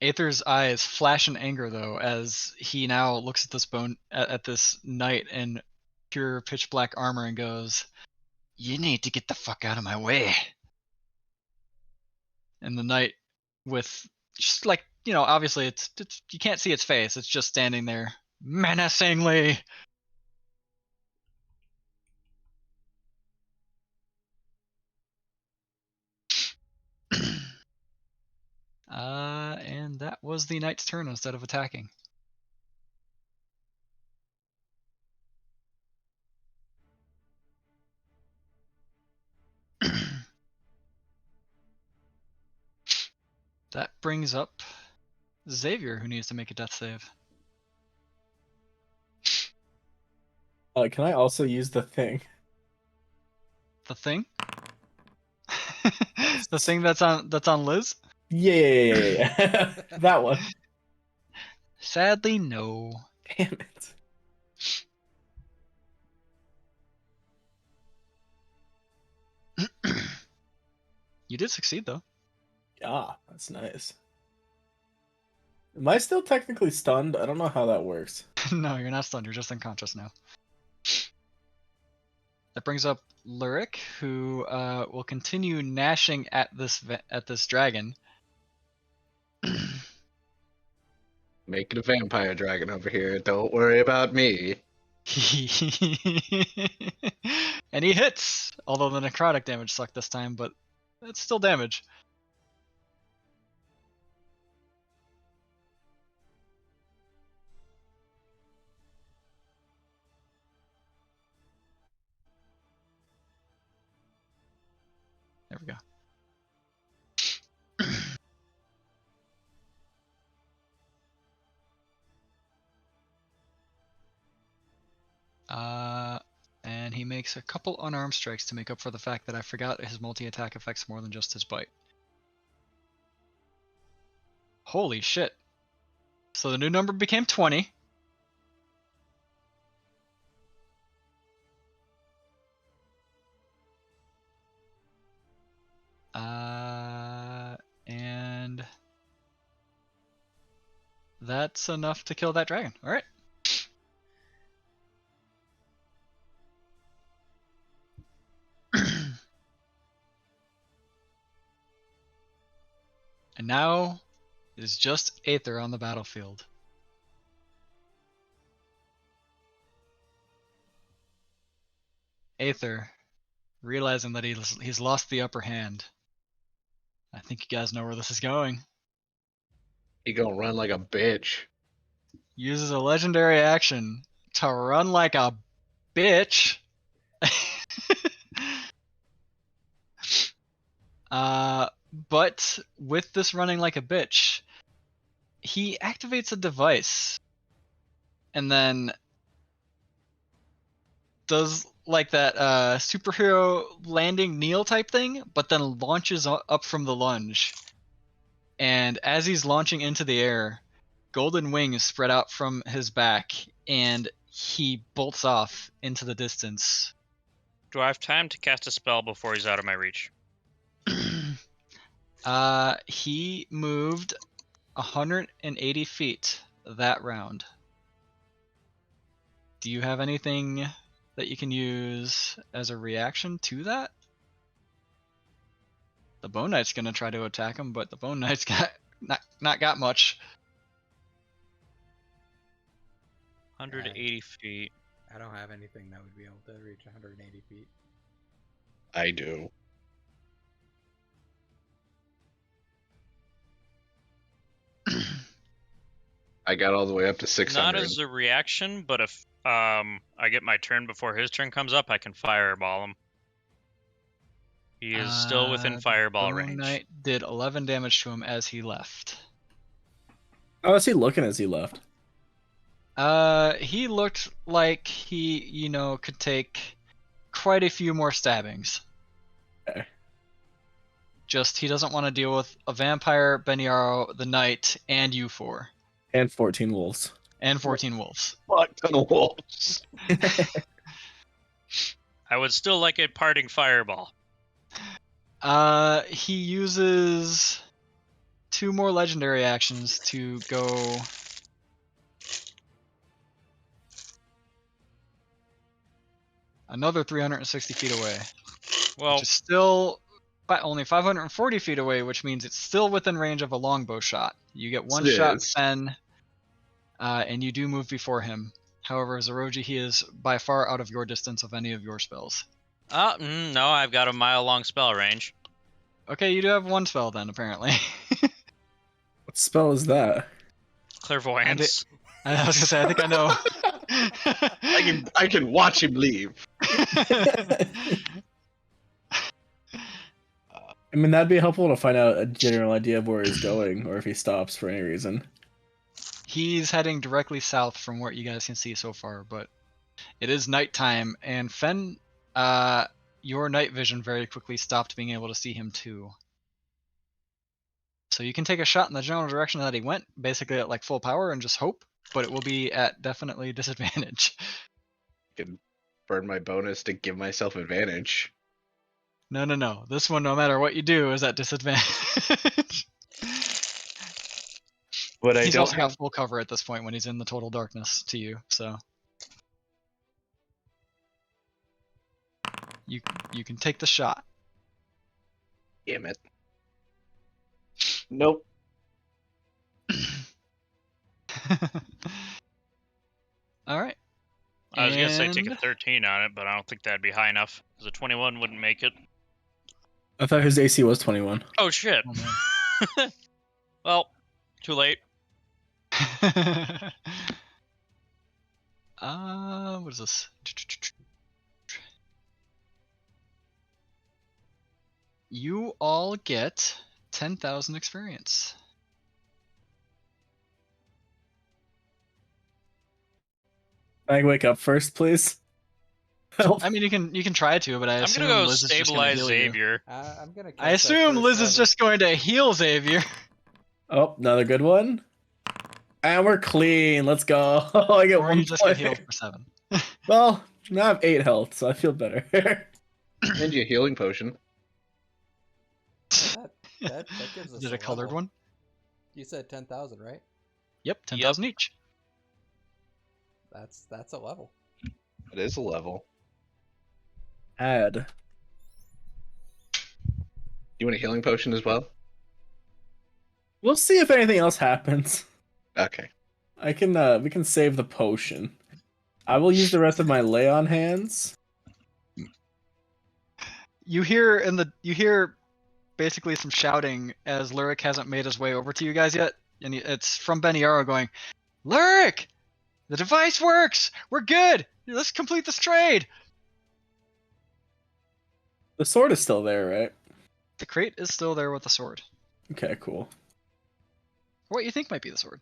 Aether's eyes flash in anger, though, as he now looks at this knight in pure pitch black armor and goes, "You need to get the fuck out of my way." And the knight, with just like, obviously it's you can't see its face, it's just standing there menacingly. And that was the knight's turn instead of attacking. That brings up Xavier, who needs to make a death save. Can I also use the thing? The thing? The thing that's on Liz? Yeah. That one. Sadly, no. Damn it. You did succeed, though. Yeah, that's nice. Am I still technically stunned? I don't know how that works. No, you're not stunned. You're just unconscious now. That brings up Lyric, who will continue gnashing at this dragon. Make it a vampire dragon over here. Don't worry about me. And he hits, although the necrotic damage sucked this time, but it's still damage. There we go. And he makes a couple unarmed strikes to make up for the fact that I forgot his multi-attack affects more than just his bite. Holy shit. So the new number became 20. And that's enough to kill that dragon. All right. And now it is just Aether on the battlefield. Aether, realizing that he's lost the upper hand. I think you guys know where this is going. He gonna run like a bitch. Uses a legendary action to run like a bitch. But with this running like a bitch, he activates a device and then does like that superhero landing kneel type thing, but then launches up from the lunge. And as he's launching into the air, golden wings spread out from his back, and he bolts off into the distance. Do I have time to cast a spell before he's out of my reach? He moved 180 feet that round. Do you have anything that you can use as a reaction to that? The Bone Knight's gonna try to attack him, but the Bone Knight's got not got much. 180 feet. I don't have anything that would be able to reach 180 feet. I do. I got all the way up to 600. Not as a reaction, but if I get my turn before his turn comes up, I can fireball him. He is still within fireball Bone range. Knight did 11 damage to him as he left. How was he looking as he left? He looked like he, could take quite a few more stabbings. Okay. Just he doesn't want to deal with a vampire, Beniaro, the knight, and you four. And 14 wolves. And 14 wolves. Fuck ton of wolves. I would still like a parting fireball. He uses 2 more legendary actions to go another 360 feet away. Well, Which is still only 540 feet away, which means it's still within range of a longbow shot. You get one It shot, is. Fen, and you do move before him. However, Zeroji, he is by far out of your distance of any of your spells. no, I've got a mile-long spell range. Okay, you do have one spell then, apparently. What spell is that? Clairvoyance. I was gonna say, I think I know. I can watch him leave. I mean, that'd be helpful to find out a general idea of where he's going, or if he stops for any reason. He's heading directly south from what you guys can see so far, but it is nighttime, and Fen, your night vision very quickly stopped being able to see him too. So you can take a shot in the general direction that he went, basically at like full power, and just hope, but it will be at definitely disadvantage. I can burn my bonus to give myself advantage. No. This one, no matter what you do, is at disadvantage. But I He's don't also have. got full cover at this point when he's in the total darkness to you, so you can take the shot. Damn it. Nope. All right. I was gonna say take a And- 13 on it, but I don't think that'd be high enough. Because a 21 wouldn't make it. I thought his AC was 21. Oh shit. Oh, man. Well, too late. What is this? You all get 10,000 experience. Can I wake up first, please? Help. I mean, you can try to, but I I'm assume gonna go Liz is just gonna stabilize heal you. Xavier. I'm gonna. I cast that assume first Liz is level. just going to heal Xavier. Oh, another good one. And we're clean. Let's go. I get Or one you just get point. healed for 7. Well, now I have 8 health, so I feel better. And you a healing potion. That gives us Is it a colored level. one? You said 10,000, right? Yep, 10,000 each. That's a level. It is a level. Add. You want a healing potion as well? We'll see if anything else happens. Okay. I can we can save the potion. I will use the rest of my lay on hands. You hear basically some shouting as Lyric hasn't made his way over to you guys yet, and it's from Beniaro going, "Lyric, the device works. We're good. Let's complete this trade." The sword is still there, right? The crate is still there with the sword. Okay, cool. What you think might be the sword?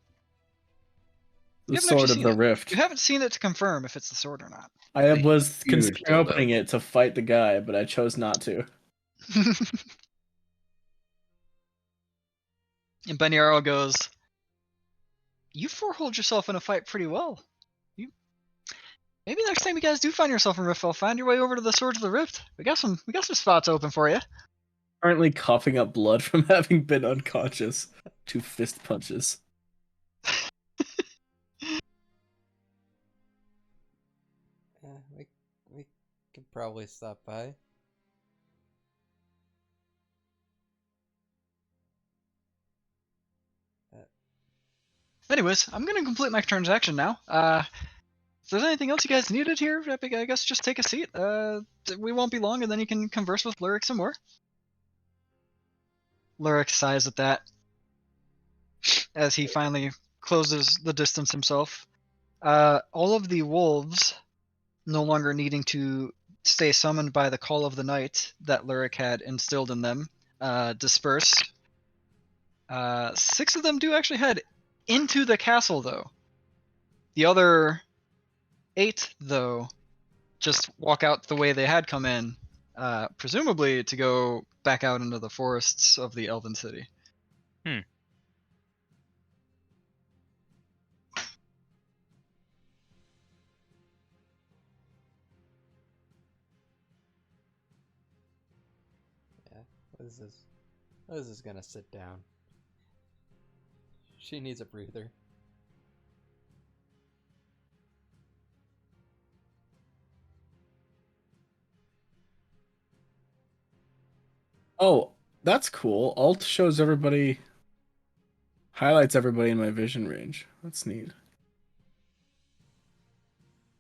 The You haven't sword actually of seen the it. rift. You haven't seen it to confirm if it's the sword or not. I The was huge considering dildo. opening it to fight the guy, but I chose not to. And Beniaro goes, "You four-hold yourself in a fight pretty well. Maybe next time you guys do find yourself in Riftfell, find your way over to the Swords of the Rift. We got some spots open for you." Currently coughing up blood from having been unconscious. 2 fist punches. We could probably stop by. Anyways, I'm gonna complete my transaction now. If there's anything else you guys needed here, I guess just take a seat. We won't be long, and then you can converse with Lyric some more. Lyric sighs at that as he finally closes the distance himself. All of the wolves, no longer needing to stay summoned by the call of the night that Lyric had instilled in them, disperse. 6 of them do actually head into the castle, though. The other 8, though, just walk out the way they had come in, presumably to go back out into the forests of the Elven City. Yeah, Liz is gonna sit down. She needs a breather. Oh, that's cool. Alt shows everybody, highlights everybody in my vision range. That's neat.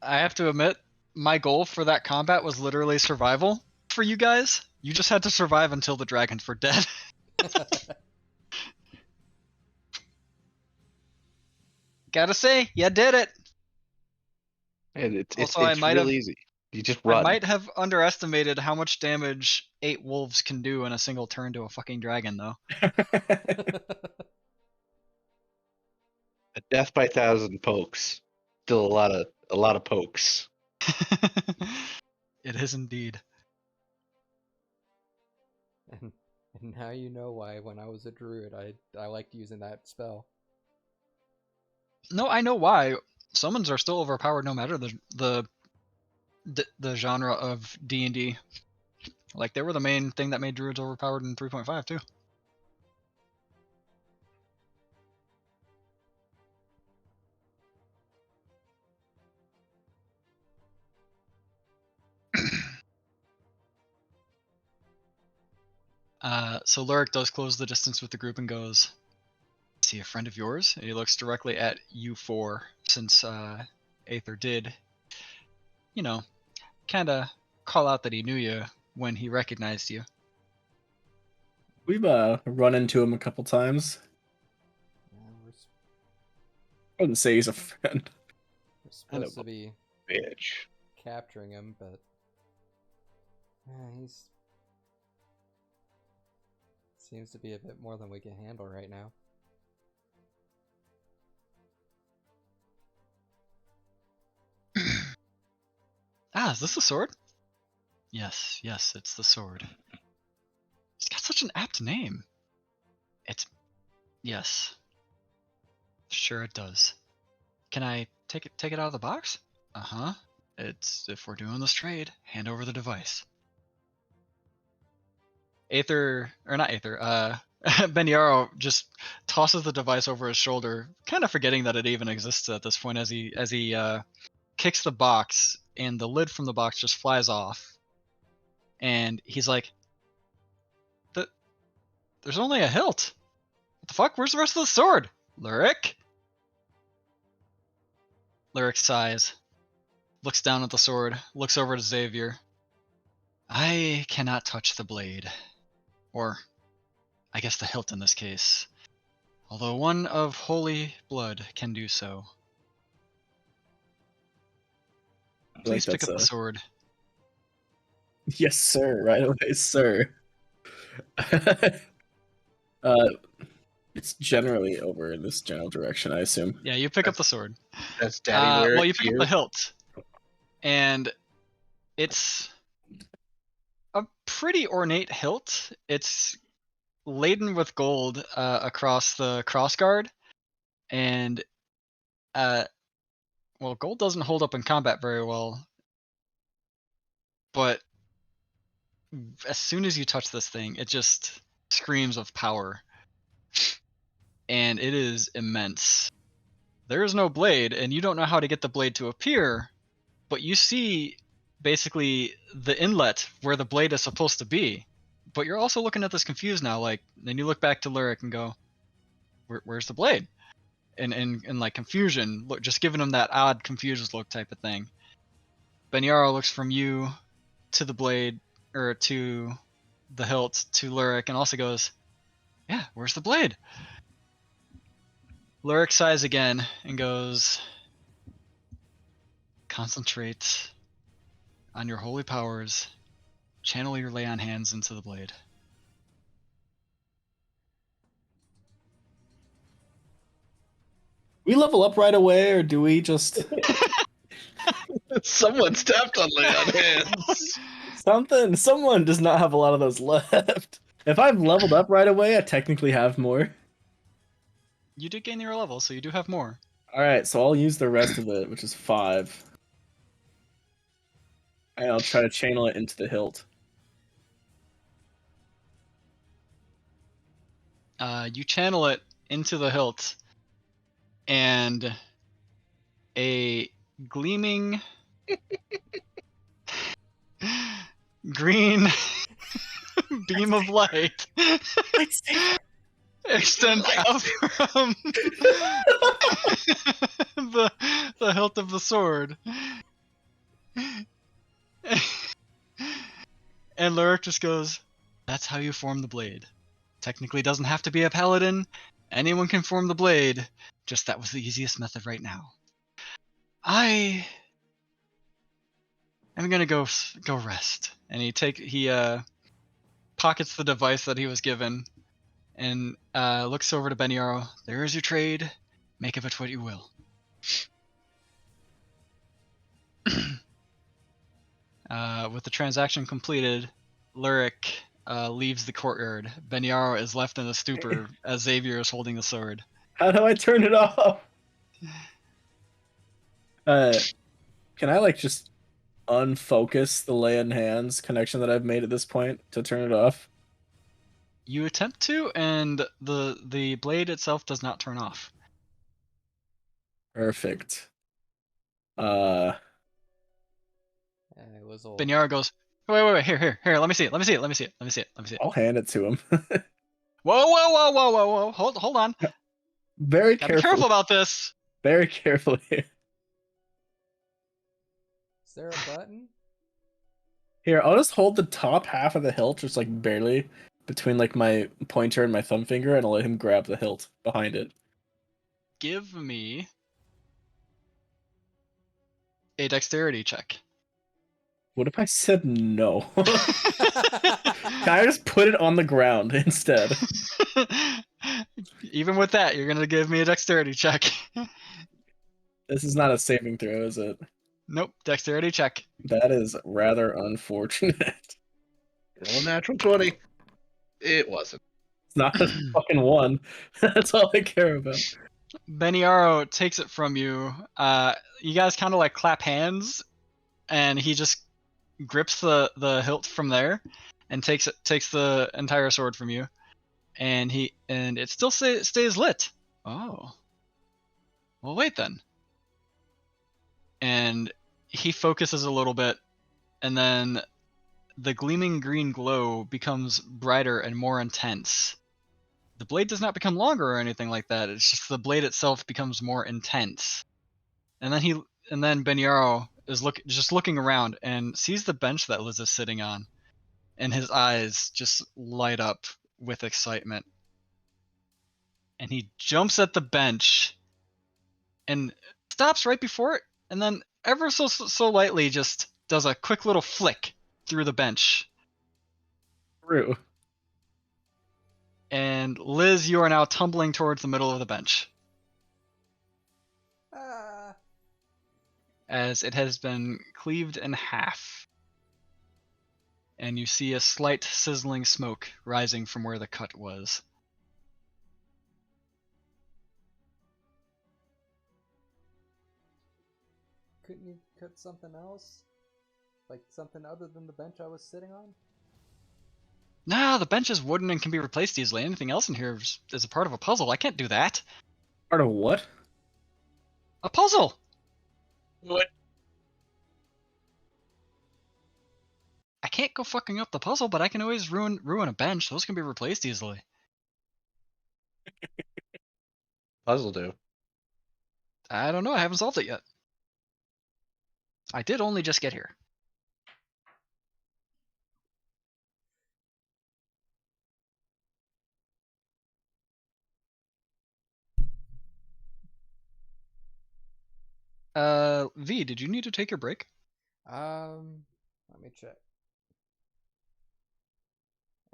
I have to admit, my goal for that combat was literally survival for you guys. You just had to survive until the dragons were dead. Gotta say, you did it. And it's Also, I might real have- easy. You just I run. might have underestimated how much damage 8 wolves can do in a single turn to a fucking dragon, though. A death by 1,000 pokes. Still a lot of pokes. It is indeed. and now you know why when I was a druid I liked using that spell. No, I know why. Summons are still overpowered no matter the genre of D&D. Like, they were the main thing that made druids overpowered in 3.5 too. So Lyric does close the distance with the group and goes, "Is he a friend of yours?" And he looks directly at you 4, since Aether did, kind of call out that he knew you when he recognized you. We've run into him a couple times. Yeah, I wouldn't say he's a friend. we're supposed to be Bitch. capturing him, but he's seems to be a bit more than we can handle right now. Is this the sword? Yes, it's the sword. It's got such an apt name. Yes. Sure it does. Can I take it out of the box? Uh-huh. It's, if we're doing this trade, hand over the device. Aether, or not Aether, Beniaro just tosses the device over his shoulder, kind of forgetting that it even exists at this point as he kicks the box, and the lid from the box just flies off. And he's like, "There's only a hilt. the fuck? Where's the rest of the sword? Lyric? Lyric sighs, looks down at the sword, looks over to Xavier. I cannot touch the blade. Or, I guess the hilt in this case. Although one of holy blood can do so. Please pick up the sword. Yes, sir. Right away, sir. It's generally over in this general direction, I assume. Yeah, you pick up the sword. That's Daddy Lyric well, you to pick up the hilt. And it's a pretty ornate hilt. It's laden with gold across the crossguard. And, well, gold doesn't hold up in combat very well. But as soon as you touch this thing, it just screams of power. And it is immense. There is no blade, and you don't know how to get the blade to appear, but you see basically the inlet where the blade is supposed to be. But you're also looking at this confused now, like, then you look back to Lyric and go, where's the blade? And like confusion, look, just giving him that odd confused look type of thing. Beniaro looks from you to the blade, or to the hilt, to Lyric, and also goes, yeah, where's the blade? Lyric sighs again and goes, concentrate on your holy powers, channel your lay on hands into the blade. We level up right away, or do we just Someone stepped on lay on hands. something? Someone does not have a lot of those left. If I've leveled up right away, I technically have more. You did gain your level, so you do have more. All right, so I'll use the rest of it, which is 5. And I'll try to channel it into the hilt. You channel it into the hilt, and a gleaming green beam of light extends out from the hilt of the sword. And Lyric just goes, that's how you form the blade. Technically doesn't have to be a paladin. Anyone can form the blade. Just that was the easiest method right now. I'm gonna go rest. And he pockets the device that he was given and looks over to Beniaro. There is your trade. Make of it what you will. With the transaction completed, Lyric leaves the courtyard. Beniaro is left in a stupor as Xavier is holding the sword. How do I turn it off? Can I like just unfocus the lay on hands connection that I've made at this point to turn it off? You attempt to, and the blade itself does not turn off. Perfect. It was old. Beniaro goes, wait, here, let me see it. I'll hand it to him. Whoa, hold on. Very Gotta be careful about this. Very carefully. Is there a button? Here, I'll just hold the top half of the hilt, just like barely, between like my pointer and my thumb finger, and I'll let him grab the hilt behind it. Give me a dexterity check. What if I said no? Can I just put it on the ground instead? Even with that, you're gonna give me a dexterity check. This is not a saving throw, is it? Nope, dexterity check. That is rather unfortunate. Roll a natural 20. It wasn't. It's not a fucking 1. That's all I care about. Beniaro takes it from you. You guys kind of like clap hands, and he just grips the hilt from there and takes the entire sword from you, and it still stays lit. Oh, well, wait then. And he focuses a little bit, and then the gleaming green glow becomes brighter and more intense, the blade does not become longer or anything like that. It's just the blade itself becomes more intense. And then Benyaro is just looking around and sees the bench that Liz is sitting on, and his eyes just light up with excitement. And he jumps at the bench and stops right before it, and then ever so lightly just does a quick little flick through the bench. True. And Liz, you are now tumbling towards the middle of the bench, as it has been cleaved in half. And you see a slight sizzling smoke rising from where the cut was. Couldn't you cut something else? Like something other than the bench I was sitting on? Nah, the bench is wooden and can be replaced easily. Anything else in here is a part of a puzzle. I can't do that. Part of what? A puzzle! What? I can't go fucking up the puzzle, but I can always ruin a bench. Those can be replaced easily. Puzzle do. I don't know. I haven't solved it yet. I did only just get here. V, did you need to take your break? Let me check.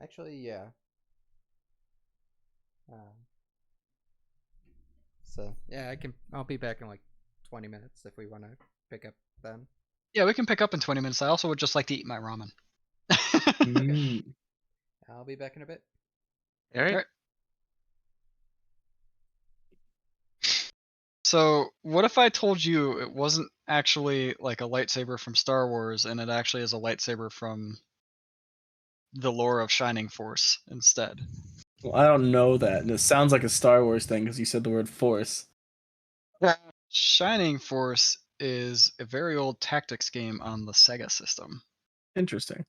Actually, yeah. So yeah, I'll be back in like 20 minutes if we want to pick up then. Yeah, we can pick up in 20 minutes. I also would just like to eat my ramen. I'll be back in a bit. All right. Alright. So, what if I told you it wasn't actually like a lightsaber from Star Wars, and it actually is a lightsaber from the lore of Shining Force instead? Well, I don't know that, and it sounds like a Star Wars thing because you said the word force. Shining Force is a very old tactics game on the Sega system. Interesting.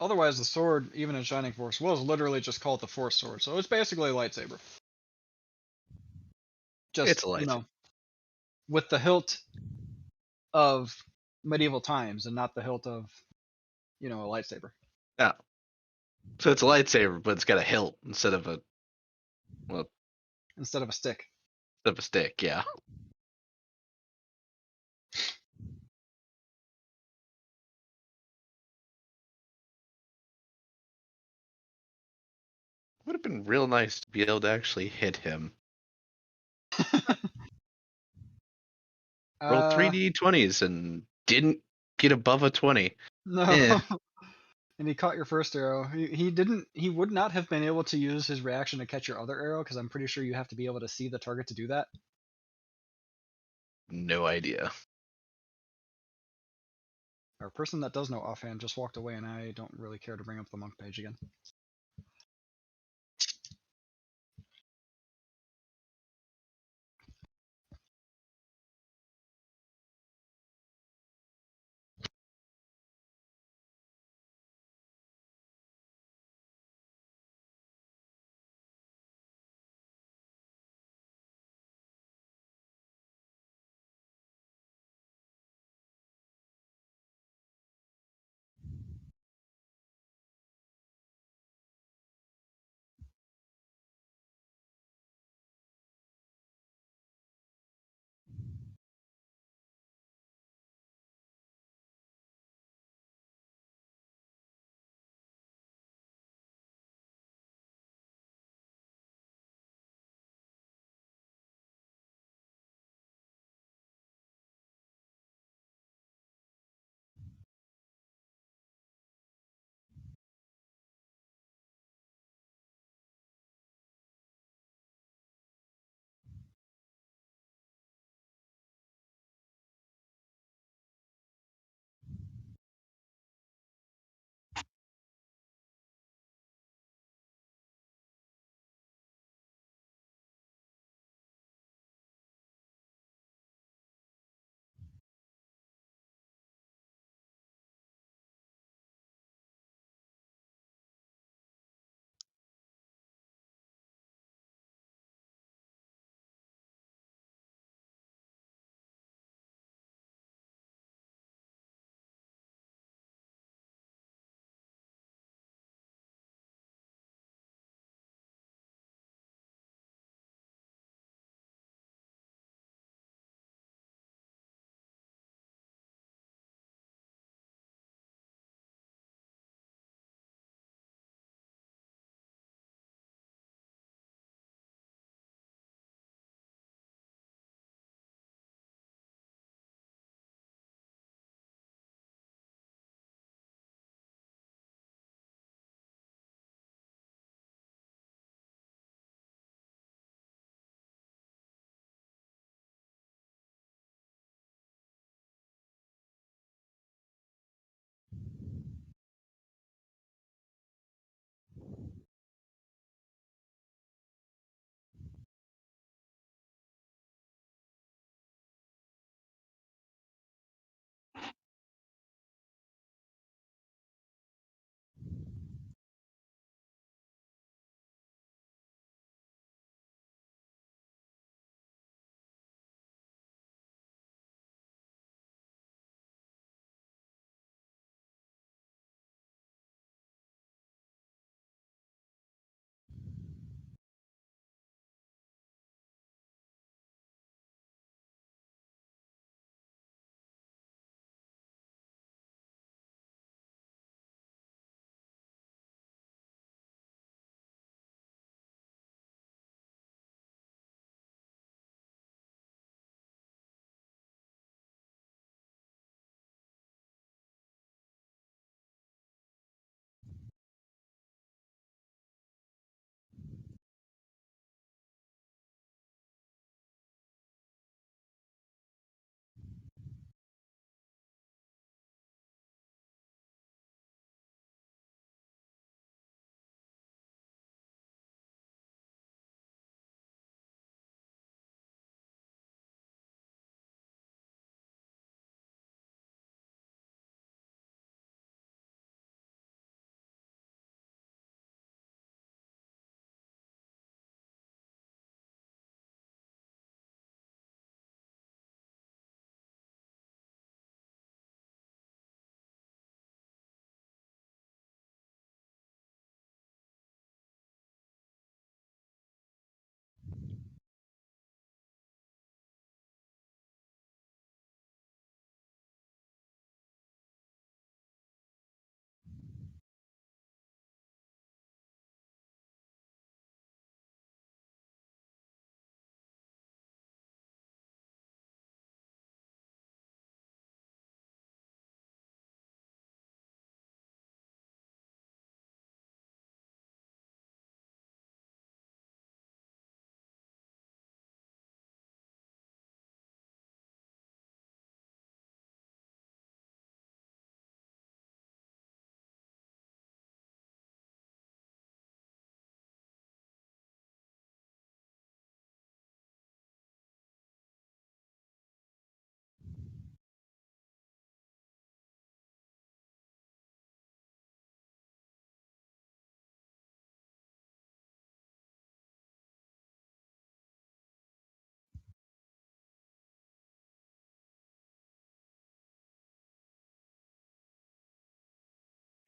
Otherwise, the sword, even in Shining Force, was literally just called the Force Sword, so it's basically a lightsaber. Just, It's a lightsaber. with the hilt of medieval times and not the hilt of, a lightsaber. Yeah. So it's a lightsaber, but it's got a hilt instead of a Instead of a stick. stick. Yeah. Would have been real nice to be able to actually hit him. Rolled 3d20s and didn't get above a 20. No. Eh. And he caught your first arrow. He would not have been able to use his reaction to catch your other arrow, because I'm pretty sure you have to be able to see the target to do that. No idea. Our person that does know offhand just walked away, and I don't really care to bring up the monk page again.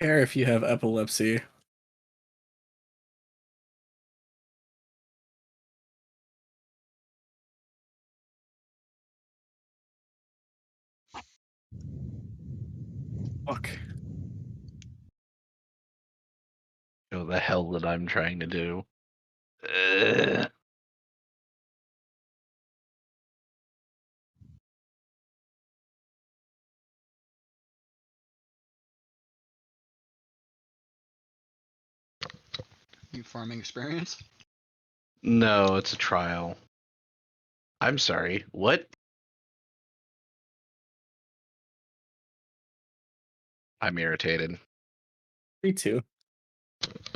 care if you have epilepsy. Fuck. Oh, the hell that I'm trying to do. You farming experience? No, it's a trial. I'm sorry. What? I'm irritated. Me too.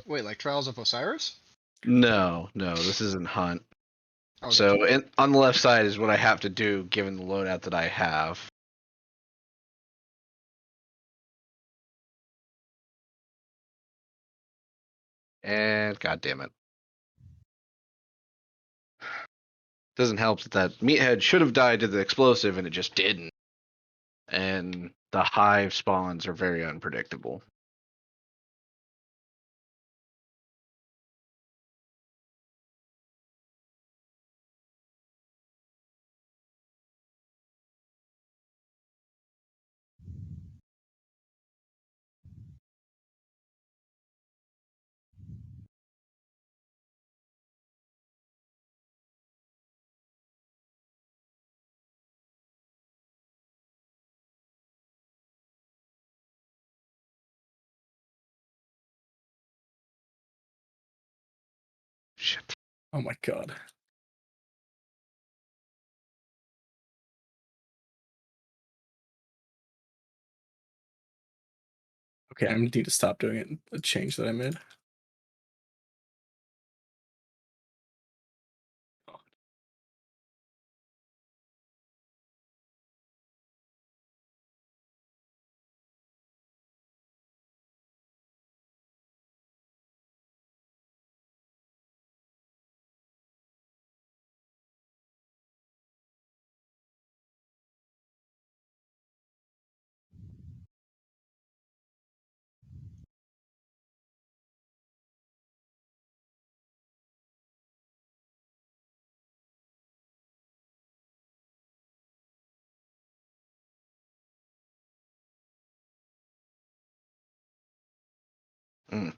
Wait, like Trials of Osiris? No, this isn't Hunt. Oh, So on the left side is what I have to do given the loadout that I have. And god damn it. Doesn't help that meathead should have died to the explosive and it just didn't. And the hive spawns are very unpredictable. Shit. Oh my god. Okay, I need to stop doing it. The change that I made. Mm.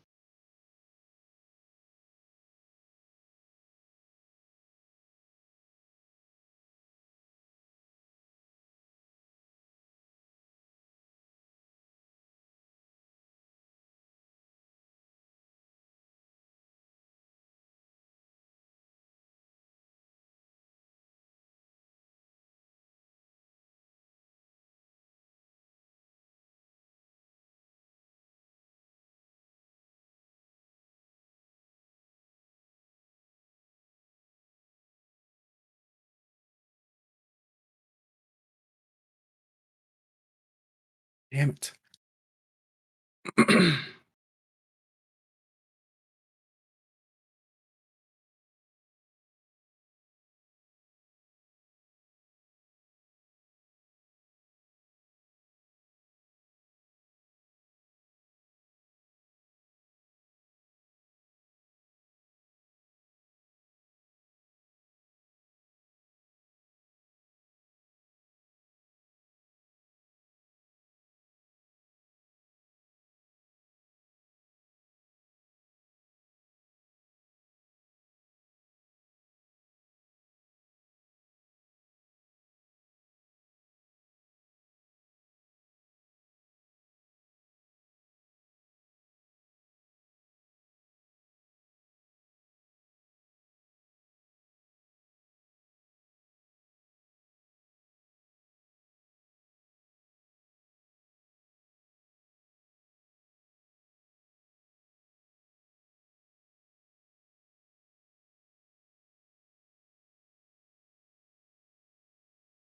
Damn it.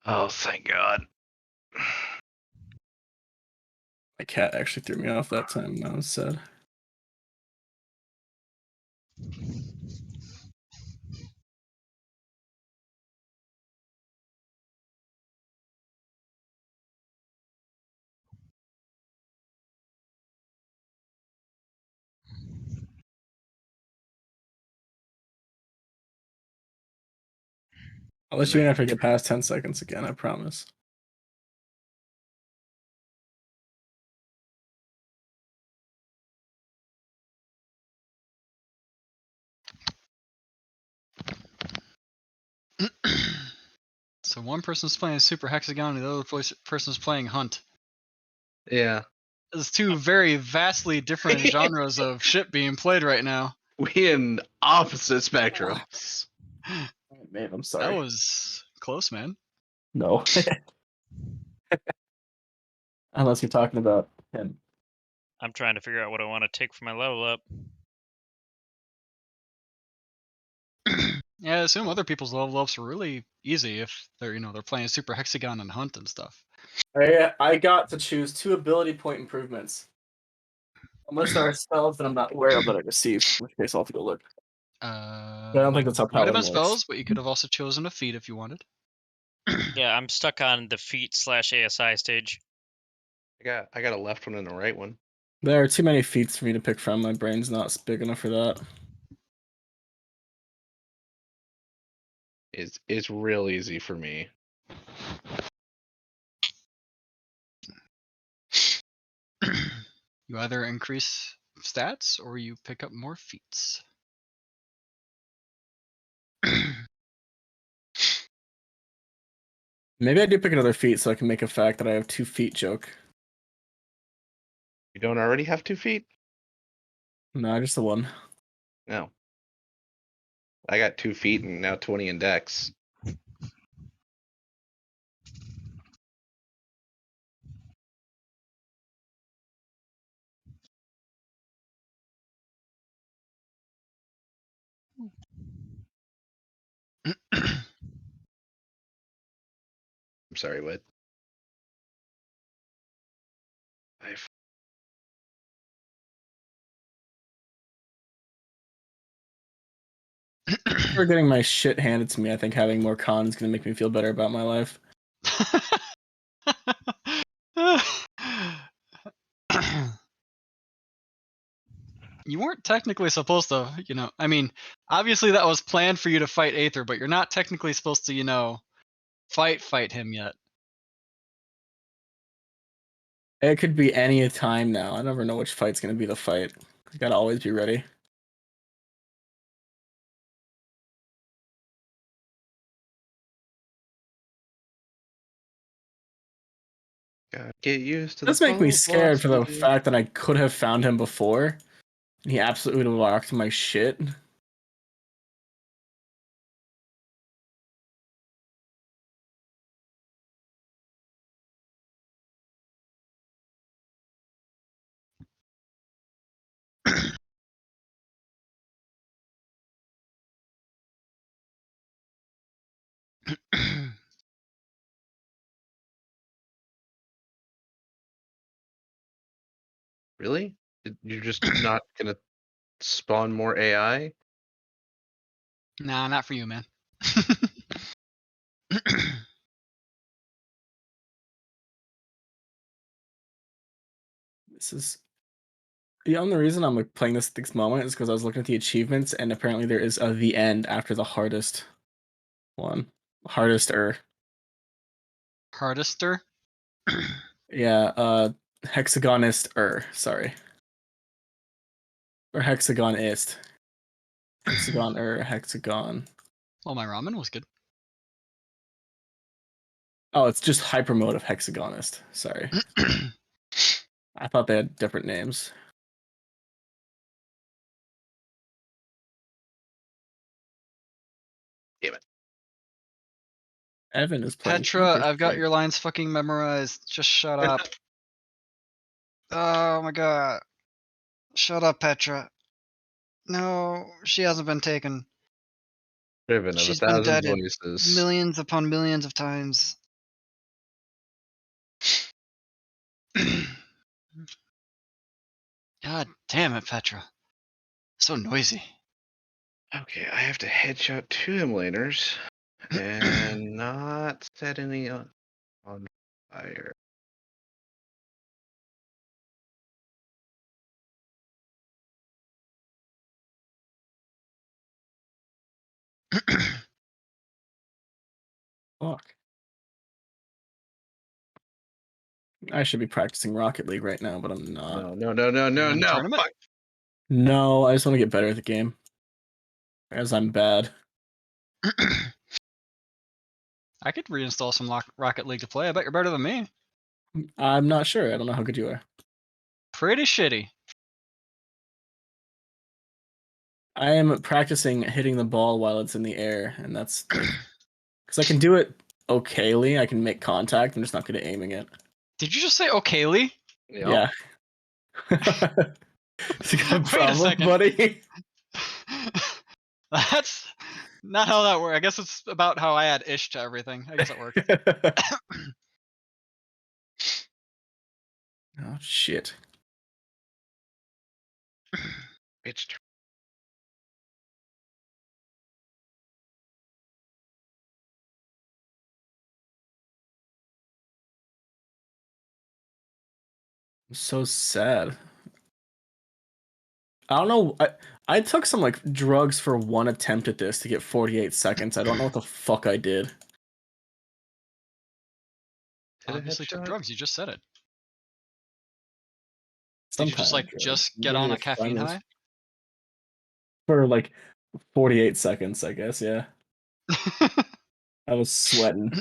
Oh, thank God. My cat actually threw me off that time. That was sad. I'll let you in after I get past 10 seconds again, I promise. So one person's playing Super Hexagon and the other person's playing Hunt. Yeah. There's two very vastly different genres of shit being played right now. We in opposite spectrum. Man, I'm sorry. That was close, man. No. Unless you're talking about him. I'm trying to figure out what I want to take for my level up. Yeah, I assume other people's level ups are really easy if they're they're playing Super Hexagon and Hunt and stuff. I got to choose 2 ability point improvements. Unless there are spells that I'm not aware of that I receive, in which case I'll have to go look. I don't think that's how Might have been Paladin works. spells, but you could have also chosen a feat if you wanted. Yeah, I'm stuck on the feat/ASI stage. I got a left one and a right one. There are too many feats for me to pick from. My brain's not big enough for that. It's real easy for me. You either increase stats or you pick up more feats. Maybe I do pick another feat so I can make a fact that I have 2 feet joke. You don't already have 2 feet? No, just the one. No. I got 2 feet and now 20 in dex. I'm sorry, what? For getting my shit handed to me, I think having more cons is gonna make me feel better about my life. You weren't technically supposed to, I mean, obviously that was planned for you to fight Aether, but you're not technically supposed to, fight him yet. It could be any time now. I never know which fight's gonna be the fight. You gotta always be ready. Gotta get used to It the does make me boat scared for the velocity. fact that I could have found him before. And he absolutely would have locked my shit. Really? You're just not gonna spawn more AI? Nah, not for you, man. This is the only reason I'm like playing this moment is because I was looking at the achievements and apparently there is a the end after the hardest one. Hardest-er. Hardester? Yeah, hexagonist-er, sorry. Or hexagonist. Hexagon-er, hexagon. Well, my ramen was good. Oh, it's just hyper mode of hexagonist. Sorry. I thought they had different names. Damn it. Evan is playing. Petra, I've got your lines fucking memorized. Just shut up. Oh my god. Shut up, Petra. No, she hasn't been taken. Driven of She's been 1,000 deaded voices. millions upon millions of times. God damn it, Petra. So noisy. Okay, I have to headshot 2 emulators and not set any on fire. Fuck. I should be practicing Rocket League right now, but I'm not. No. Tournament? Fuck. No, I just want to get better at the game. As I'm bad. I could reinstall some Rocket League to play. I bet you're better than me. I'm not sure. I don't know how good you are. Pretty shitty. I am practicing hitting the ball while it's in the air, and that's like, because I can do it okayly. I can make contact. I'm just not good at aiming it. Did you just say okay, Lee? Yep. Yeah. It's a good Wait a problem, second. buddy. That's not how that works. I guess it's about how I add ish to everything. I guess it works. Oh shit. Bitch. I'm so sad. I don't know. I took some like drugs for one attempt at this to get 48 seconds. I don't know what the fuck I did. Hit a Obviously took headshot. drugs. You just said it. Some Did you just kind of like drugs. just get Maybe on a with caffeine friends. high? For like 48 seconds, I guess. Yeah, I was sweating.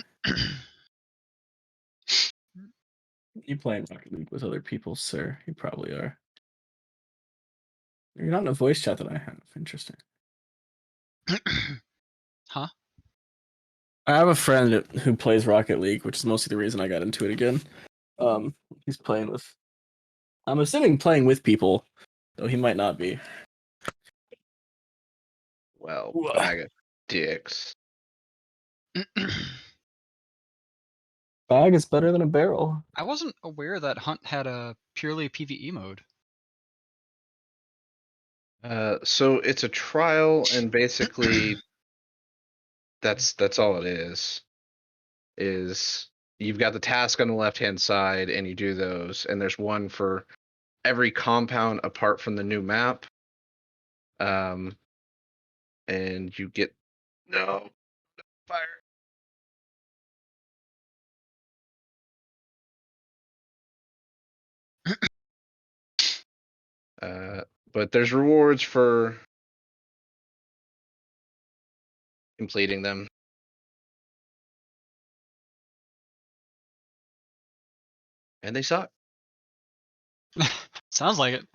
You playing Rocket League with other people, sir? You probably are. You're not in a voice chat that I have. Interesting. Huh? I have a friend who plays Rocket League, which is mostly the reason I got into it again. He's playing with. I'm assuming playing with people, though he might not be. Well, Ooh. bag of dicks. Bag is better than a barrel. I wasn't aware that Hunt had a purely PvE mode. So it's a trial, and basically, that's all it is. Is you've got the task on the left-hand side, and you do those, and there's one for every compound apart from the new map. And you get no fire. But there's rewards for completing them. And they suck. Sounds like it.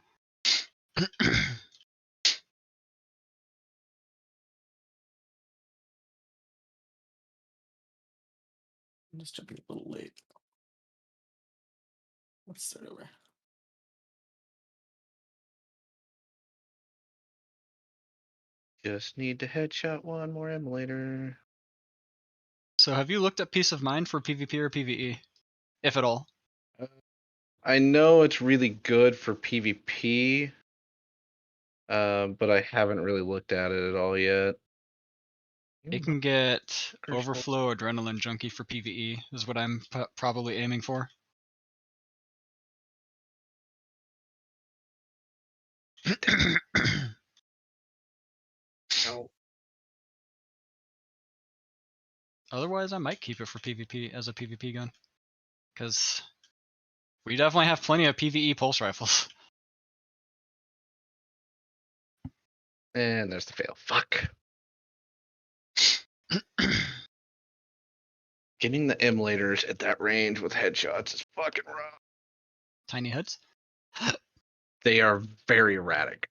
I'm just jumping a little late. Let's start over. Just need to headshot one more emulator. So have you looked at Peace of Mind for PvP or PvE? If at all. I know it's really good for PvP, but I haven't really looked at it at all yet. It can get Overflow Adrenaline Junkie for PvE, is what I'm probably aiming for. No. Otherwise, I might keep it for PvP as a PvP gun. Because we definitely have plenty of PvE pulse rifles. And there's the fail. Fuck. Getting the emulators at that range with headshots is fucking rough. Tiny heads? They are very erratic.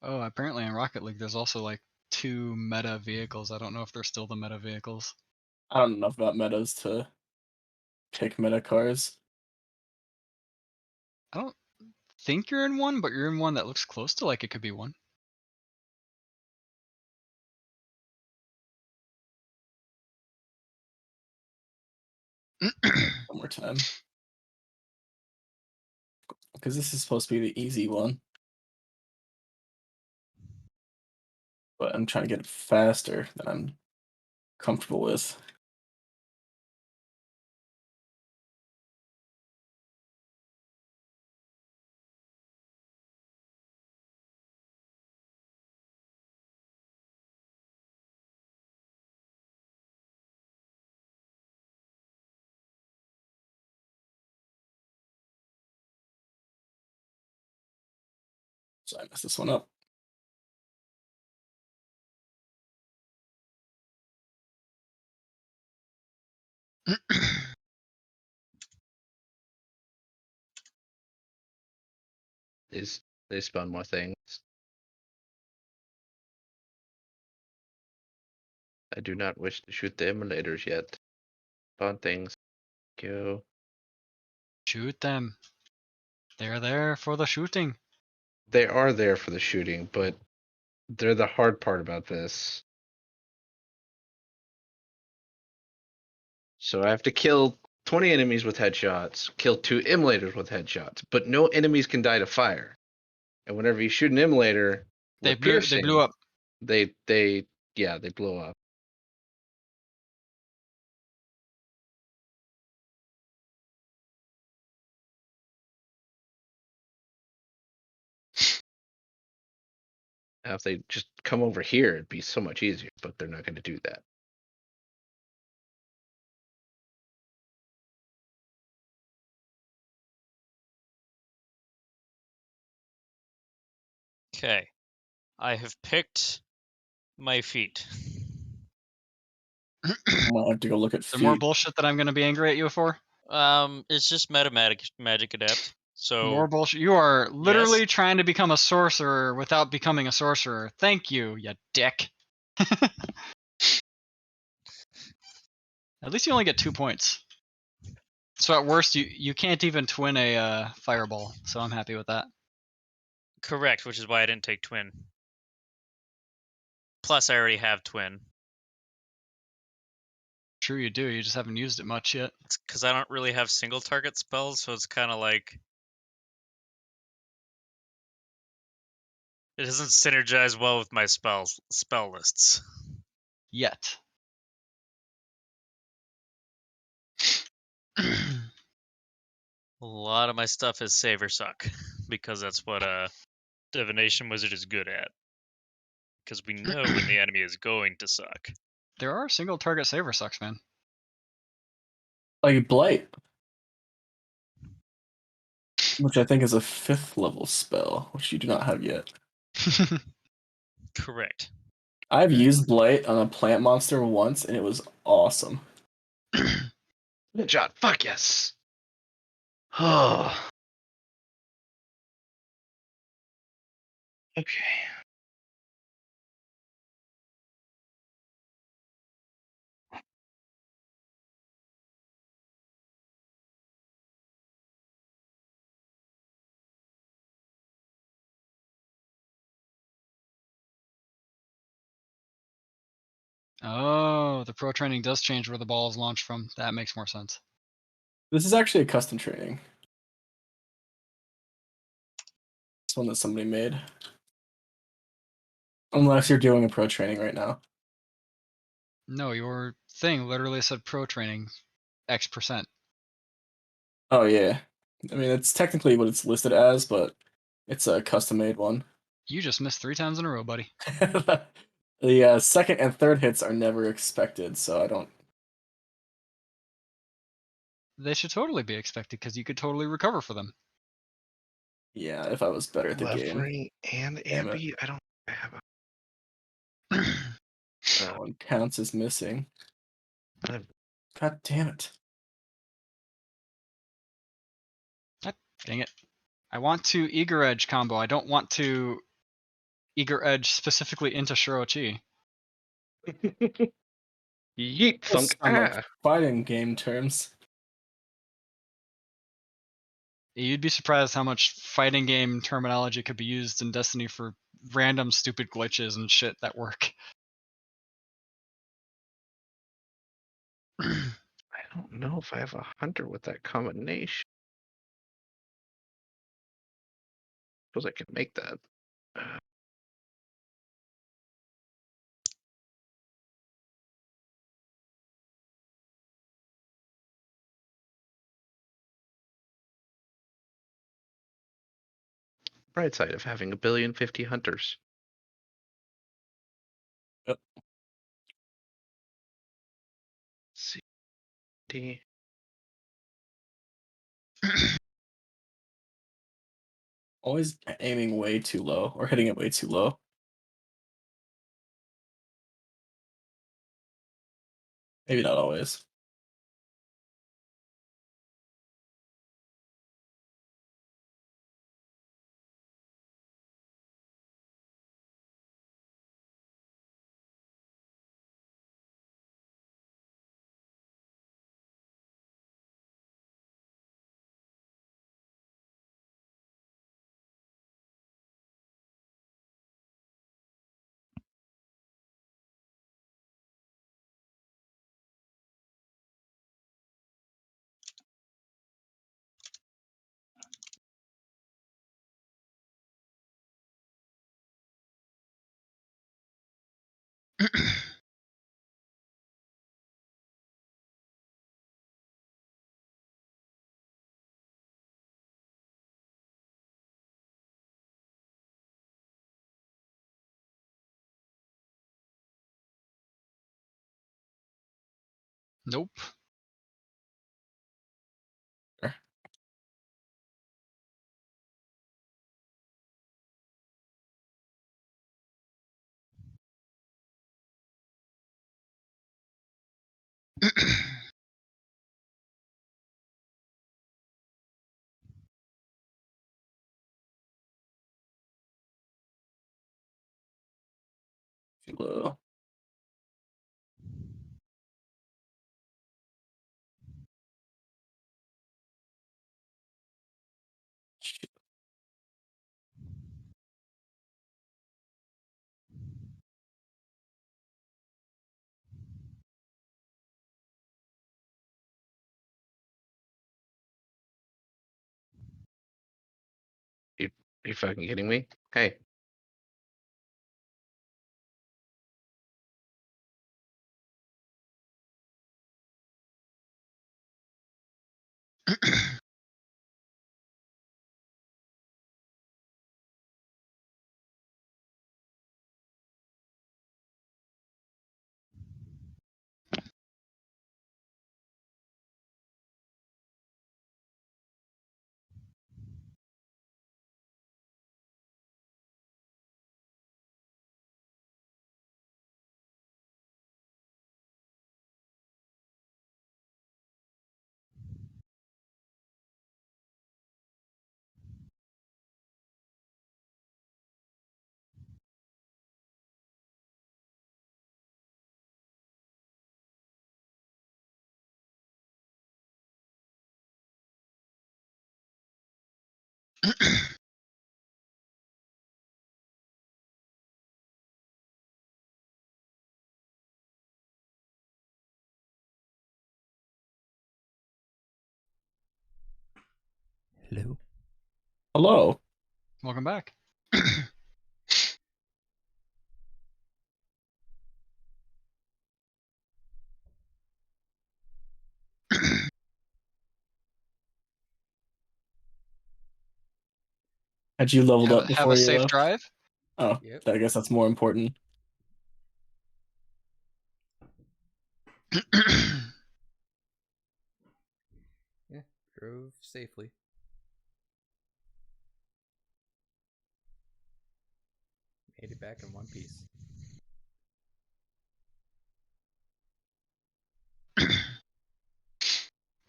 Oh, apparently in Rocket League there's also like 2 meta vehicles. I don't know if they're still the meta vehicles. I don't know enough about metas to pick meta cars. I don't think you're in one, but you're in one that looks close to like it could be one. One more time. Because this is supposed to be the easy one. But I'm trying to get it faster than I'm comfortable with. So I messed this one up. They spawn more things. I do not wish to shoot the emulators yet. Spawn things. Go. Shoot them. They're there for the shooting. They are there for the shooting, but they're the hard part about this. So I have to kill 20 enemies with headshots, kill 2 emulators with headshots, but no enemies can die to fire. And whenever you shoot an emulator They with blew piercing, up. they blow up. Now if they just come over here, it'd be so much easier, but they're not going to do that. Okay. I have picked my feet. I might have to go look at Is there more feet. bullshit that I'm gonna be angry at you for? It's just magic adept. So More bullshit. You are literally trying to become a sorcerer without becoming a sorcerer. Thank you, you dick. At least you only get 2 points. So at worst, you can't even twin a fireball. So I'm happy with that. correct, which is why I didn't take twin. Plus, I already have twin. True, you do. You just haven't used it much yet. It's because I don't really have single target spells, so it's kind of like it doesn't synergize well with my spell lists. Yet. A lot of my stuff is save or suck because that's what a divination wizard is good at. Because we know when the enemy is going to suck. There are single target saver sucks, man. Like Blight, which I think is a 5th level spell, which you do not have yet. Correct. I've used Blight on a plant monster once, and it was awesome. Good shot. Fuck yes. Oh. Okay. Oh, the pro training does change where the ball is launched from. That makes more sense. This is actually a custom training. It's one that somebody made. Unless you're doing a pro training right now. No, your thing literally said pro training X%. Oh yeah. I mean, it's technically what it's listed as, but it's a custom made one. You just missed 3 times in a row, buddy. The second and third hits are never expected, so I don't. They should totally be expected because you could totally recover for them. Yeah, if I was better at the game. Levering and Damn it. Ambi. I don't have a. That one counts as missing. I've- God damn it. Dang it. I want to Eager Edge combo. I don't want to Eager Edge specifically into Shirochi. Yeet thunk. Sound like fighting game terms. You'd be surprised how much fighting game terminology could be used in Destiny for random stupid glitches and shit that work. I don't know if I have a hunter with that combination. Suppose I can make that. Bright side of having 1,050,000,000 hunters. Yep. C D. Always aiming way too low or hitting it way too low. Maybe not always. Nope. Sure. Too low. Shit. You fucking kidding me? Hey, Hello. Hello. Welcome back. Had you leveled up Have before a you safe left? drive. Oh, Yep. I guess that's more important. Yeah, drove safely. Made it back in one piece.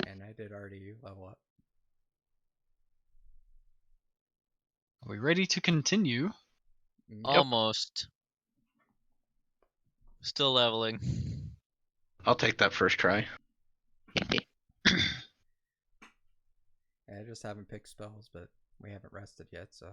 And I did already level up. Are we ready to continue? Almost. Still leveling. I'll take that first try. I just haven't picked spells, but we haven't rested yet, so.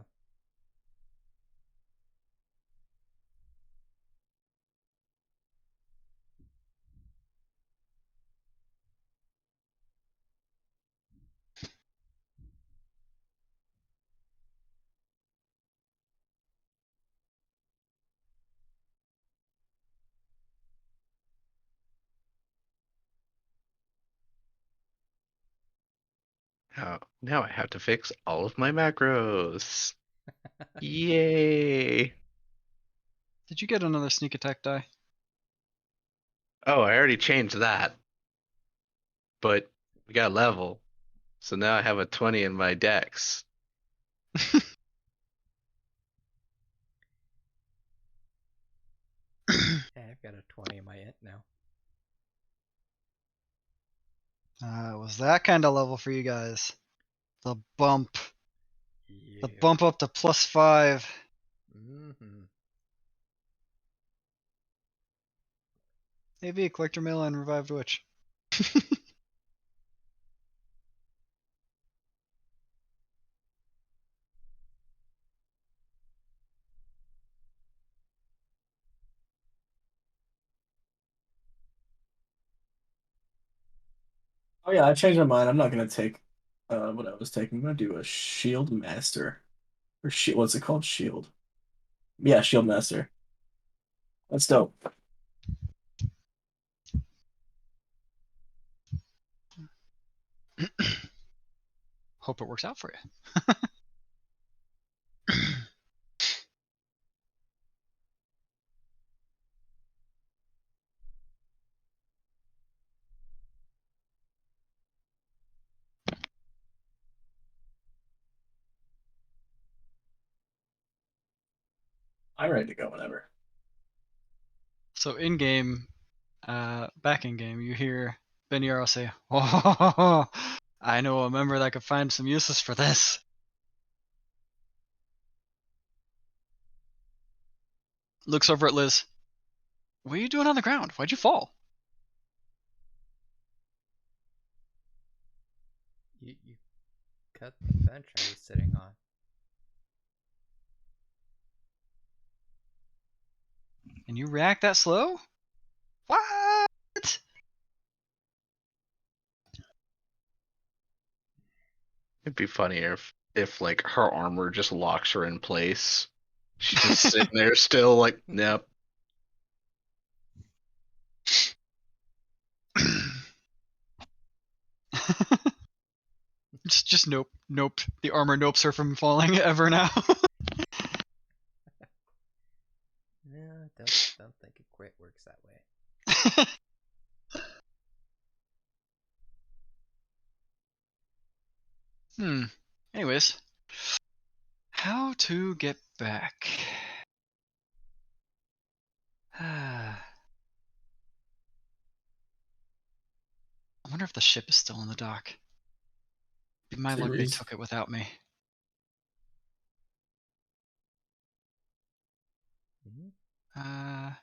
Now I have to fix all of my macros. Yay! Did you get another sneak attack die? Oh, I already changed that. But we got a level. So now I have a 20 in my dex. Yeah, I've got a 20 in my int now. Was that kind of level for you guys? The bump. Yeah. The bump up to +5. Mm-hmm. Maybe a collector mail and revived witch. Oh yeah, I changed my mind. I'm not gonna take what I was taking. I'm gonna do a shield master. Or shield, what's it called? Shield. Yeah, shield master. That's dope. Hope it works out for you. I'm ready to go whenever. So in game, back in game, you hear Ben Yarrow say, "Oh, I know a member that could find some uses for this." Looks over at Liz. What are you doing on the ground? Why'd you fall? You cut the bench I was sitting on. And you react that slow? What? It'd be funnier if like her armor just locks her in place. She's just sitting there still, like, nope. just nope. The armor nopes her from falling ever now. No, don't think it quite works that way. Anyways, how to get back? I wonder if the ship is still in the dock. Be my luck they took it without me. All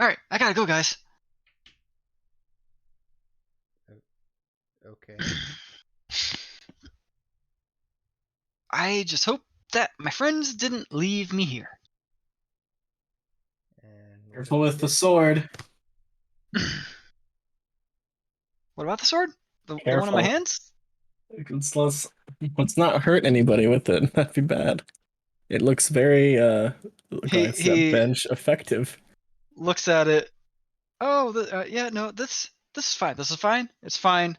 right, I gotta go, guys. Okay. I just hope that my friends didn't leave me here. And Careful with the sword. What about the sword? The one in Careful. my hands? Let's not hurt anybody with it. That'd be bad. It looks very He bench effective. looks at it. Oh, yeah, no, this is fine. This is fine. It's fine.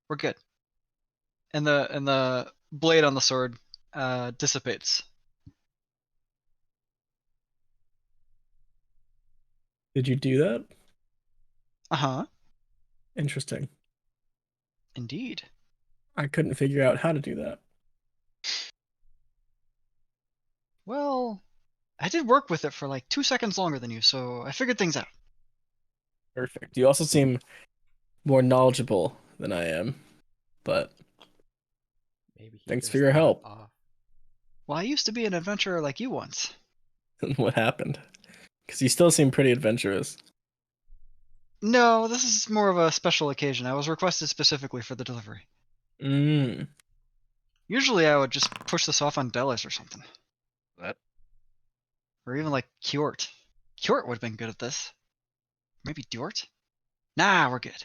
We're good. And the blade on the sword dissipates. Did you do that? Uh-huh. Interesting. Indeed. I couldn't figure out how to do that. Well, I did work with it for like 2 seconds longer than you, so I figured things out. Perfect. You also seem more knowledgeable than I am, but maybe thanks for your help. Off. Well, I used to be an adventurer like you once. What happened? Because you still seem pretty adventurous. No, this is more of a special occasion. I was requested specifically for the delivery. Mm. Usually I would just push this off on Delis or something. That Or even like Kjort. Kjort would have been good at this. Maybe Dort? Nah, we're good.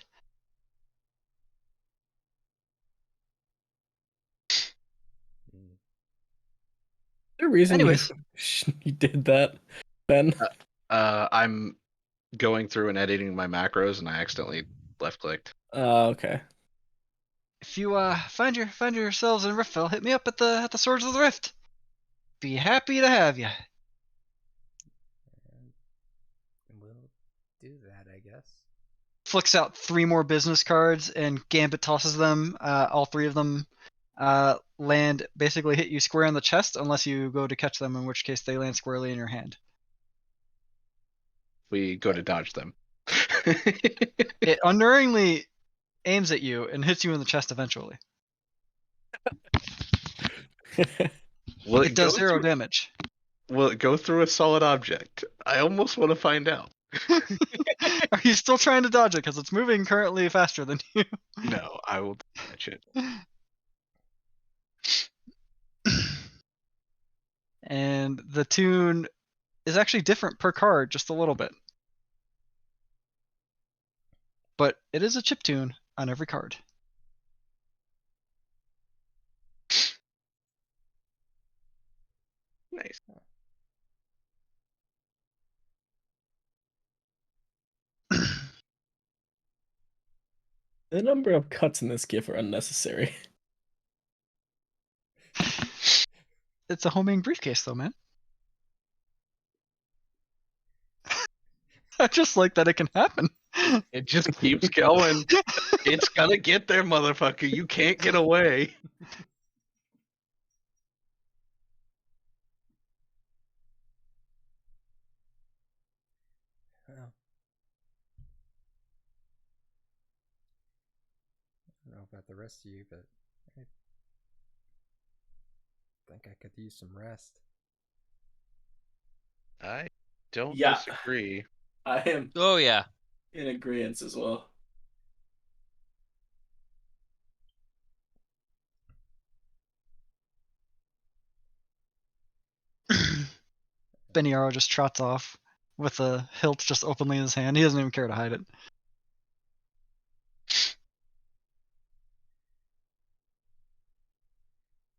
Mm. The reason Anyways. you did that, Ben? I'm going through and editing my macros, and I accidentally left-clicked. Okay. If you find yourselves in Riftville, hit me up at the Swords of the Rift. Be happy to have you. And we'll do that, I guess. Flicks out 3 more business cards, and Gambit tosses them. All 3 of them land, basically hit you square in the chest, unless you go to catch them, in which case they land squarely in your hand. we go to dodge them. It unerringly aims at you and hits you in the chest eventually. Will It does go 0 through- damage. Will it go through a solid object? I almost want to find out. Are you still trying to dodge it? Because it's moving currently faster than you. No, I will catch it. And the tune is actually different per card, just a little bit. But it is a chip tune on every card. Nice. The number of cuts in this GIF are unnecessary. It's a homing briefcase, though, man. I just like that it can happen. It just keeps going. It's gonna get there, motherfucker. You can't get away. Well, I don't know about the rest of you, but I think I could use some rest. I don't Yeah. disagree. I am Oh yeah. in agreement as well. Beniaro just trots off with the hilt just openly in his hand. He doesn't even care to hide it.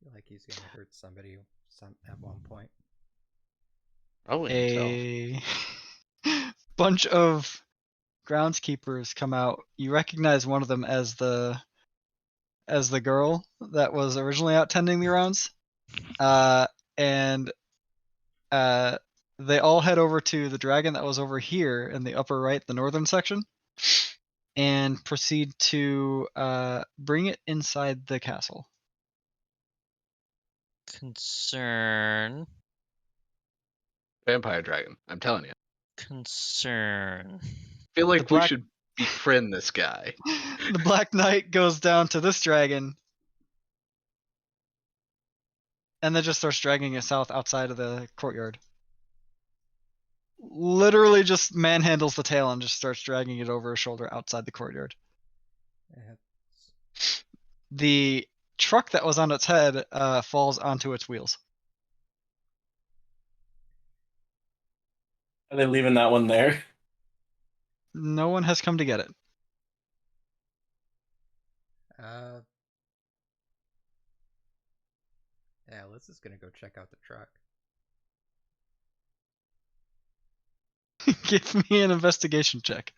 I feel like he's gonna hurt somebody at one point. Probably himself. A bunch of groundskeepers come out. You recognize one of them as the girl that was originally out tending the rounds. And they all head over to the dragon that was over here in the upper right, the northern section, and proceed to bring it inside the castle. Concern. Vampire dragon. I'm telling you. Concern. Feel like The we black- should befriend this guy. The Black Knight goes down to this dragon and then just starts dragging it south outside of the courtyard. Literally just manhandles the tail and just starts dragging it over his shoulder outside the courtyard. Yeah, The truck that was on its head falls onto its wheels. Are they leaving that one there? No one has come to get it. Yeah, Liz is gonna go check out the truck. Give me an investigation check.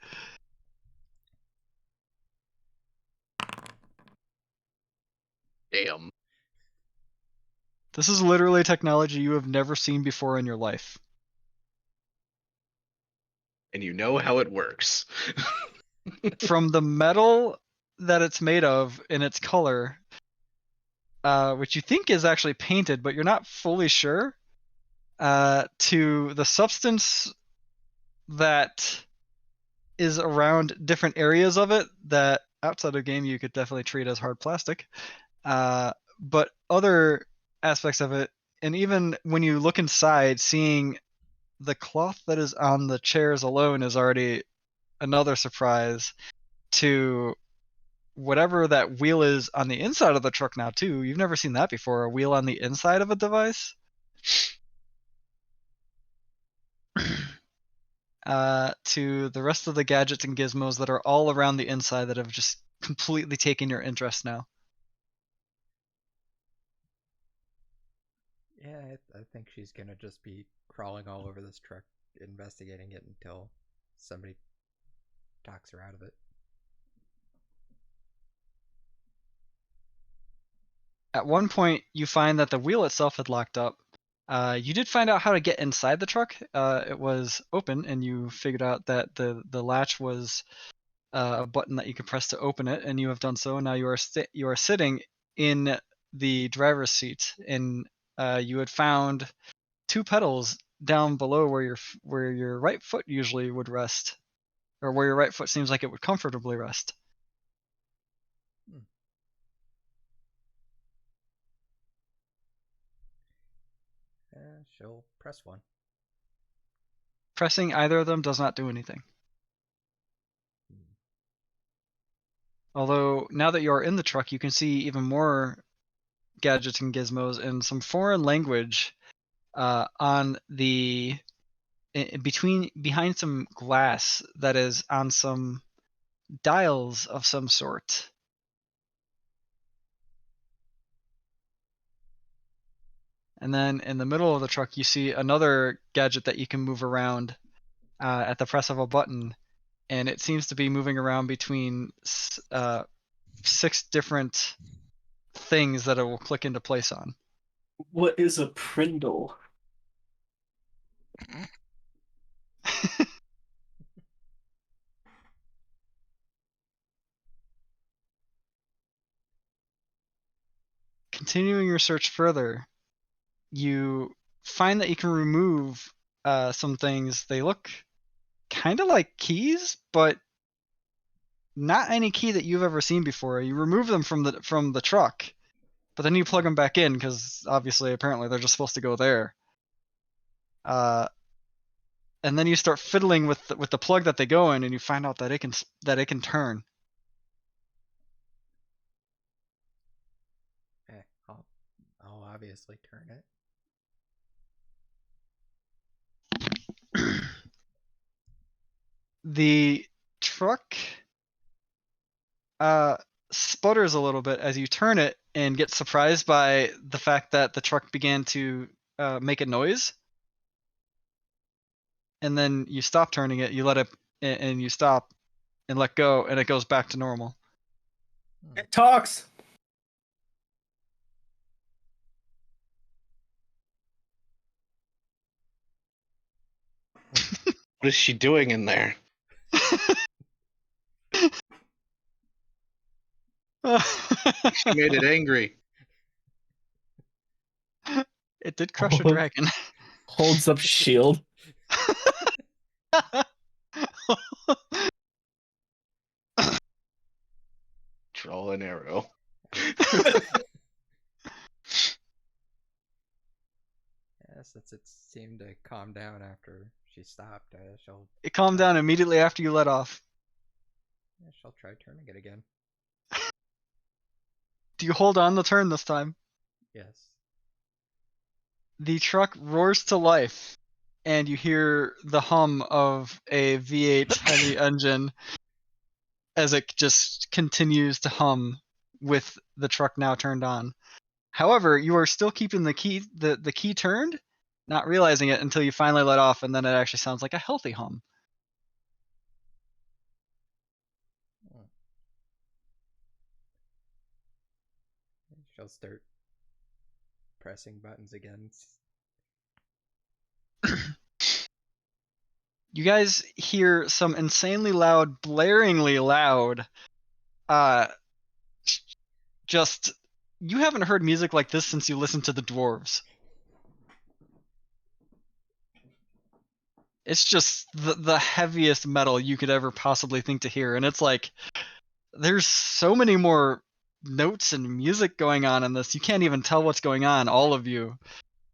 Damn. This is literally technology you have never seen before in your life. And you know how it works. From the metal that it's made of in its color, which you think is actually painted, but you're not fully sure, to the substance that is around different areas of it that outside of game you could definitely treat as hard plastic. But other aspects of it, and even when you look inside, seeing the cloth that is on the chairs alone is already another surprise to whatever that wheel is on the inside of the truck now too. You've never seen that before, a wheel on the inside of a device. To the rest of the gadgets and gizmos that are all around the inside that have just completely taken your interest now. Yeah, I think she's gonna just be crawling all over this truck, investigating it until somebody talks her out of it. At one point, you find that the wheel itself had locked up. You did find out how to get inside the truck. It was open, and you figured out that the latch was a button that you could press to open it, and you have done so. And now you are sitting in the driver's seat, and you had found two pedals down below where your right foot usually would rest, or where your right foot seems like it would comfortably rest. She'll press one. Pressing either of them does not do anything. Although, now that you're in the truck, you can see even more gadgets and gizmos and some foreign language on the behind some glass that is on some dials of some sort. And then in the middle of the truck, you see another gadget that you can move around at the press of a button, and it seems to be moving around between 6 different things that it will click into place on. What is a Prindle? Continuing your search further, you find that you can remove some things. They look kind of like keys, but not any key that you've ever seen before. You remove them from the truck, but then you plug them back in because obviously, apparently, they're just supposed to go there. And then you start fiddling with the plug that they go in, and you find out that it can turn. I'll obviously turn it. The truck sputters a little bit as you turn it and get surprised by the fact that the truck began to make a noise. And then you stop turning it, you let it, and you stop and let go, and it goes back to normal. It talks. What is she doing in there? She made it angry. It did crush a dragon. Holds up shield. Draw an arrow. Since it seemed to calm down after she stopped, It calmed down immediately after you let off. She'll try turning it again. Do you hold on the turn this time? Yes. The truck roars to life, and you hear the hum of a V8 heavy engine as it just continues to hum with the truck now turned on. However, you are still keeping the key turned, not realizing it until you finally let off, and then it actually sounds like a healthy hum. She'll start pressing buttons again. You guys hear some insanely loud, blaringly loud, just, you haven't heard music like this since you listened to the Dwarves. It's just the heaviest metal you could ever possibly think to hear, and it's like, there's so many more notes and music going on in this, you can't even tell what's going on, all of you.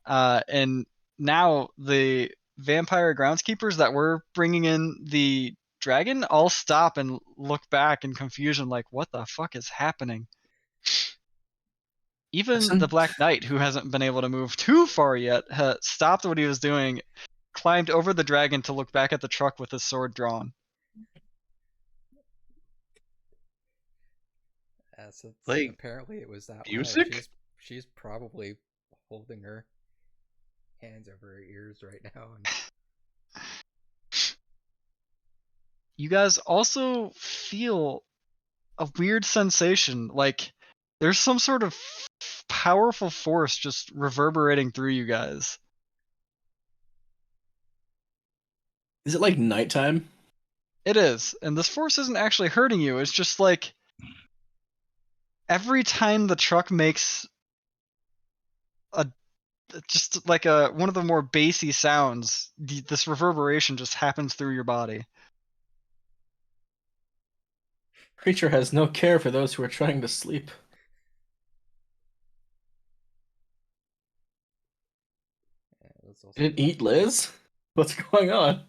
And now the vampire groundskeepers that were bringing in the dragon all stop and look back in confusion, like, what the fuck is happening? Even the Black Knight, who hasn't been able to move too far yet, stopped what he was doing, climbed over the dragon to look back at the truck with his sword drawn. Since Like, apparently it was that music? loud, she's probably holding her hands over her ears right now. You guys also feel a weird sensation, like there's some sort of powerful force just reverberating through you guys. Is it like nighttime? It is, and this force isn't actually hurting you, it's just like every time the truck makes a just like one of the more bassy sounds. This reverberation just happens through your body. Creature has no care for those who are trying to sleep. Yeah, let's also Did it eat Liz? What's going on?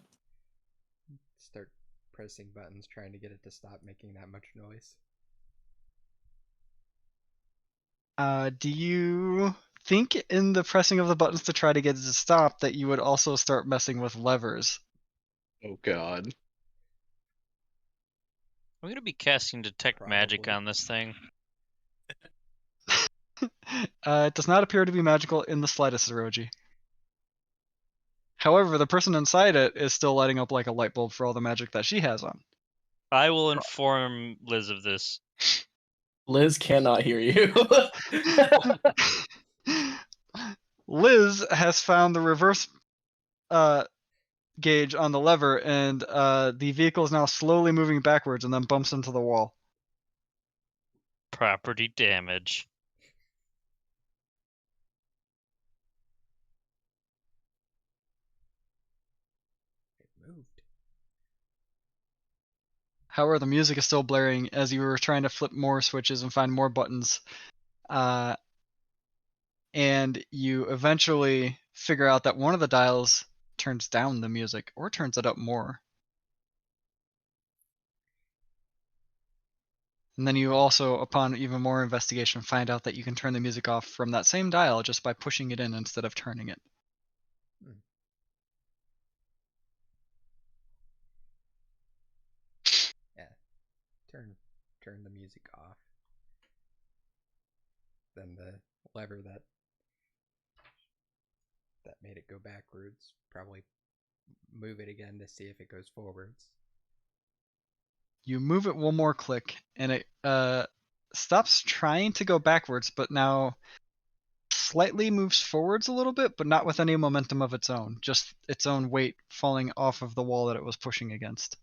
start pressing buttons trying to get it to stop making that much noise. Do you think in the pressing of the buttons to try to get it to stop that you would also start messing with levers? Oh god. I'm gonna be casting detect magic Probably. on this thing. It does not appear to be magical in the slightest, Zeroji. However, the person inside it is still lighting up like a light bulb for all the magic that she has on. I will inform Liz of this. Liz cannot hear you. Liz has found the reverse gauge on the lever, and the vehicle is now slowly moving backwards and then bumps into the wall. Property damage. It moved. However, the music is still blaring as you were trying to flip more switches and find more buttons. And you eventually figure out that one of the dials turns down the music or turns it up more. And then you also, upon even more investigation, find out that you can turn the music off from that same dial just by pushing it in instead of turning it. Yeah. Turn the music off. Then the lever that made it go backwards, probably move it again to see if it goes forwards. You move it one more click, and it stops trying to go backwards, but now slightly moves forwards a little bit, but not with any momentum of its own, just its own weight falling off of the wall that it was pushing against.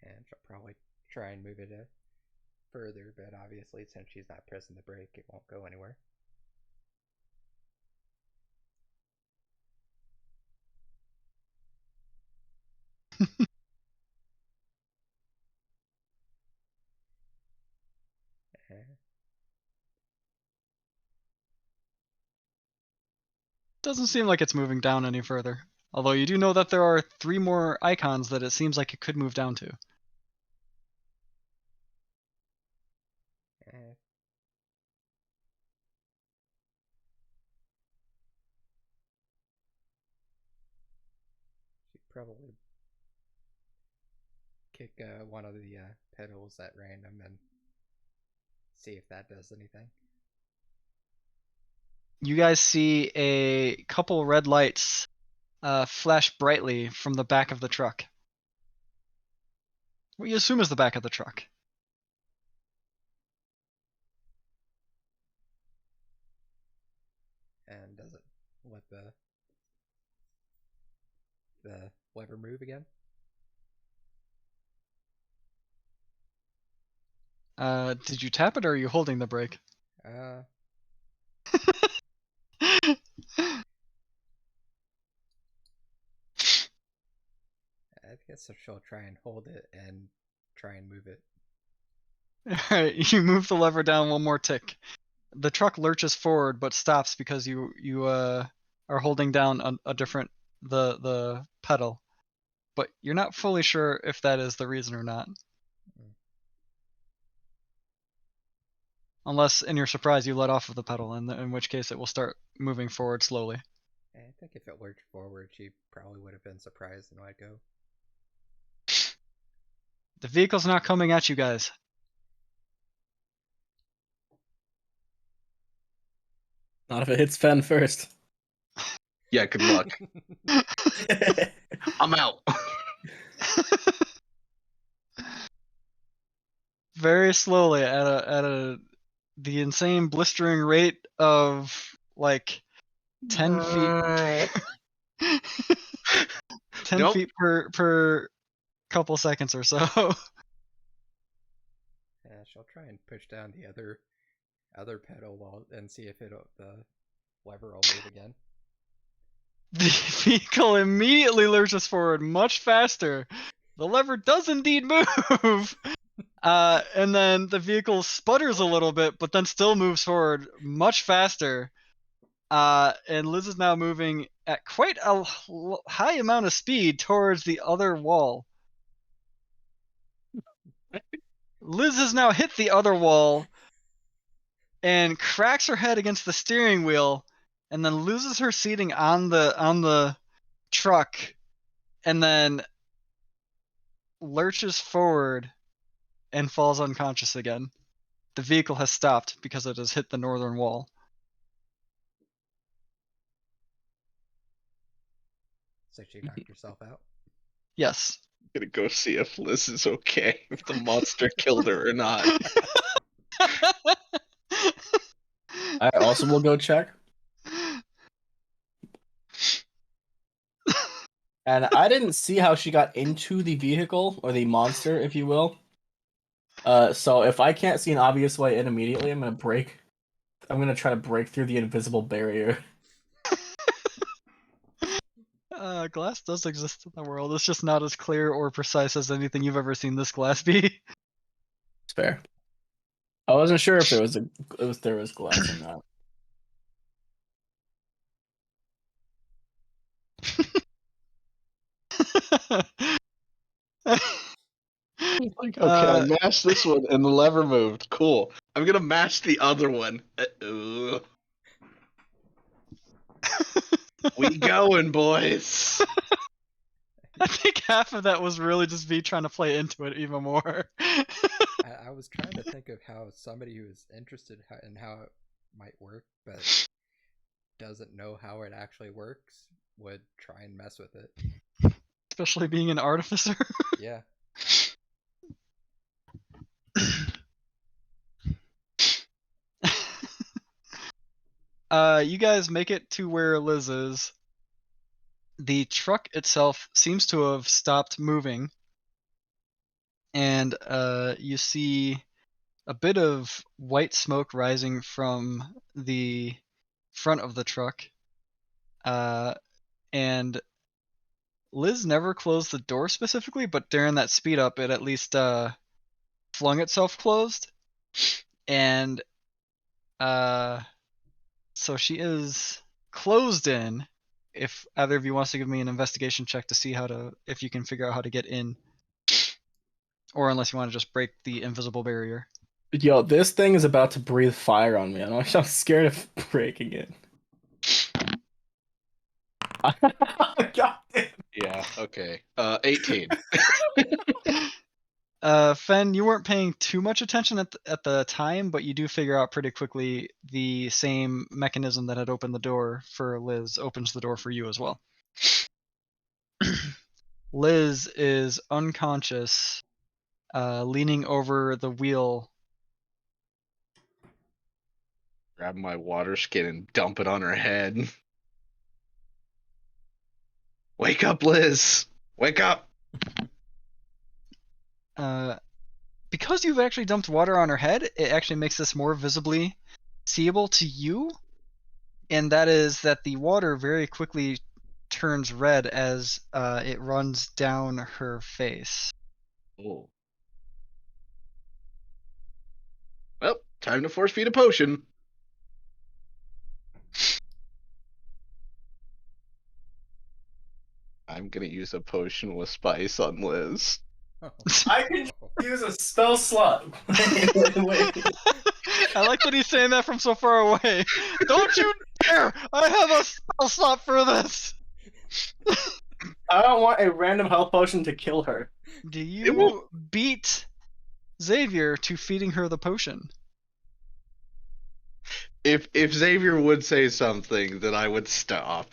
And she'll probably try and move it further, but obviously since she's not pressing the brake, it won't go anywhere. Doesn't seem like it's moving down any further. Although you do know that there are 3 more icons that it seems like it could move down to. She'd probably kick one of the pedals at random and see if that does anything. You guys see a couple red lights flash brightly from the back of the truck. What you assume is the back of the truck. And does it let the lever move again? Did you tap it or are you holding the brake? I guess she'll try and hold it and try and move it. Alright, you move the lever down one more tick. The truck lurches forward but stops because you are holding down a different the pedal. But you're not fully sure if that is the reason or not. Unless, in your surprise, you let off of the pedal, in which case it will start moving forward slowly. I think if it lurched forward, she probably would have been surprised and let go. The vehicle's not coming at you guys. Not if it hits Fen first. Yeah, good luck. I'm out. Very slowly at the insane blistering rate of like 10 feet 10 Nope. feet per couple seconds or so. Yeah, she'll try and push down the other pedal and see if the lever will move again. The vehicle immediately lurches forward much faster. The lever does indeed move. And then the vehicle sputters a little bit, but then still moves forward much faster. And Liz is now moving at quite a high amount of speed towards the other wall. Liz has now hit the other wall and cracks her head against the steering wheel, and then loses her seating on the truck, and then lurches forward and falls unconscious again. The vehicle has stopped because it has hit the northern wall. So she knocked herself out. Yes. I'm gonna go see if Liz is okay, if the monster killed her or not. I also will go check. And I didn't see how she got into the vehicle, or the monster, if you will. So if I can't see an obvious way in immediately, I'm gonna try to break through the invisible barrier. Glass does exist in the world. It's just not as clear or precise as anything you've ever seen this glass be. It's fair. I wasn't sure if there was glass or not. Like, okay, I mashed this one and the lever moved. Cool. I'm gonna mash the other one. We going, boys. I think half of that was really just me trying to play into it even more. I was trying to think of how somebody who is interested in how it might work, but doesn't know how it actually works, would try and mess with it. Especially being an artificer. Yeah. You guys make it to where Liz is. The truck itself seems to have stopped moving, and you see a bit of white smoke rising from the front of the truck. And Liz never closed the door specifically, but during that speed up, it at least flung itself closed. And so she is closed in. If either of you wants to give me an investigation check to see if you can figure out how to get in, or unless you want to just break the invisible barrier. Yo, this thing is about to breathe fire on me. I'm scared of breaking it. God damn. Yeah, okay. 18. Fen, you weren't paying too much attention at the time, but you do figure out pretty quickly the same mechanism that had opened the door for Liz opens the door for you as well. Liz is unconscious, leaning over the wheel. Grab my water skin and dump it on her head. Wake up, Liz! Wake up! Because you've actually dumped water on her head, it actually makes this more visibly seeable to you. And that is that the water very quickly turns red as it runs down her face. Oh. Well, time to force feed a potion. I'm gonna use a potion with spice on Liz. I could use a spell slot. Wait. I like that he's saying that from so far away. Don't you dare! I have a spell slot for this! I don't want a random health potion to kill her. Do you beat Xavier to feeding her the potion? If Xavier would say something, then I would stop.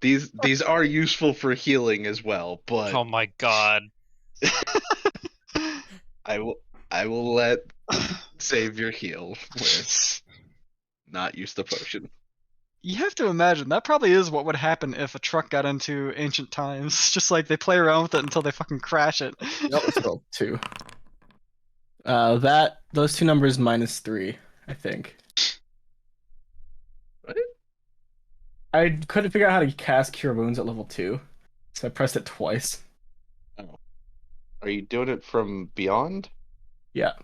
These are useful for healing as well, but Oh my god. I will let Xavier heal Liz. Not use the potion. You have to imagine that probably is what would happen if a truck got into ancient times. Just like they play around with it until they fucking crash it. Let's roll 2. Those two numbers -3, I think. What? I couldn't figure out how to cast Cure Wounds at level 2, so I pressed it twice. Oh. Are you doing it from beyond? Yeah.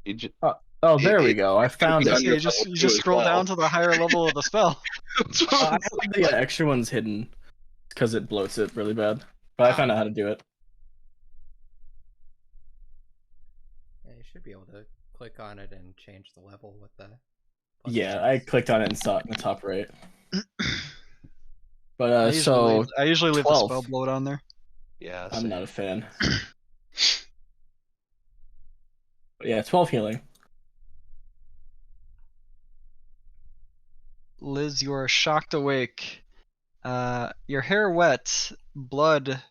You just, Oh, there we go. I found be it. on your you just level you two just as scroll well. down to the higher level of the spell. I have the extra ones hidden because it bloats it really bad. But I found out how to do it. Yeah, you should be able to click on it and change the level with the. Yeah, I clicked on it and saw it in the top right. But I usually leave the 12. spell bloat on there. Yeah, I'm same. not a fan. But yeah, 12 healing. Liz, you are shocked awake. Your hair wet, blood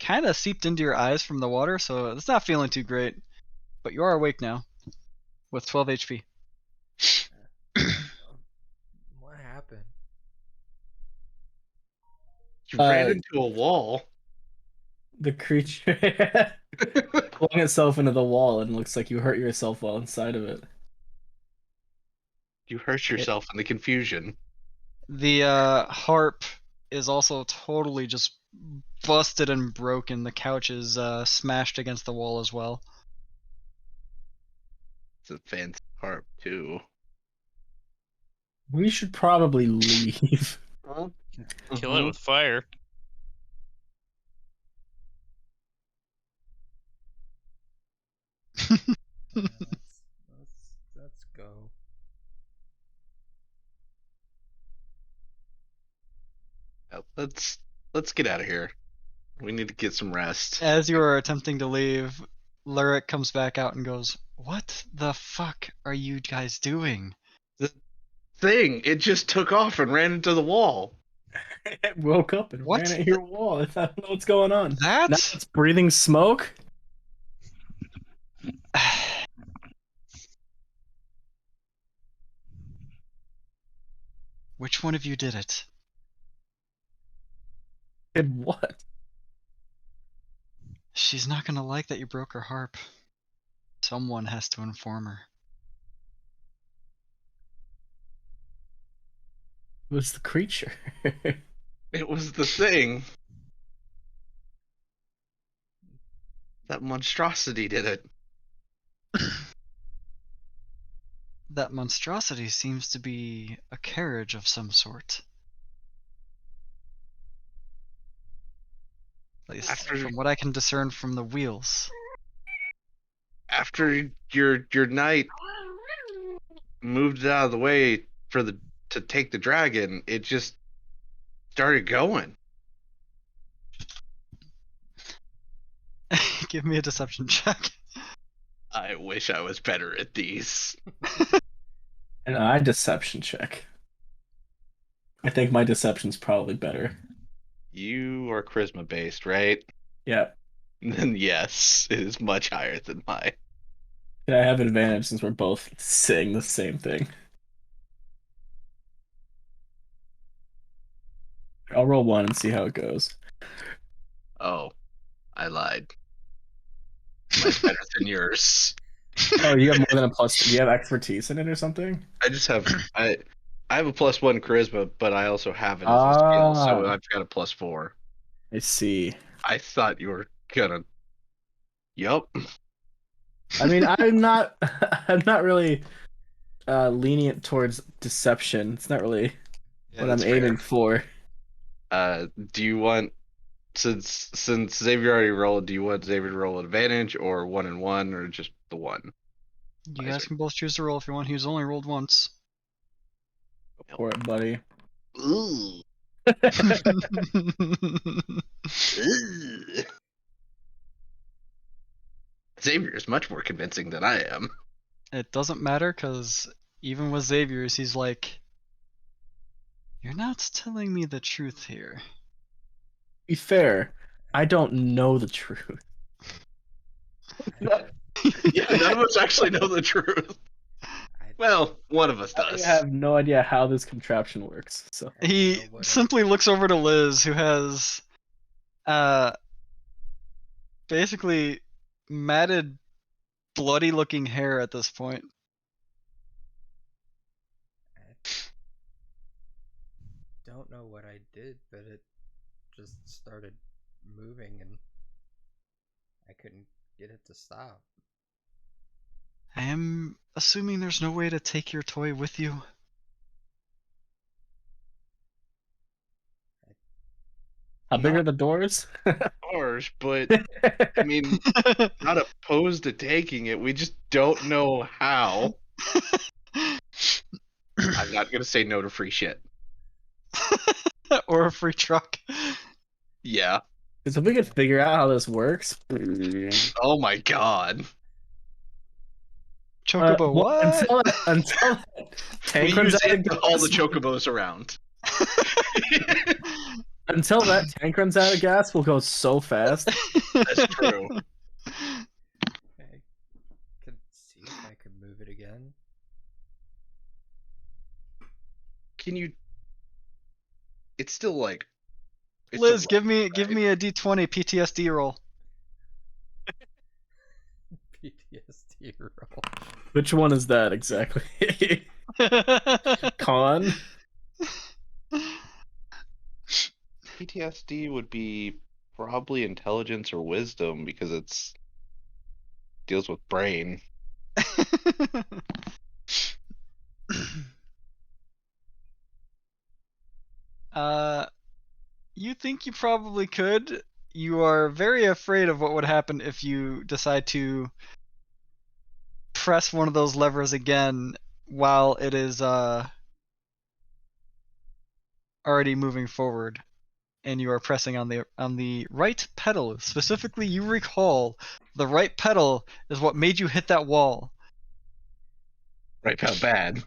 kind of seeped into your eyes from the water, so it's not feeling too great. But you are awake now, with 12 HP. What happened? You ran into a wall. The creature flung itself into the wall and looks like you hurt yourself while inside of it. You hurt yourself in the confusion. The harp is also totally just busted and broken. The couch is smashed against the wall as well. It's a fancy harp too. We should probably leave. Kill it with fire. Yeah, let's go. Let's get out of here. We need to get some rest. As you are attempting to leave, Lyric comes back out and goes, "What the fuck are you guys doing?" The thing, it just took off and ran into the wall. It woke up and What? ran at your wall. I don't know what's going on. That? Now it's breathing smoke? Which one of you did it? Did what? She's not gonna like that you broke her harp. Someone has to inform her. It was the creature. It was the thing. That monstrosity did it. That monstrosity seems to be a carriage of some sort. At least from what I can discern from the wheels. After your knight moved it out of the way to take the dragon, it just started going. Give me a deception check. I wish I was better at these. And I deception check. I think my deception's probably better. You are charisma based, right? Yeah. Then yes, it is much higher than mine. And I have advantage since we're both saying the same thing. I'll roll 1 and see how it goes. Oh, I lied. Mine's better than yours. Oh, you have more than a plus. Do you have expertise in it or something? I just have I have a +1 charisma, but I also have it as a skill, so I've got a +4. I see. I thought you were gonna. Yup. I mean, I'm not really lenient towards deception. It's not really what I'm aiming for. Do you want since Xavier already rolled? Do you want Xavier to roll advantage or 1 and 1 or just the 1? You guys can both choose to roll if you want. He's only rolled once. Go for it, buddy. Ooh. Xavier is much more convincing than I am. It doesn't matter, because even with Xavier's, he's like, "You're not telling me the truth here." Be fair, I don't know the truth. Yeah, none of us actually know the truth. Well, one of us I does. have no idea how this contraption works. So He simply looks over to Liz, who has basically matted, bloody-looking hair at this point. Don't know what I did, but it just started moving and I couldn't get it to stop. I am assuming there's no way to take your toy with you. how big are the doors? Ours, but I mean, not opposed to taking it. We just don't know how. I'm not gonna say no to free shit. Or a free truck. Yeah. Because if we could figure out how this works, Oh my god. Chocobo, well, what? until that tank We runs use out of it to haul the gas, chocobos around. until that tank runs out of gas, we'll go so fast. That's true. I could see if I could move it again. Can you? It's still like. it's Liz, still give me right? a D20 PTSD roll. PTSD roll. Which one is that exactly? Con? PTSD would be probably intelligence or wisdom because it's deals with brain. You think you probably could. You are very afraid of what would happen if you decide to press one of those levers again while it is already moving forward, and you are pressing on the right pedal. Specifically, you recall the right pedal is what made you hit that wall. Right, how bad?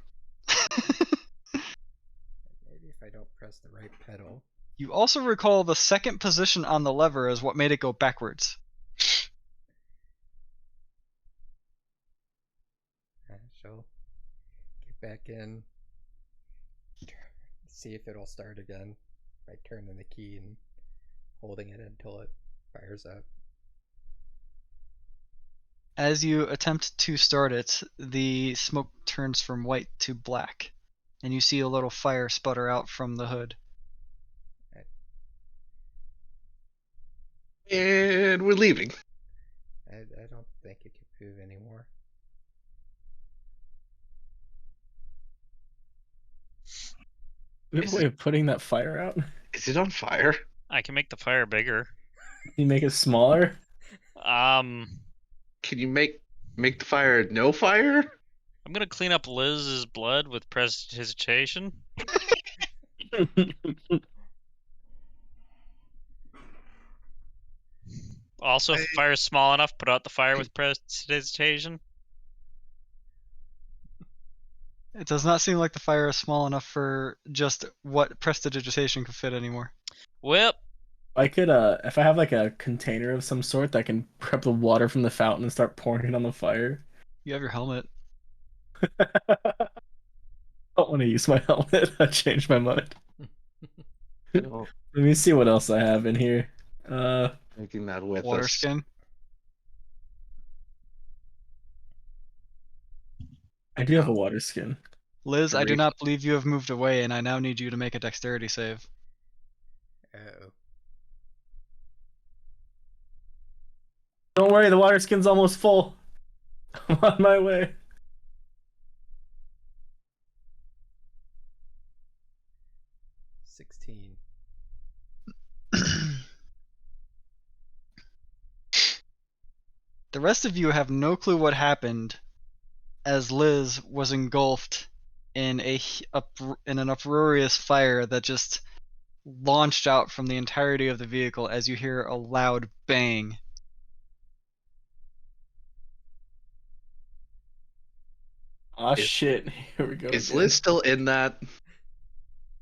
Maybe if I don't press the right pedal. You also recall the second position on the lever is what made it go backwards. She'll get back in, see if it'll start again by turning the key and holding it until it fires up. As you attempt to start it, the smoke turns from white to black, and you see a little fire sputter out from the hood. And we're leaving. I don't think it can move anymore. We have a way of putting that fire out? Is it on fire? I can make the fire bigger. You make it smaller? Um, Can you make the fire no fire? I'm gonna clean up Liz's blood with prestidigitation. Also, if the fire's small enough, put out the fire with prestidigitation. It does not seem like the fire is small enough for just what prestidigitation could fit anymore. Whip. I could, if I have like a container of some sort that can grab the water from the fountain and start pouring it on the fire. You have your helmet. I don't want to use my helmet. I changed my mind. Oh, Let me see what else I have in here. making that with Water us. skin. I do have a water skin. Liz, I do Great. not believe you have moved away, and I now need you to make a dexterity save. Uh-oh. Don't worry, the water skin's almost full. I'm on my way. $16. The rest of you have no clue what happened, as Liz was engulfed in an uproarious fire that just launched out from the entirety of the vehicle as you hear a loud bang. Aw, shit. Here we go. Is again. Liz still in that?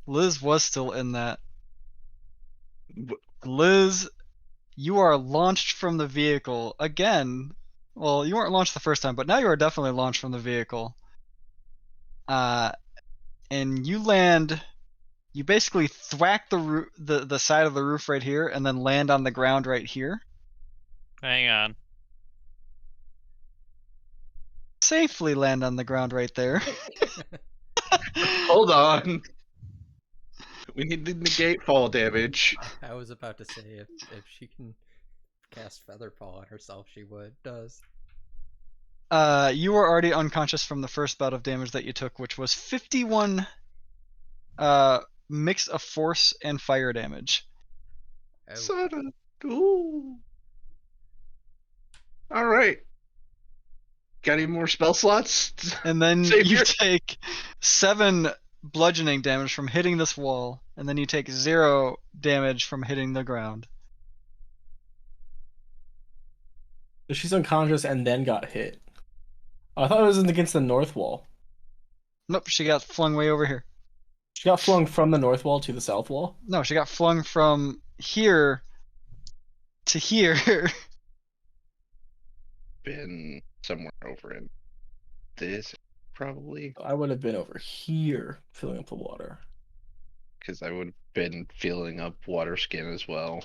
Liz was still in that. W- Liz, you are launched from the vehicle again. Well, you weren't launched the first time, but now you are definitely launched from the vehicle. And you land. You basically thwack the side of the roof right here, and then land on the ground right here. Hang on. Safely land on the ground right there. Hold on. We need to negate fall damage. I was about to say if she can cast Featherfall on herself, she does. You were already unconscious from the first bout of damage that you took, which was 51 mix of force and fire damage. Oh. Son of... Ooh. All right. Got any more spell slots? And then Savior? you take 7 bludgeoning damage from hitting this wall, and then you take 0 damage from hitting the ground. So she's unconscious and then got hit. Oh, I thought it was against the north wall. Nope, she got flung way over here. She got flung from the north wall to the south wall? No, she got flung from here to here. Been somewhere over in this, probably. I would have been over here filling up the water. Because I would have been filling up water skin as well.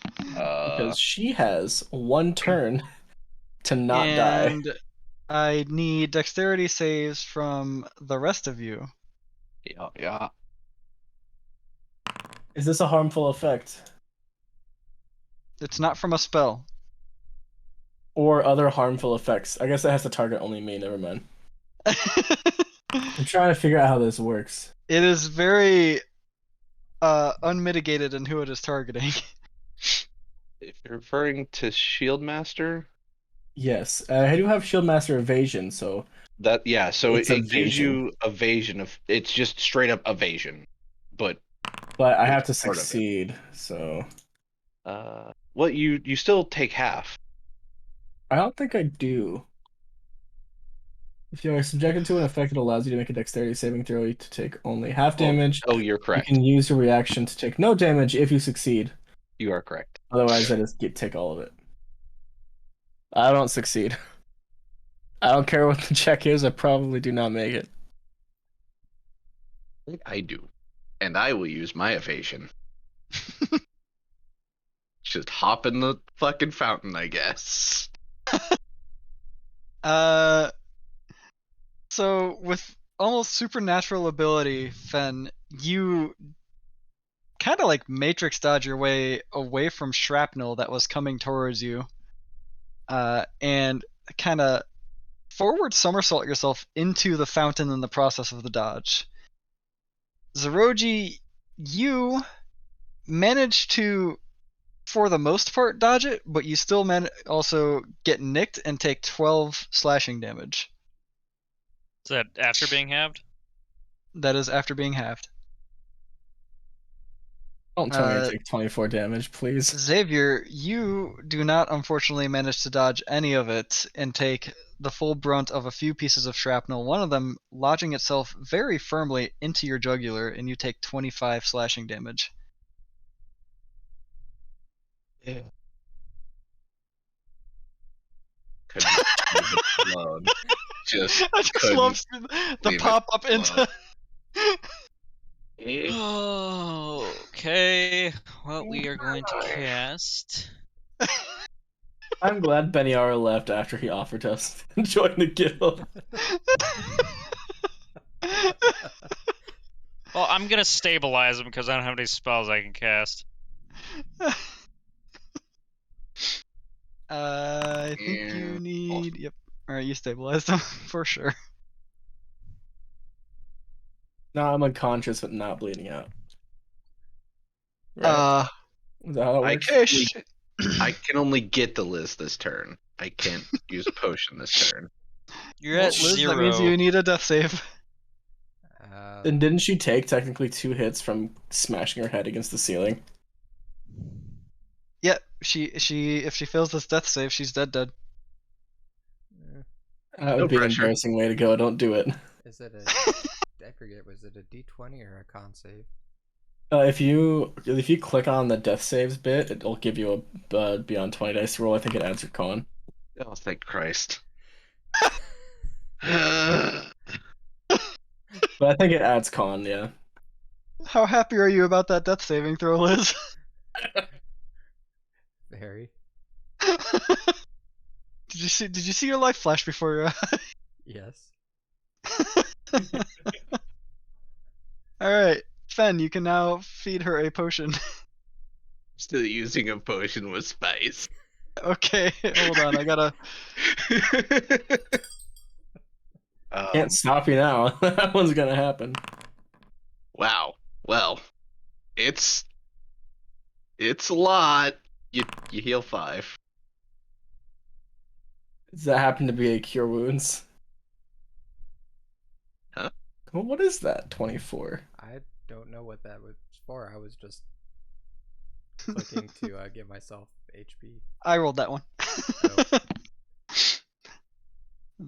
Because she has 1 turn to not die. And I need dexterity saves from the rest of you. Yeah. Is this a harmful effect? It's not from a spell. Or other harmful effects? I guess it has to target only me, never mind. I'm trying to figure out how this works. It is very unmitigated in who it is targeting. If you're referring to Shield Master, Yes, I do have Shieldmaster evasion, so so It's it gives evasion. you evasion of. It's just straight up evasion, but I have to It's part of it. succeed. So well, you still take half. I don't think I do. If you are subjected to an effect, it allows you to make a dexterity saving throw to take only half damage. Oh, you're You correct. can use your reaction to take no damage if you succeed. You are correct. Otherwise, I just take all of it. I don't succeed. I don't care what the check is. I probably do not make it. I do, and I will use my evasion. Just hop in the fucking fountain, I guess. So with almost supernatural ability, Fen, you kind of like matrix dodge your way away from shrapnel that was coming towards you, and kind of forward somersault yourself into the fountain in the process of the dodge. Zeroji, you managed to, for the most part, dodge it, but you still also get nicked and take 12 slashing damage. Is that after being halved? That is after being halved. Don't tell me you take 24 damage, please. Xavier, you do not unfortunately manage to dodge any of it and take the full brunt of a few pieces of shrapnel, one of them lodging itself very firmly into your jugular, and you take 25 slashing damage. Yeah. Couldn't alone. Just I just couldn't love the leave it pop up into. Okay. Well, we are going to cast. I'm glad Beniara left after he offered us to join the guild. Well, I'm gonna stabilize him because I don't have any spells I can cast. I think you need. Yep. All right, you stabilized him for sure. Now I'm unconscious but not bleeding out. Right? Is that how it works? I can only get the Liz this turn. I can't use a potion this turn. You're Well, at Liz, 0. that means you need a death save. And didn't she take technically 2 hits from smashing her head against the ceiling? Yeah, if she fails this death save, she's dead. That would No be an pressure. embarrassing way to go. Don't do it. Is it I forget, was it a D20 or a con save? If you click on the death saves bit, it'll give you a beyond 20 dice roll. I think it adds your con. Oh, thank Christ. But I think it adds con, yeah. How happy are you about that death saving throw, Liz? Very. Did you see your life flash before your eyes? Yes. Alright, Fen, you can now feed her a potion. Still using a potion with spice. Okay, hold on, I gotta... Can't stop you now. That one's gonna happen. Wow. Well, it's a lot. You heal 5. Does that happen to be a cure wounds? Huh? Well, what is that? 24. I don't know what that was for. I was just clicking to give myself HP. I rolled that one. Oh.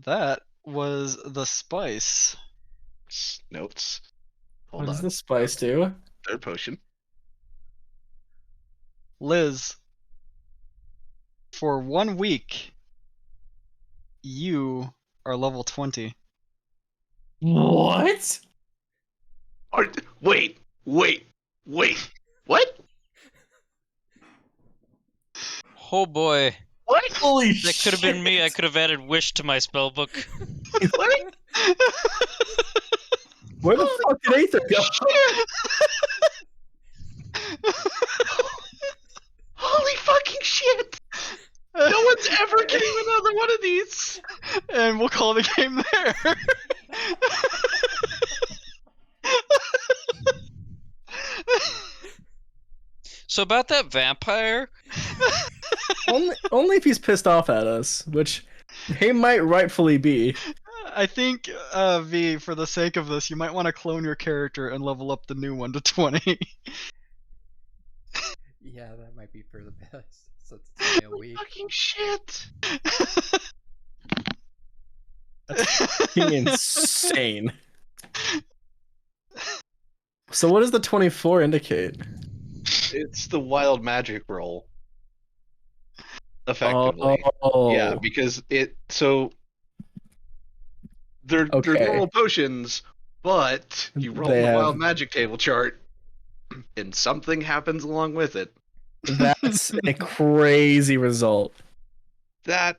That was the spice. Notes. What Hold does on. the spice do? Third potion. Liz, for 1 week, you are level 20. What? Wait. What? Oh boy, What? Holy that could have been me. I could have added wish to my spell book. What? Where the fuck did Aether go? Holy fucking shit! No one's ever getting another one of these. And we'll call the game there. So about that vampire, only if he's pissed off at us, which he might rightfully be. I think, V, for the sake of this, you might want to clone your character and level up the new one to 20. Yeah, that might be for the best. So it's only a week. Fucking shit! That's fucking insane. So what does the 24 indicate? It's the wild magic roll. Effectively. Oh. Yeah, because they're Okay. normal potions, but you roll They the have- wild magic table chart, and something happens along with it. That's a crazy result. That,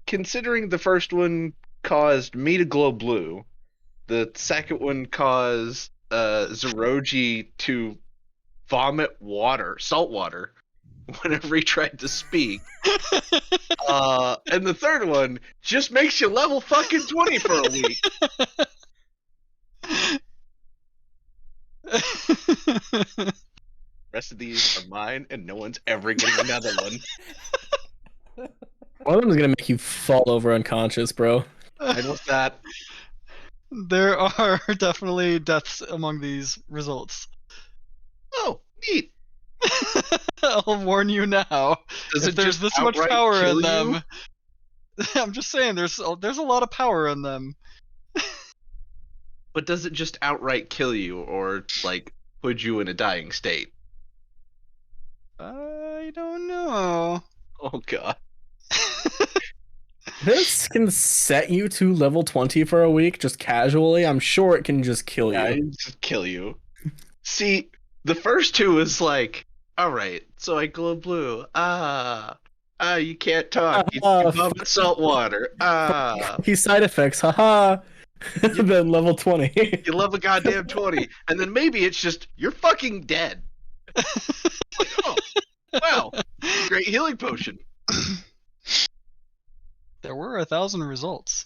considering the first one caused me to glow blue, the second one caused Zeroji to vomit salt water, whenever he tried to speak. And the third one just makes you level fucking 20 for a week. Rest of these are mine, and no one's ever getting another one. One of them is gonna make you fall over unconscious, bro. I know that. There are definitely deaths among these results. Oh, neat. I'll warn you now. Does If it there's just this much outright power kill in them, you? I'm just saying there's a lot of power in them. But does it just outright kill you, or like put you in a dying state? I don't know. Oh god. This can set you to level 20 for a week just casually. I'm sure it can just kill Yeah, you. it just kill you. See, the first two is like, alright, so I glow blue. You can't talk. You vomit salt water. He's side effects, haha. Then level 20. You love a goddamn 20. And then maybe it's just, you're fucking dead. Like, oh, wow, great healing potion. There were 1,000 results.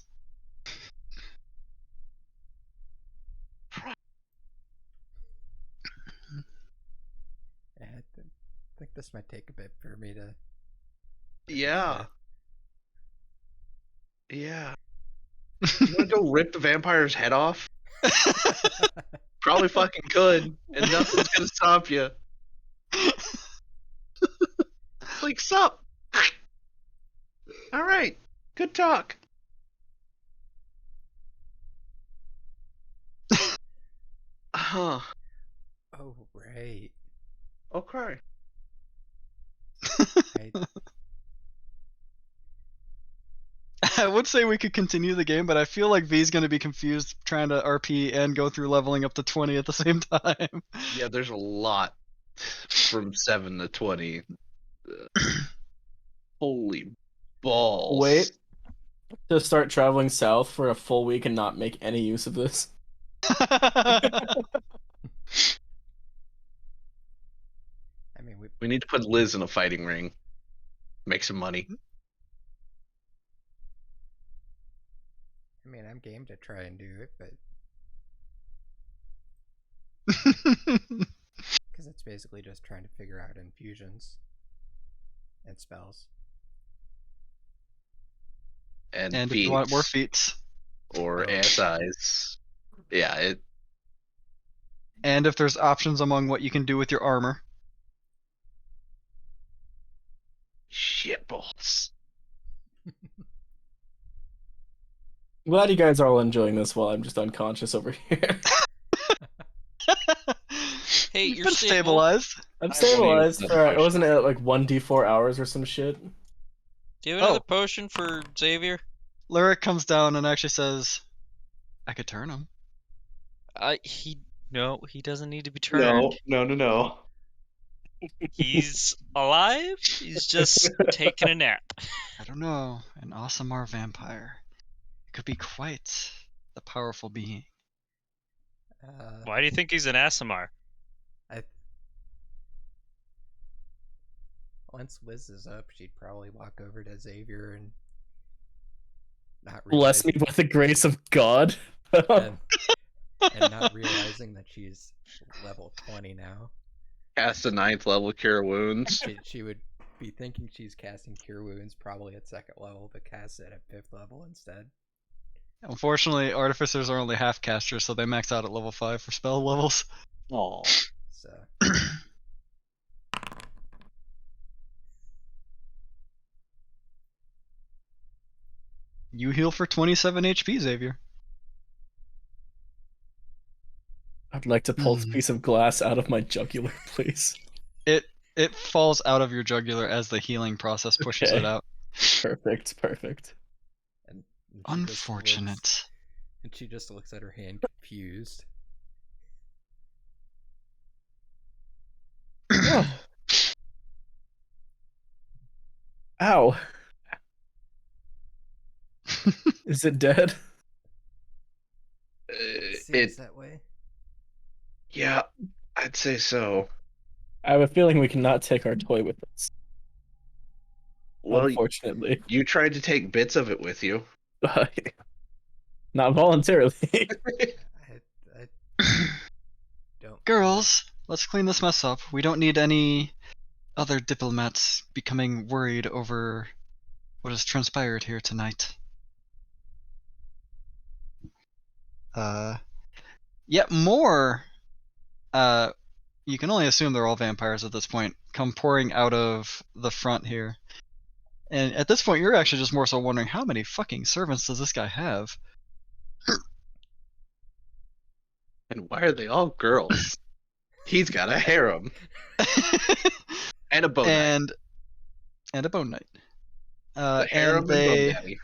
Yeah, I think this might take a bit for me to. Yeah. Yeah. You wanna go rip the vampire's head off? Probably fucking could, and nothing's gonna stop you. Like, sup? Alright, good talk. Huh. Oh, right. Okay. I I would say we could continue the game, but I feel like V's gonna be confused trying to RP and go through leveling up to 20 at the same time. Yeah, there's a lot from 7 to 20. Holy balls. Wait. To start traveling south for a full week and not make any use of this. I mean, We need to put Liz in a fighting ring. Make some money. I'm game to try and do it, but because it's basically just trying to figure out infusions and spells. And if you want more feats. feats. Or ASIs. Yeah, it. And if there's options among what you can do with your armor. Shitballs. I'm glad you guys are all enjoying this while I'm just unconscious over here. Hey, You've you're been stable. stabilized. I'm I stabilized won't for, even wasn't it like 1d4 hours or some shit? Do you have another Oh. potion for Xavier? Lyric comes down and actually says, I could turn him. He doesn't need to be turned. No. He's alive. He's just taking a nap. I don't know, an Aasimar vampire. It could be quite the powerful being. Why do you think he's an Aasimar? Once Liz is up, she'd probably walk over to Xavier and not Bless realize me with the grace of God. and not realizing that she's level 20 now. Cast a 9th level Cure Wounds. She would be thinking she's casting Cure Wounds probably at 2nd level, but casts it at 5th level instead. Unfortunately, artificers are only half casters, so they max out at level 5 for spell levels. Aw. So You heal for 27 HP, Xavier. I'd like to pull this piece of glass out of my jugular, please. It falls out of your jugular as the healing process pushes it Okay. out. Perfect. and she Unfortunate. she just looks at her hand confused. Ow. Is it dead? Seems that way. Yeah, I'd say so. I have a feeling we cannot take our toy with us. Well, unfortunately. you tried to take bits of it with you. Not voluntarily. I don't. Girls, let's clean this mess up. We don't need any other diplomats becoming worried over what has transpired here tonight. Yet more, you can only assume they're all vampires at this point, come pouring out of the front here. And at this point, you're actually just more so wondering, how many fucking servants does this guy have? And why are they all girls? He's got a harem. And a bone knight. And a bone knight. The harem and bone daddy.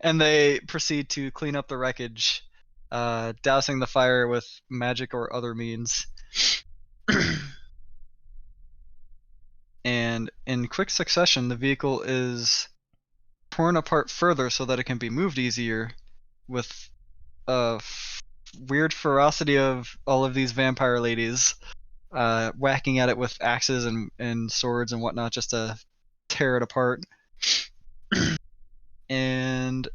And they proceed to clean up the wreckage, dousing the fire with magic or other means. And in quick succession, the vehicle is torn apart further so that it can be moved easier, with weird ferocity of all of these vampire ladies whacking at it with axes and swords and whatnot just to tear it apart. And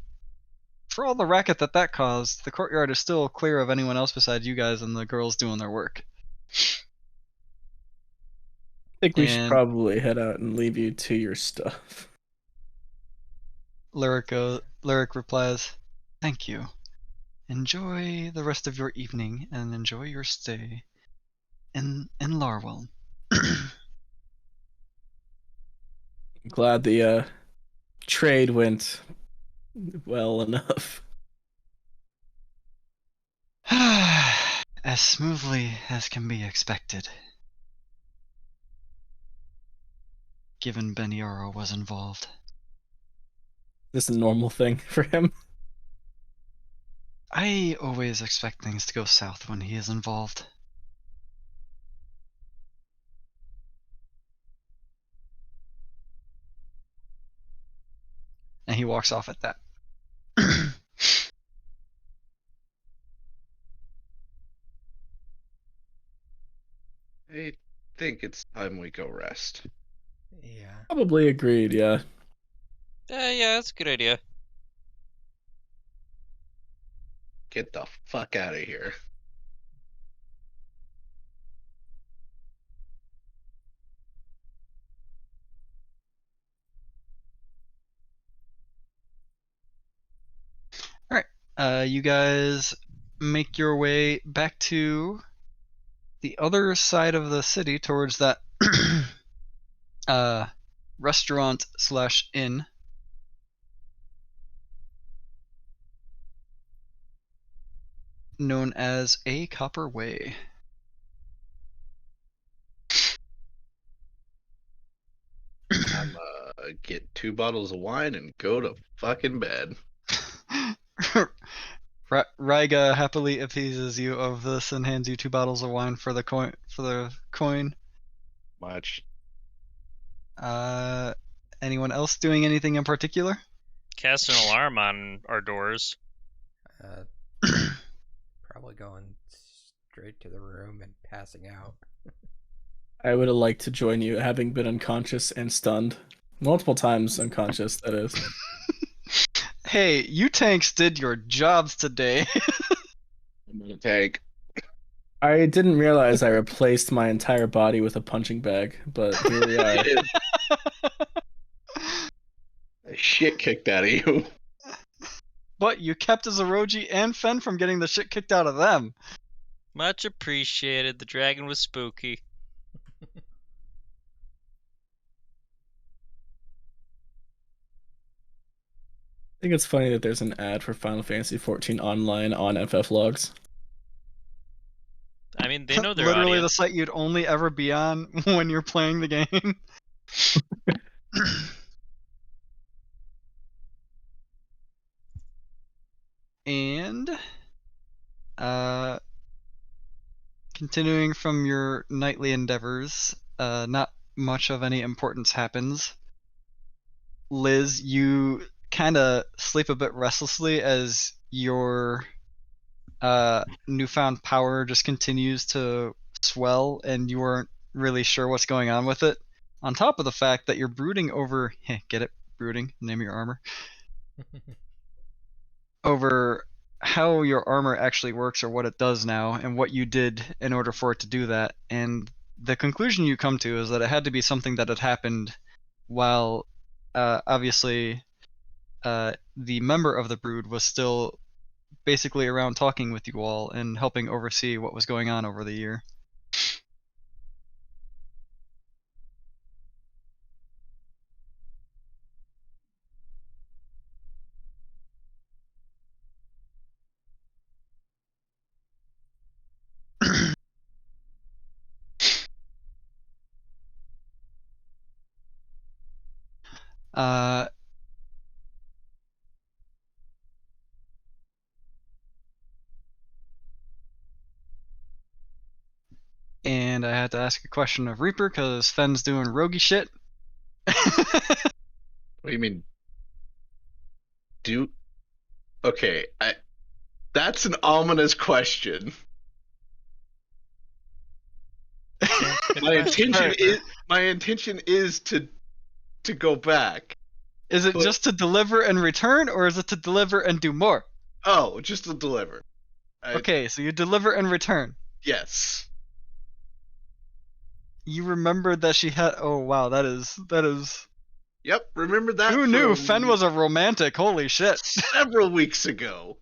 for all the racket that caused, the courtyard is still clear of anyone else besides you guys and the girls doing their work. I think we should probably head out and leave you to your stuff. Lyric replies, "Thank you. Enjoy the rest of your evening and enjoy your stay in Larwell." I'm glad the trade went well enough. As smoothly as can be expected, given Beniaro was involved. This is a normal thing for him. I always expect things to go south when he is involved. And he walks off at that. I think it's time we go rest. Yeah. Probably agreed, yeah. Yeah, that's a good idea. Get the fuck out of here. You guys make your way back to the other side of the city towards that restaurant / inn. Known as A Copper Way. I'm get 2 bottles of wine and go to fucking bed. Ryga happily appeases you of this and hands you 2 bottles of wine for the coin. Much. Anyone else doing anything in particular? Cast an alarm on our doors. Probably going straight to the room and passing out. I would have liked to join you, having been unconscious and stunned. Multiple times unconscious, that is. Hey, you tanks did your jobs today. I'm gonna take. I didn't realize I replaced my entire body with a punching bag, but here we are. Shit kicked out of you. But you kept Zoroji and Fen from getting the shit kicked out of them. Much appreciated. The dragon was spooky. I think it's funny that there's an ad for Final Fantasy XIV Online on FF Logs. I mean, they know their Literally audience. the site you'd only ever be on when you're playing the game. And continuing from your nightly endeavors, not much of any importance happens. Liz, you kind of sleep a bit restlessly as your newfound power just continues to swell and you weren't really sure what's going on with it. On top of the fact that you're brooding over, get it? Brooding, name your armor. Over how your armor actually works or what it does now and what you did in order for it to do that. And the conclusion you come to is that it had to be something that had happened while obviously the member of the brood was still basically around talking with you all and helping oversee what was going on over the year. And I had to ask a question of Reaper because Fen's doing roguey shit. What do you mean? Okay, that's an ominous question. My intention is to go back. Is it just to deliver and return, or is it to deliver and do more? Oh, just to deliver. Okay, so you deliver and return. Yes. You remembered that she had. Oh wow, that is. Yep, remember that. Who knew Fen was a romantic? Holy shit! Several weeks ago.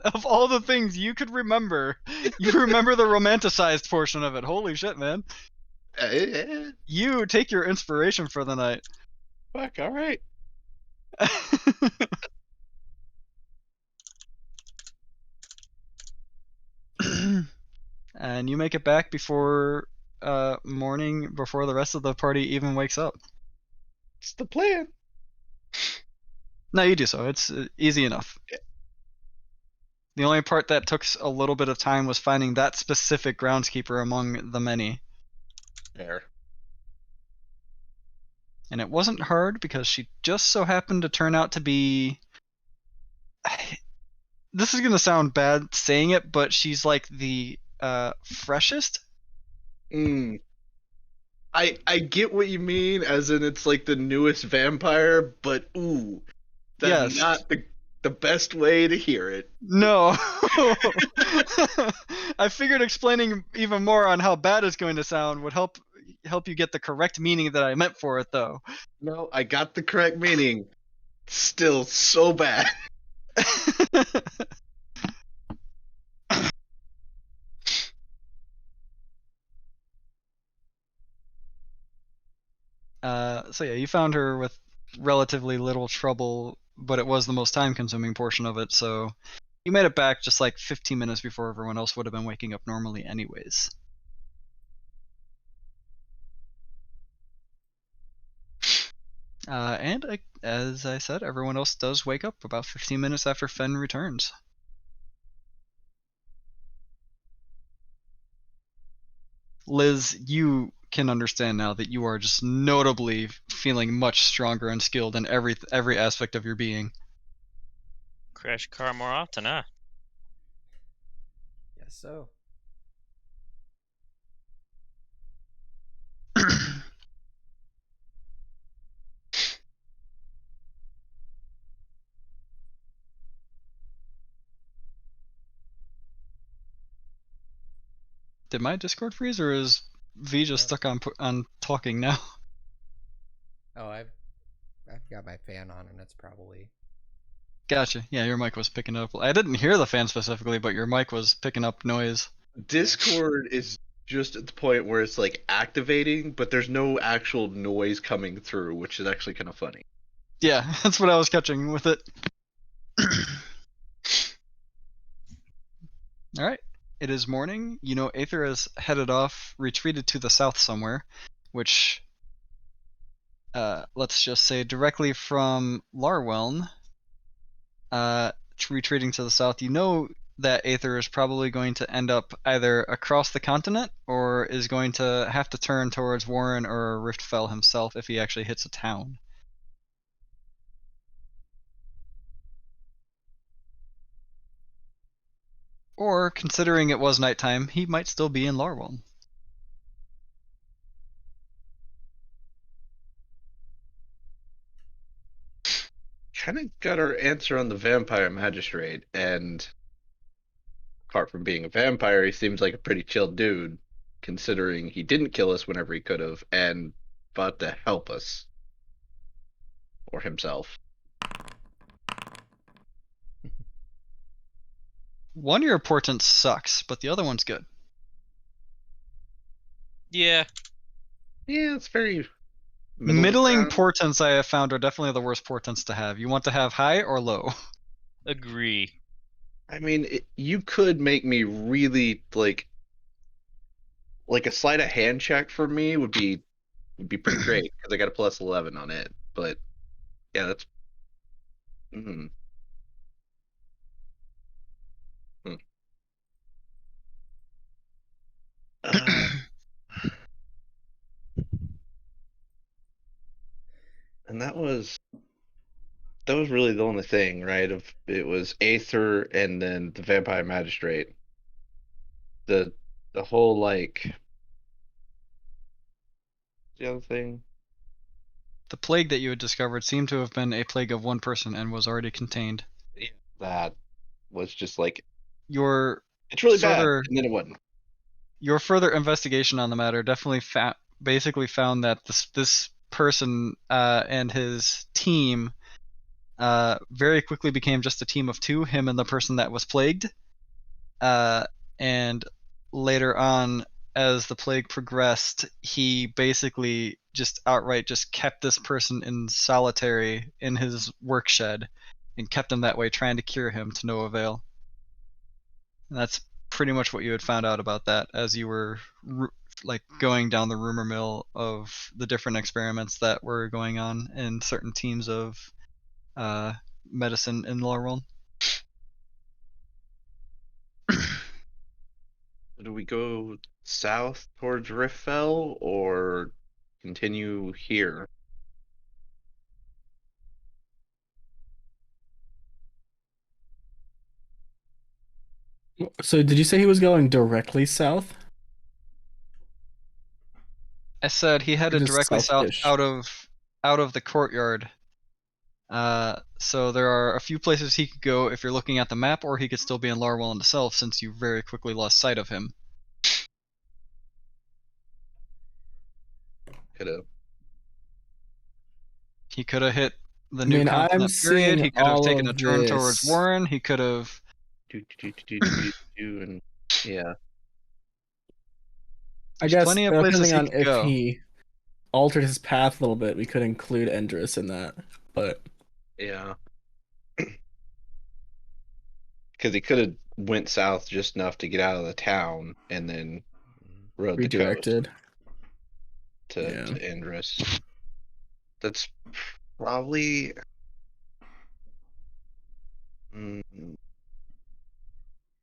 Of all the things you could remember, you remember the romanticized portion of it. Holy shit, man! You take your inspiration for the night. Fuck, all right. And you make it back before morning, before the rest of the party even wakes up. It's the plan. No, you do so. It's easy enough. Okay. The only part that took a little bit of time was finding that specific groundskeeper among the many. Fair. And it wasn't hard because she just so happened to turn out to be... This is going to sound bad saying it, but she's like the freshest. I get what you mean, as in it's like the newest vampire, but ooh, that's Yes. not the best way to hear it. No. I figured explaining even more on how bad it's going to sound would help you get the correct meaning that I meant for it, though. No, I got the correct meaning. Still so bad. So yeah, you found her with relatively little trouble, but it was the most time-consuming portion of it, so you made it back just like 15 minutes before everyone else would have been waking up normally anyways. And as I said, everyone else does wake up about 15 minutes after Fen returns. Liz, you can understand now that you are just notably feeling much stronger and skilled in every aspect of your being. Crash car more often, huh? Yes, so. Did my Discord freeze, or is V just stuck on talking now? Oh, I've got my fan on, and it's probably... Gotcha. Yeah, your mic was picking up. I didn't hear the fan specifically, but your mic was picking up noise. Discord is just at the point where it's like activating, but there's no actual noise coming through, which is actually kind of funny. Yeah, that's what I was catching with it. All right. It is morning. You know, Aether has headed off, retreated to the south somewhere, which, let's just say directly from Larweln, retreating to the south. You know that Aether is probably going to end up either across the continent or is going to have to turn towards Warren or Riftfell himself if he actually hits a town. Or, considering it was nighttime, he might still be in Larweln. Kind of got our answer on the vampire magistrate, and apart from being a vampire, he seems like a pretty chill dude, considering he didn't kill us whenever he could have, and about to help us. Or himself. One of your portents sucks, but the other one's good. Yeah. Yeah, it's very Middling portents I have found are definitely the worst portents to have. You want to have high or low? Agree. I mean, you could make me really like a sleight of hand check for me would be pretty great because I got a plus 11 on it. But yeah, that's. Mm. Hmm. And that was really the only thing, right? It was Aether and then the vampire magistrate. The whole like the other thing. The plague that you had discovered seemed to have been a plague of one person and was already contained. Yeah, that was just like Your it's really bad, further- and then it wasn't. Your further investigation on the matter definitely basically found that this person and his team very quickly became just a team of two, him and the person that was plagued. And later on, as the plague progressed, he basically just outright just kept this person in solitary in his work shed and kept him that way, trying to cure him to no avail. And that's pretty much what you had found out about that as you were like going down the rumor mill of the different experiments that were going on in certain teams of medicine in Lorwell. Do we go south towards Riftfell or continue here? So did you say he was going directly south? I said he headed Just directly south south-ish. out of the courtyard. So there are a few places he could go if you're looking at the map, or he could still be in Larwell himself, since you very quickly lost sight of him. He could have hit the new I'm continent period. seeing He could have all taken a of turn towards this. Warren. He could have. And yeah. I There's guess plenty of places depending he on could if go. he altered his path a little bit, we could include Endress in that. But Yeah. Because he could have went south just enough to get out of the town and then rode the coast redirected. to Yeah. Indris. That's probably.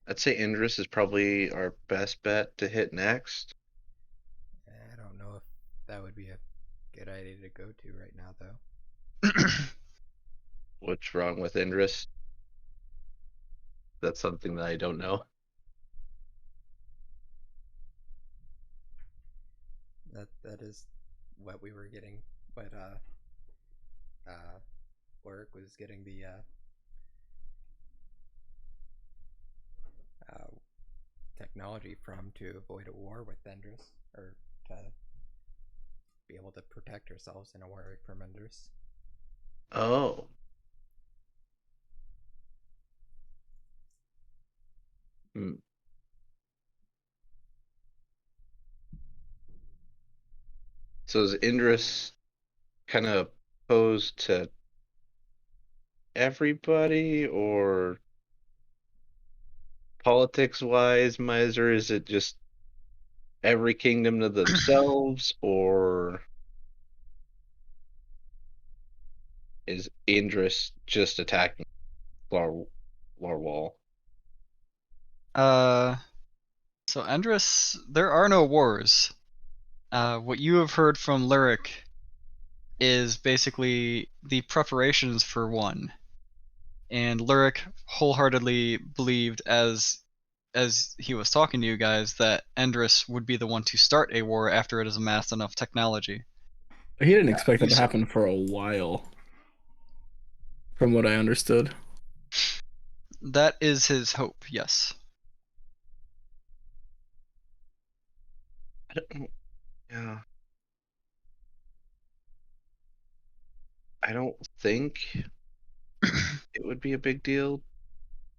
I'd say Indris is probably our best bet to hit next. I don't know if that would be a good idea to go to right now, though. What's wrong with Indris? That's something that I don't know. That is what we were getting, but Warwick was getting the technology from to avoid a war with Endress, or to be able to protect ourselves in a war from Endress. Oh. So is Indris kind of opposed to everybody, or politics-wise, Miser? Is it just every kingdom to themselves, or is Indris just attacking Larwall? So Endress, there are no wars. What you have heard from Lyric is basically the preparations for one. And Lyric wholeheartedly believed, as he was talking to you guys, that Endress would be the one to start a war after it has amassed enough technology. He didn't expect that to happen for a while, from what I understood. That is his hope, yes. Yeah. I don't think it would be a big deal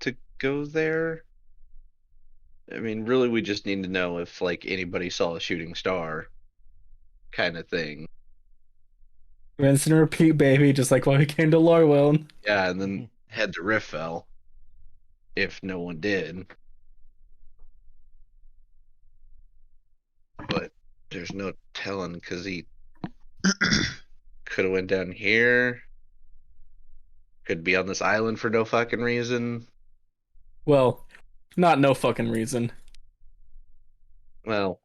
to go there. I mean, really, we just need to know if, like, anybody saw a shooting star kind of thing. Rinse and repeat, baby, just like when we came to Lorwell. Yeah, and then head to Riftfell if no one did. But there's no telling, because he could have went down here. Could be on this island for no fucking reason. Well, not no fucking reason. Well,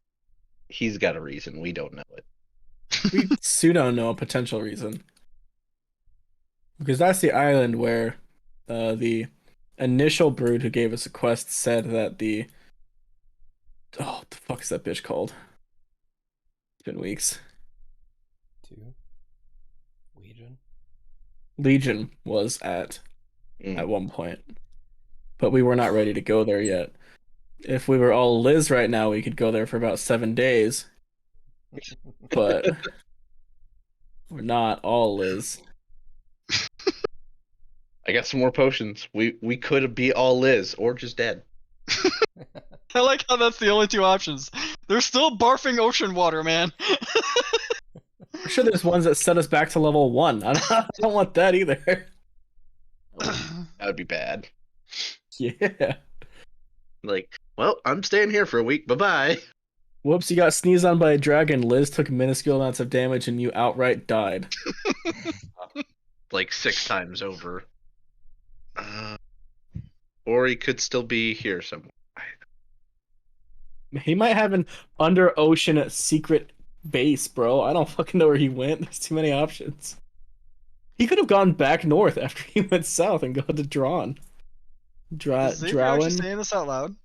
he's got a reason. We don't know it. We pseudo know a potential reason. Because that's the island where the initial brood who gave us a quest said that the... Oh, what the fuck is that bitch called? It's been weeks. 2 Legion was at one point. But we were not ready to go there yet. If we were all Liz right now, we could go there for about 7 days. But we're not all Liz. I got some more potions. We could be all Liz or just dead. I like how that's the only two options. There's still barfing ocean water, man. I'm sure there's ones that set us back to level 1. I don't want that either. That would be bad. Yeah. Like, well, I'm staying here for a week. Bye-bye. Whoops, you got sneezed on by a dragon. Liz took minuscule amounts of damage and you outright died. like 6 times over. Or he could still be here somewhere. He might have an under ocean secret base, bro. I don't fucking know where he went. There's too many options. He could have gone back north after he went south and gone to Drawn. Is Xavier actually Drowan. saying this out loud?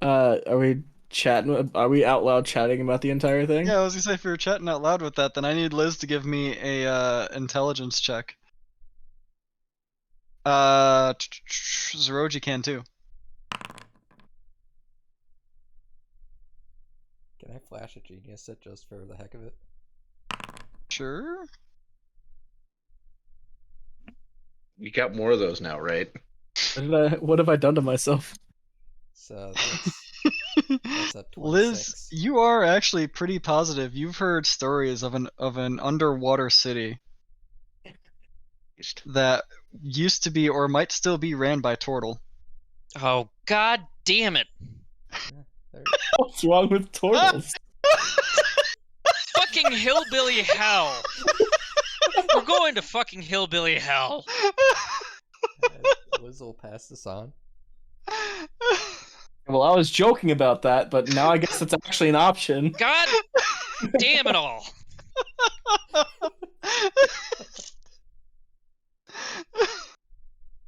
Are we chatting? Are we out loud chatting about the entire thing? Yeah, I was gonna say if we were chatting out loud with that, then I need Liz to give me a intelligence check. Zeroji can too. Can I flash a genius it just for the heck of it? Sure. You got more of those now, right? What have I done to myself? So that's a 26. Liz, you are actually pretty positive. You've heard stories of an underwater city that used to be or might still be ran by Tortle. Oh, god damn it. There, What's wrong with turtles? Fucking hillbilly hell. We're going to fucking hillbilly hell. Liz will pass this on. Well, I was joking about that, but now I guess it's actually an option. God damn it all.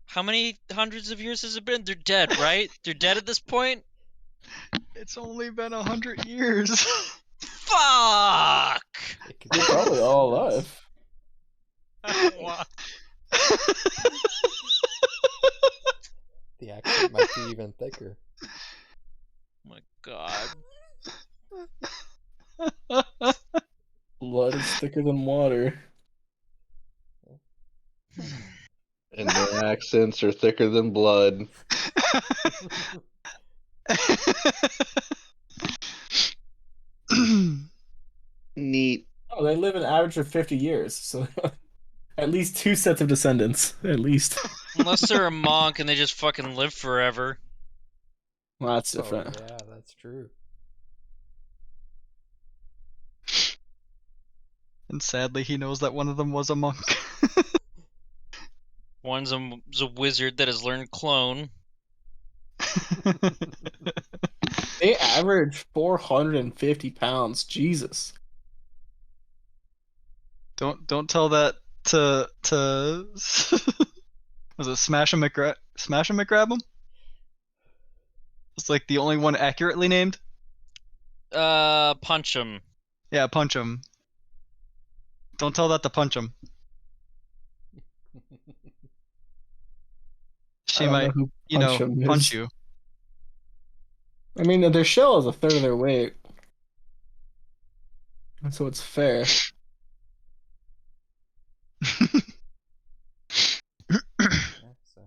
How many hundreds of years has it been? They're dead, right? They're dead at this point? It's only been 100 years. Fuck! It could They're be probably all descendants. alive. The accent might be even thicker. Oh my god. Blood is thicker than water. And their accents are thicker than blood. Neat. Oh, they live an average of 50 years, so at least 2 sets of descendants, at least. Unless they're a monk and they just fucking live forever. Well, that's Oh, different. yeah, that's true. And sadly, he knows that one of them was a monk. One's a wizard that has learned clone. They average 450 pounds. Jesus. Don't tell that to was it Smash and McGrab 'em? It's like the only one accurately named. Punch him. Yeah, punch him. Don't tell that to punch him. She I don't know might, who Punch 'em punch is. you. I mean, their shell is a third of their weight. And so it's fair. Yeah, so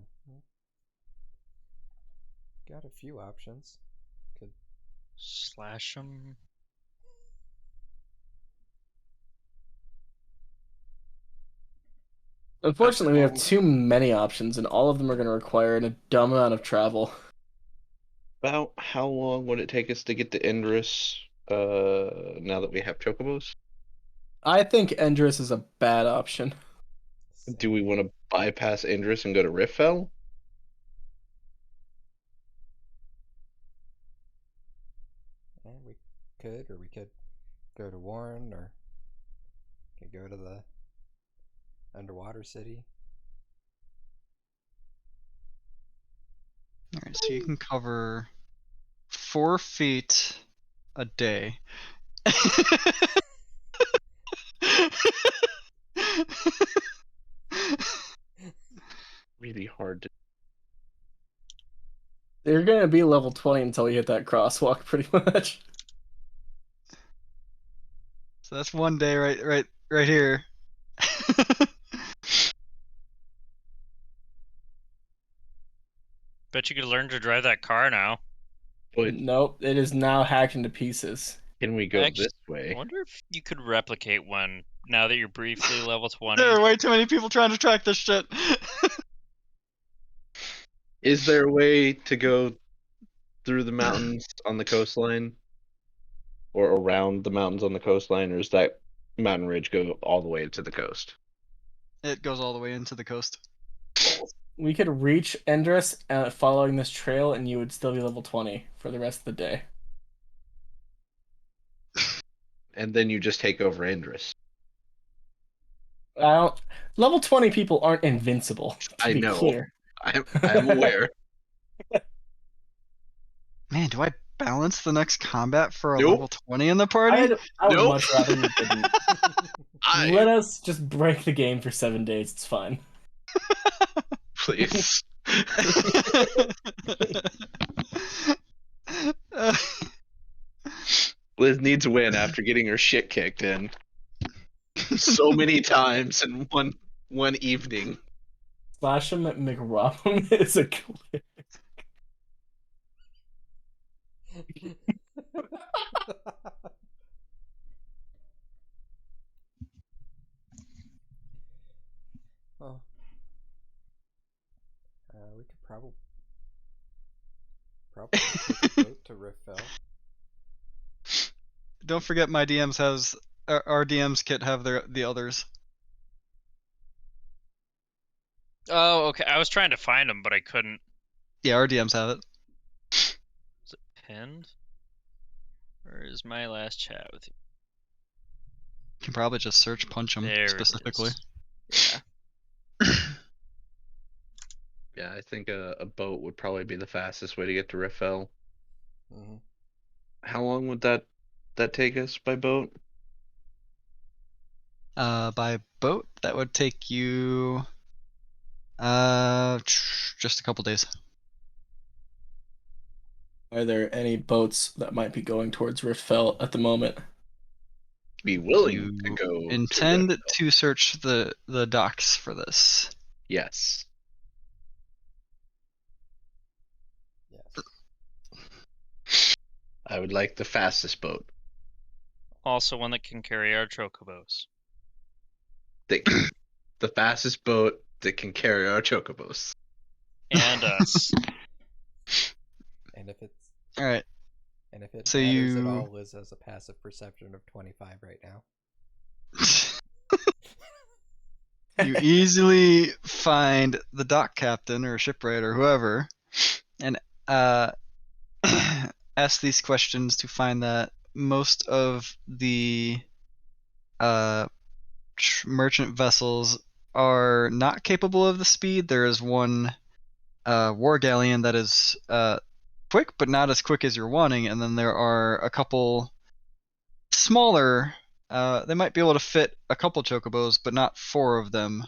got a few options. Could Slash him. Unfortunately, we have too many options, and all of them are going to require a dumb amount of travel. About how long would it take us to get to Indris now that we have chocobos? I think Endress is a bad option. Do we want to bypass Indris and go to Riffel? and we could go to Warren, or could go to the underwater city. Alright, so you can cover 4 feet a day. Really hard to. You're going to be level 20 until you hit that crosswalk, pretty much. So that's one day right here. Bet you could learn to drive that car now. But Nope, it is now hacked into pieces. can we go Actually, this way? I wonder if you could replicate one now that you're briefly level 20. There are way too many people trying to track this shit. Is there a way to go through the mountains on the coastline? Or around the mountains on the coastline? Or does that mountain ridge go all the way to the coast? It goes all the way into the coast. We could reach Endress following this trail, and you would still be level 20 for the rest of the day. And then you just take over Indris. Level 20 people aren't invincible. To I be know. clear. I'm aware. Man, do I balance the next combat for a Nope. level 20 in the party? I would Nope. much rather you didn't. Let us just break the game for 7 days. It's fine. Please. Liz needs a win after getting her shit kicked in so many times in one evening. Slash him at McRobin is a clip. Well, we could probably take a boat to Riffel. Don't forget my DMs has our DMs kit have the others. Oh, okay. I was trying to find them, but I couldn't. Yeah, our DMs have it. Is it pinned? Where is my last chat with you? You can probably just search punch them There specifically. It is. Yeah. Yeah, I think a boat would probably be the fastest way to get to Riffel. Mm-hmm. How long would that take us by boat? By boat, that would take you just a couple days. Are there any boats that might be going towards Riftfell at the moment? Be willing You to go intend to Riffel. to search the docks for this. Yes. Yes. I would like the fastest boat. Also one that can carry our chocobos. The fastest boat that can carry our chocobos. And us. And if it So matters at you- all, Liz has a passive perception of 25 right now. You easily find the dock captain or shipwright or whoever, and ask these questions to find that most of the merchant vessels are not capable of the speed. There is one war galleon that is quick, but not as quick as you're wanting, and then there are a couple smaller. They might be able to fit a couple chocobos, but not 4 of them.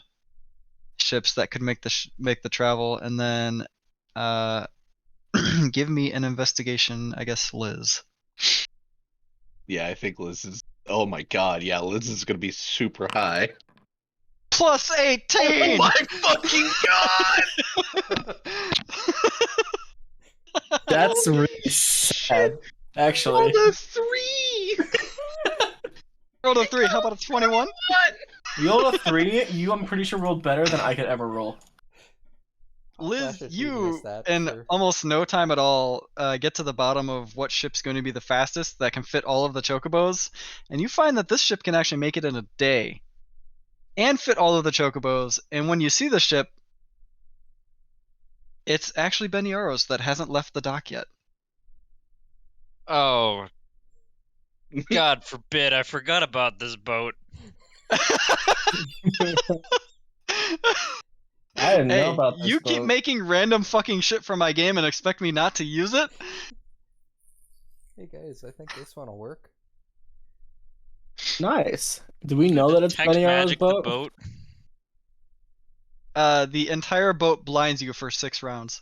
Ships that could make the travel, and then give me an investigation, I guess, Liz. Yeah, I think Liz is. Oh my god, yeah, Liz is gonna be super high. Plus 18. Oh my fucking god! That's really sad, actually. Rolled a 3! Rolled a 3. How about a 21? What? You rolled a 3. I'm pretty sure rolled better than I could ever roll. Liz, Flash a you genius that, in sir. almost no time at all get to the bottom of what ship's going to be the fastest that can fit all of the chocobos, and you find that this ship can actually make it in a day and fit all of the chocobos. And when you see the ship, it's actually Beniaros that hasn't left the dock yet. Oh. God forbid, I forgot about this boat. I didn't know Hey, about this you keep boat. making random fucking shit from my game and expect me not to use it? Hey guys, I think this one will work. Nice. Do we know that it's Detect Beniaro's magic the boat? boat. The entire boat blinds you for 6 rounds.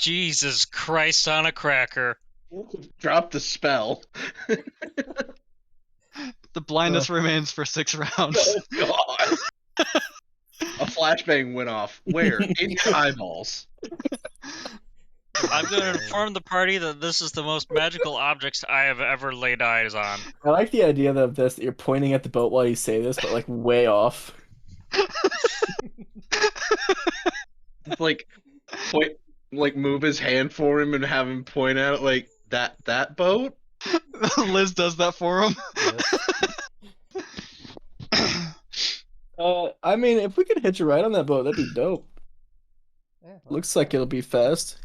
Jesus Christ on a cracker. Drop the spell. The blindness remains for 6 rounds. Oh god. A flashbang went off. Where? In your eyeballs. I'm going to inform the party that this is the most magical objects I have ever laid eyes on. I like the idea of this, that you're pointing at the boat while you say this, but like way off. Like point, like move his hand for him and have him point at it like that boat. Liz does that for him. Yes. I mean, if we could hitch a ride on that boat, that'd be dope. Yeah, Looks like it'll be fast.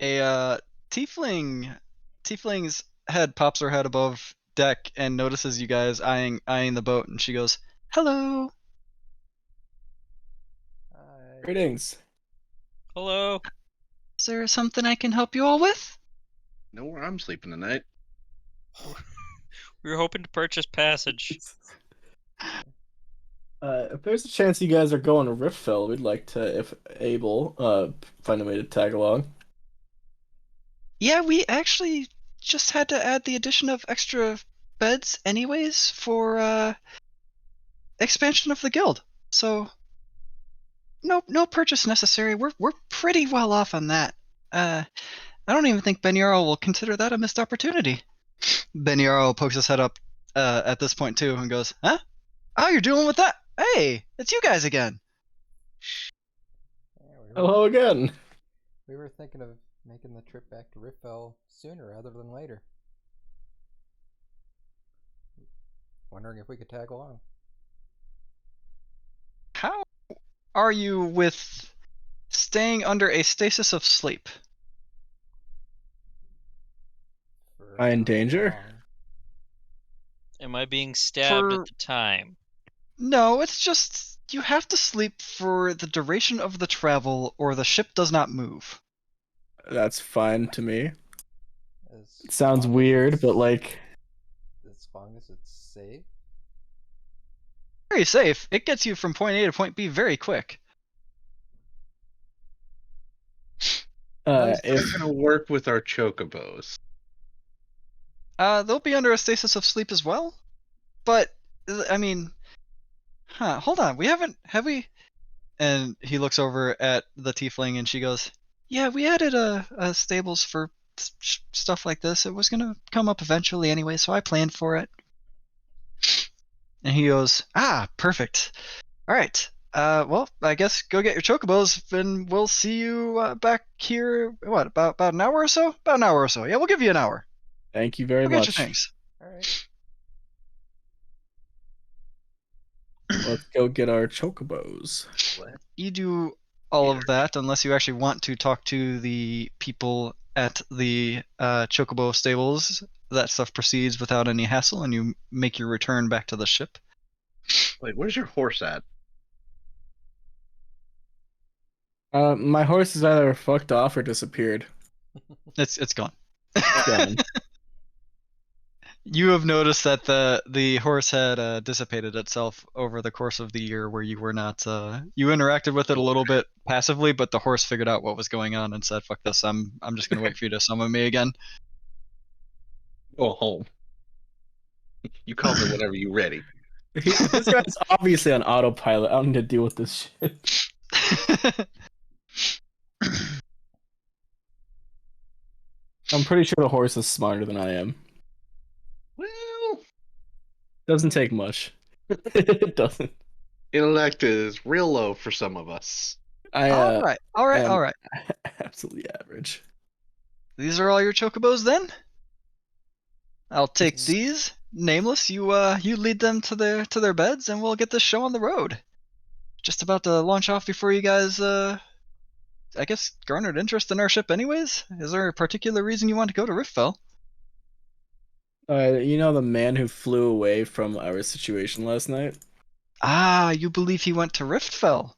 A tiefling's head pops her head above deck and notices you guys eyeing the boat, and she goes, "Hello." Greetings. Hello. Is there something I can help you all with? Know where I'm sleeping tonight. We were hoping to purchase passage. If there's a chance you guys are going to Riftfell, we'd like to, if able, find a way to tag along. Yeah, we actually just had to add the addition of extra beds anyways for expansion of the guild. So no purchase necessary. We're pretty well off on that. I don't even think Ben Yarrow will consider that a missed opportunity. Ben Yarrow pokes his head up at this point too and goes, "Huh? Oh, you're dealing with that? Hey, it's you guys again." Yeah, Hello again. we were thinking of making the trip back to Riftfell sooner rather than later. Wondering if we could tag along. How are you with staying under a stasis of sleep? For Am I in how danger? long? Am I being stabbed For- at the time? No, it's just you have to sleep for the duration of the travel or the ship does not move. That's fine to me. As It sounds long as weird, it's- but like, as long as it's safe. Very safe. It gets you from point A to point B very quick. How's if that gonna work with our chocobos? They'll be under a stasis of sleep as well. But I mean, hold on. Have we? And he looks over at the tiefling and she goes, "Yeah, we added a stables for stuff like this. It was gonna come up eventually anyway, so I planned for it." And he goes, "Ah, perfect. All right. Well, I guess go get your chocobos, and we'll see you back here. What, about an hour or so? About an hour or so. Yeah, we'll give you an hour. thank you very Go get your much. things." Alright. Let's go get our chocobos. You do all of that unless you actually want to talk to the people at the chocobo stables. That stuff proceeds without any hassle, and you make your return back to the ship. Wait, where's your horse at? My horse is either fucked off or disappeared. It's gone. It's gone. You have noticed that the horse had dissipated itself over the course of the year, where you were not. You interacted with it a little bit passively, but the horse figured out what was going on and said, "Fuck this! I'm just gonna wait for you to summon me again." Go home. You call me whenever you're ready. This guy's obviously on autopilot. I don't need to deal with this shit. I'm pretty sure the horse is smarter than I am. Well, Doesn't take much. It doesn't. intellect is real low for some of us. I all right. am absolutely average. These are all your chocobos then? I'll take these. Nameless, you lead them to their beds, and we'll get this show on the road. Just about to launch off before you guys I guess garnered interest in our ship anyways? Is there a particular reason you want to go to Riftfell? You know the man who flew away from our situation last night? Ah, you believe he went to Riftfell.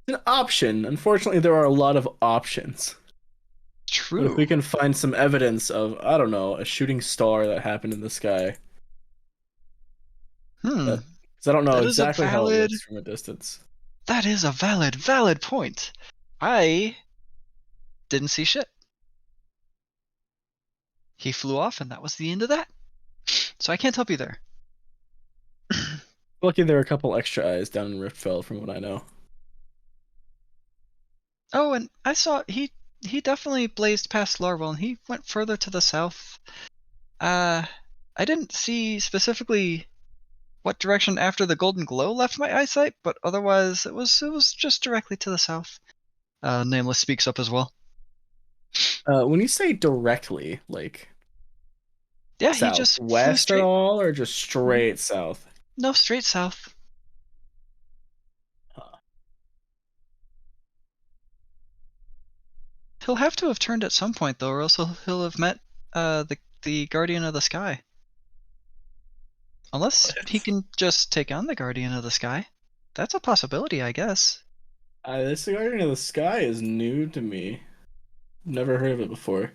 It's an option. Unfortunately, there are a lot of options. But True. if we can find some evidence of, I don't know, a shooting star that happened in the sky. Because I don't know That is a exactly how it valid- looks from a distance. That is a valid point. I didn't see shit. He flew off, and that was the end of that. So I can't help you there. Lucky there are a couple extra eyes down in Riftfell, from what I know. Oh, and I saw he definitely blazed past Larwell, and he went further to the south. I didn't see specifically what direction after the golden glow left my eyesight, but otherwise it was just directly to the south. Nameless speaks up as well. When you say directly, like Yeah, he just flew southwest at straight. all, or just straight south? No, straight south. He'll have to have turned at some point, though, or else he'll have met the Guardian of the Sky. Unless he can just take on the Guardian of the Sky. That's a possibility, I guess. This Guardian of the Sky is new to me. Never heard of it before.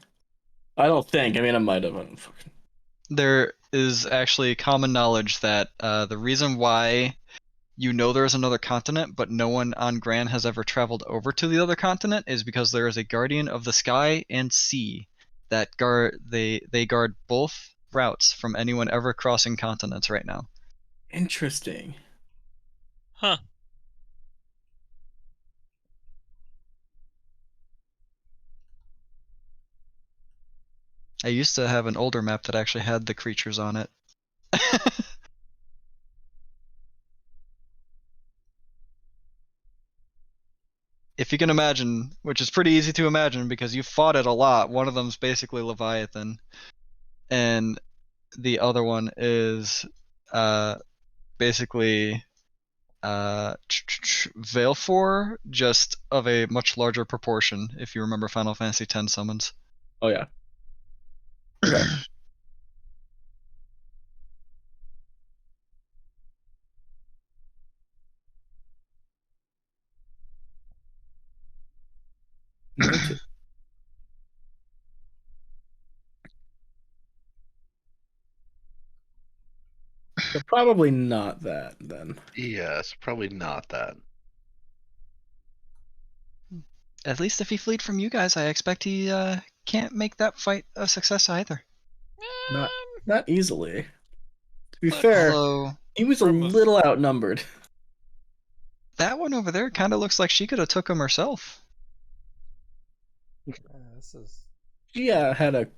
I don't think. I mean, I might have. There is actually common knowledge that the reason why you know there's another continent, but no one on Gran has ever traveled over to the other continent, is because there is a Guardian of the Sky and Sea that guard they guard both routes from anyone ever crossing continents right now. Interesting. Huh. I used to have an older map that actually had the creatures on it. If you can imagine, which is pretty easy to imagine because you fought it a lot, one of them's basically Leviathan, and the other one is basically Valefor, just of a much larger proportion, if you remember Final Fantasy X summons. Oh yeah. Okay. Noted. So probably not that then. Yes, probably not that. At least if he fled from you guys, I expect he can't make that fight a success either. Not easily. To be But fair, Although he was a from a- little outnumbered. that one over there kind of looks like she could have took him herself. This is Yeah, had a.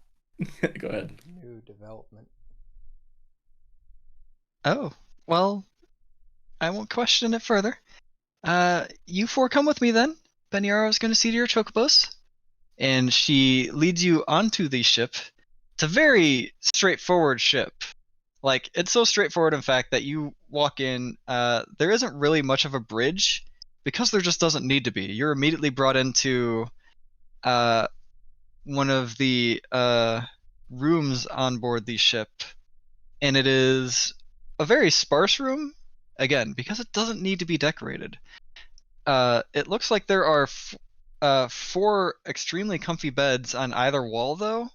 Go ahead. new development. Oh, well, I won't question it further. You four come with me then. Beniara's going to see to your chocobos. And she leads you onto the ship. It's a very straightforward ship. Like, it's so straightforward, in fact, that you walk in, there isn't really much of a bridge, because there just doesn't need to be. You're immediately brought into one of the rooms on board the ship, and it is a very sparse room, again, because it doesn't need to be decorated. It looks like there are 4 extremely comfy beds on either wall, though,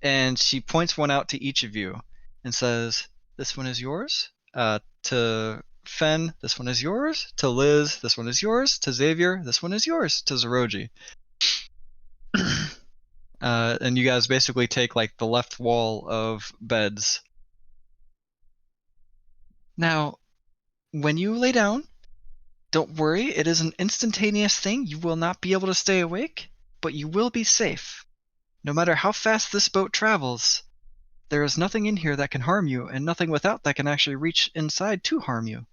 and she points one out to each of you and says, "This one is yours." To Fen, "This one is yours." To Liz, "This one is yours." To Xavier, "This one is yours." To Zeroji. And you guys basically take like the left wall of beds. Now, when you lay down, don't worry, it is an instantaneous thing. You will not be able to stay awake, but you will be safe. No matter how fast this boat travels, there is nothing in here that can harm you, and nothing without that can actually reach inside to harm you.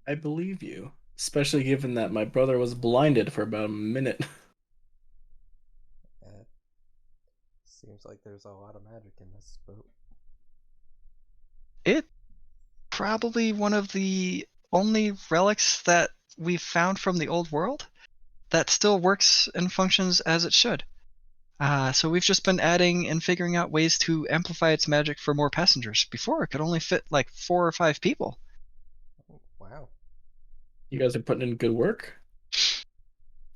I believe you, especially given that my brother was blinded for about a minute. Seems like there's a lot of magic in this boat. It probably one of the only relics that we've found from the old world that still works and functions as it should. So we've just been adding and figuring out ways to amplify its magic for more passengers. Before, it could only fit like 4 or 5 people. Oh, wow. You guys are putting in good work.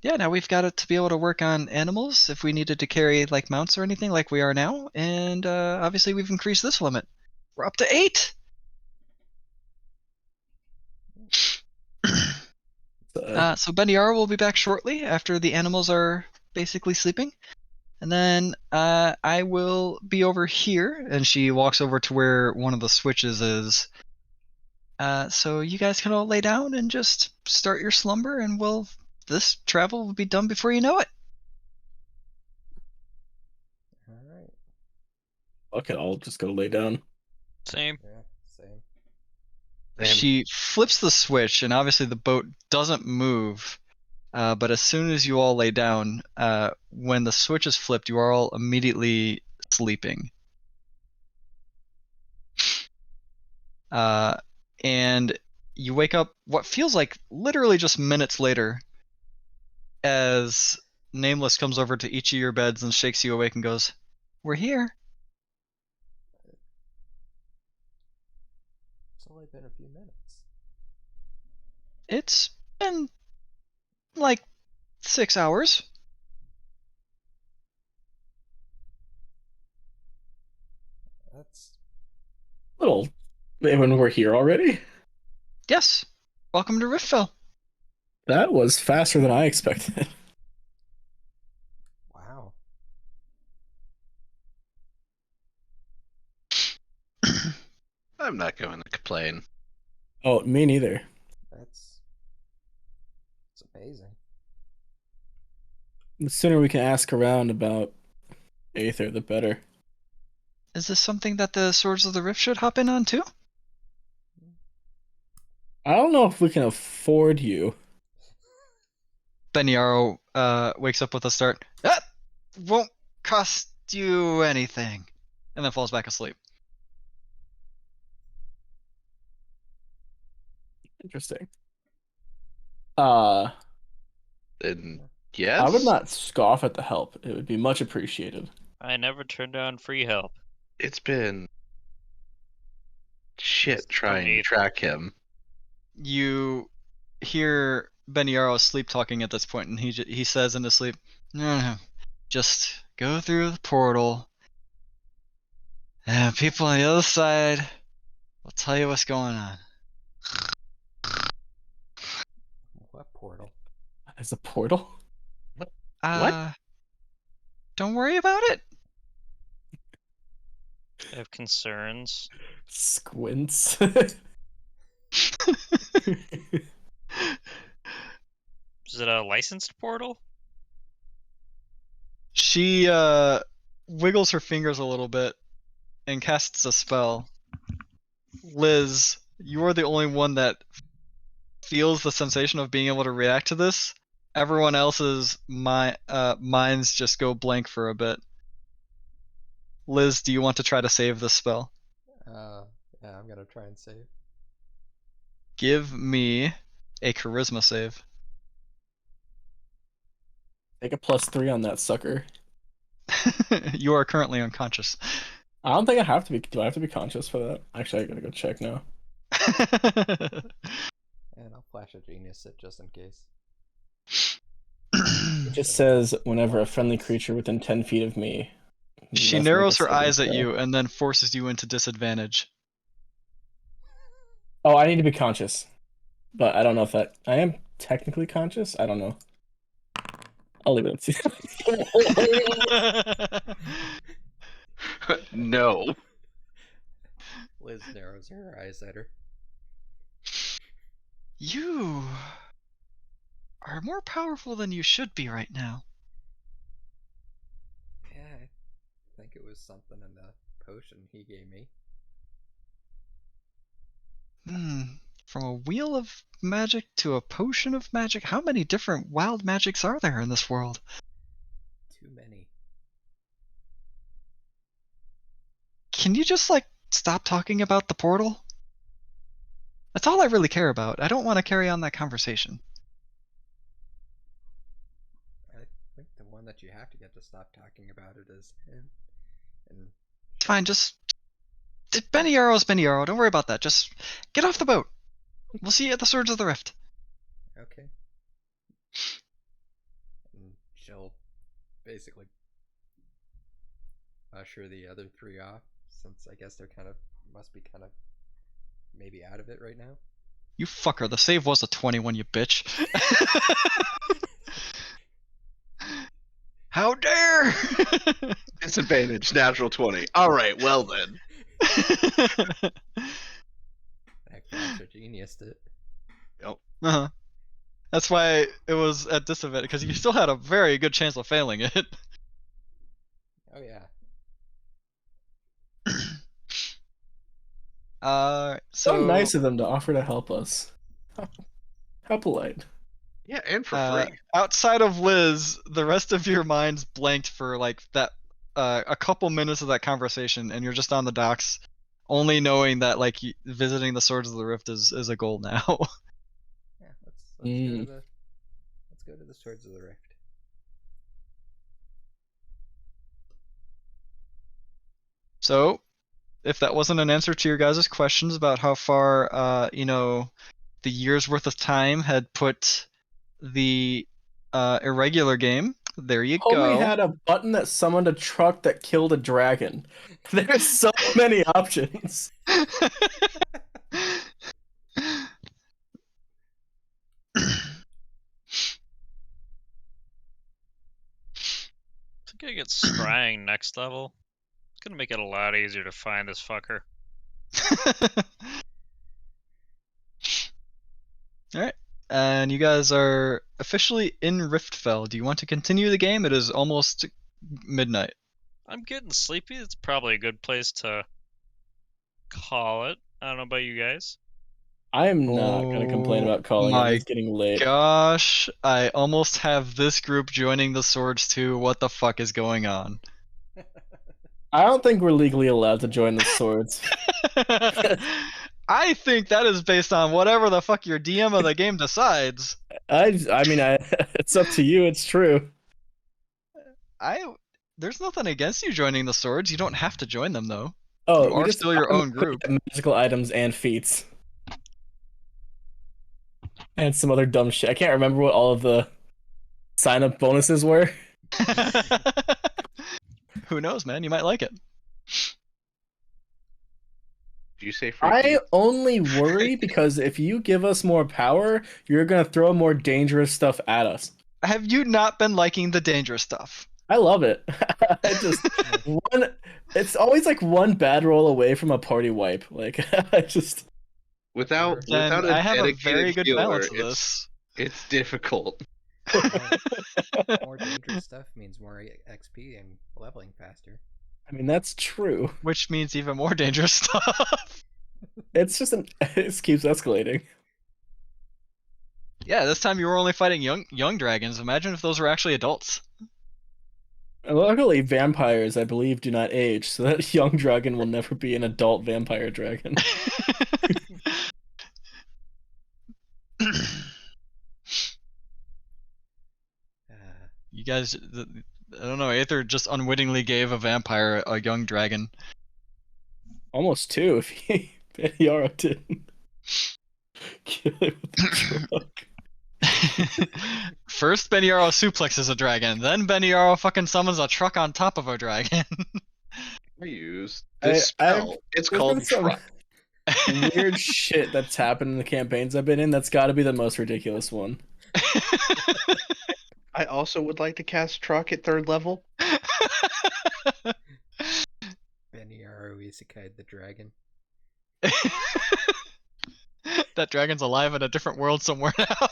Yeah, now we've got it to be able to work on animals if we needed to carry like mounts or anything like we are now. And obviously we've increased this limit. We're up to 8! So Beniara will be back shortly after the animals are basically sleeping. And then I will be over here, and she walks over to where one of the switches is. So you guys can all lay down and just start your slumber, and this travel will be done before you know it. Alright. Okay, I'll just go lay down. Same. Yeah, same. She flips the switch, and obviously the boat doesn't move. But as soon as you all lay down, when the switch is flipped, you are all immediately sleeping. And you wake up what feels like literally just minutes later as Nameless comes over to each of your beds and shakes you awake and goes, "We're here." It's only been a few minutes. It's been like 6 hours. That's Little. When we're here already? Yes. Welcome to Riftville. That was faster than I expected. wow. I'm not going to complain. Oh, me neither. It's amazing. The sooner we can ask around about Aether, the better. Is this something that the Swords of the Rift should hop in on too? I don't know if we can afford you. Beniaro wakes up with a start. That won't cost you anything. And then falls back asleep. Interesting. Then yes. I would not scoff at the help. It would be much appreciated. I never turned down free help. It's been shit It's trying to great. track him. You hear Beniaro sleep talking at this point, and he says in his sleep, "No, just go through the portal. And people on the other side will tell you what's going on." What portal? As a portal? What? Don't worry about it. I have concerns. Squints. Is it a licensed portal? She wiggles her fingers a little bit and casts a spell. Liz, you are the only one that feels the sensation of being able to react to this. Everyone else's minds just go blank for a bit. Liz, do you want to try to save this spell? Yeah, I'm gonna try and save. Give me a charisma save. Take a +3 on that sucker. You are currently unconscious. I don't think I have to be. Do I have to be conscious for that? Actually, I gotta go check now. And I'll flash a genius it just in case. It just says whenever a friendly creature within 10 feet of me. She must narrows make her a saving eyes at throw. you and then forces you into disadvantage. Oh, I need to be conscious, but I don't know if that. I am technically conscious. I don't know. I'll leave it up to you. No. Liz narrows her eyes at her. You are more powerful than you should be right now. Yeah, I think it was something in the potion he gave me. From a wheel of magic to a potion of magic, how many different wild magics are there in this world? Too many. Can you just, stop talking about the portal? That's all I really care about. I don't want to carry on that conversation. I think the one that you have to get to stop talking about it is him. And Fine, just... Beniaro's Beniaro, don't worry about that. Just get off the boat. We'll see you at the Swords of the Rift. okay. And she'll basically usher the other three off, since I guess they're must be maybe out of it right now. You fucker, the save was a 21, you bitch. How dare! Disadvantage, natural 20. Alright, well then. I flash a genius it. Uh-huh. That's why it was at disadvantage, because you still had a very good chance of failing it. Oh yeah. So So nice of them to offer to help us. How polite. Yeah, and for free. outside of Liz, the rest of your mind's blanked for that a couple minutes of that conversation, and you're just on the docks, only knowing that like visiting the Swords of the Rift is a goal now. Yeah, let's go to the Swords of the Rift. So, if that wasn't an answer to your guys' questions about how far, the year's worth of time had put the irregular game, there you Homie go. had a button that summoned a truck that killed a dragon. There's so many options. I think I get scrying next level. It's gonna make it a lot easier to find this fucker. Alright. And you guys are officially in Riftfell. Do you want to continue the game? It is almost midnight. I'm getting sleepy. It's probably a good place to call it. I don't know about you guys. I am not going to complain about calling it. It's getting late. Gosh, I almost have this group joining the Swords too. What the fuck is going on? I don't think we're legally allowed to join the Swords. I think that is based on whatever the fuck your DM of the game decides. I mean, it's up to you. It's true. There's nothing against you joining the Swords. You don't have to join them though. Oh, you are still your own group. Magical items and feats. And some other dumb shit. I can't remember what all of the sign-up bonuses were. Who knows, man? You might like it. Did you say free? I only worry because if you give us more power, you're gonna throw more dangerous stuff at us. Have you not been liking the dangerous stuff? I love it. It's always like one bad roll away from a party wipe. Like without I have a dedicated very good healer, balance of this. It's difficult. More dangerous stuff means more XP and leveling faster. I mean, that's true. Which means even more dangerous stuff. It's just it keeps escalating. Yeah, this time you were only fighting young dragons. Imagine if those were actually adults. Luckily, vampires, I believe, do not age, so that young dragon will never be an adult vampire dragon. You guys, I don't know, Aether just unwittingly gave a vampire a young dragon. Almost two, if Yara didn't kill it with the truck. First, Beniaro suplexes a dragon, then Beniaro fucking summons a truck on top of a dragon. I use this spell. It's called Truck. Weird shit that's happened in the campaigns I've been in. That's got to be the most ridiculous one. I also would like to cast Truck at 3rd level. Beniaro isekai'd the dragon. That dragon's alive in a different world somewhere now.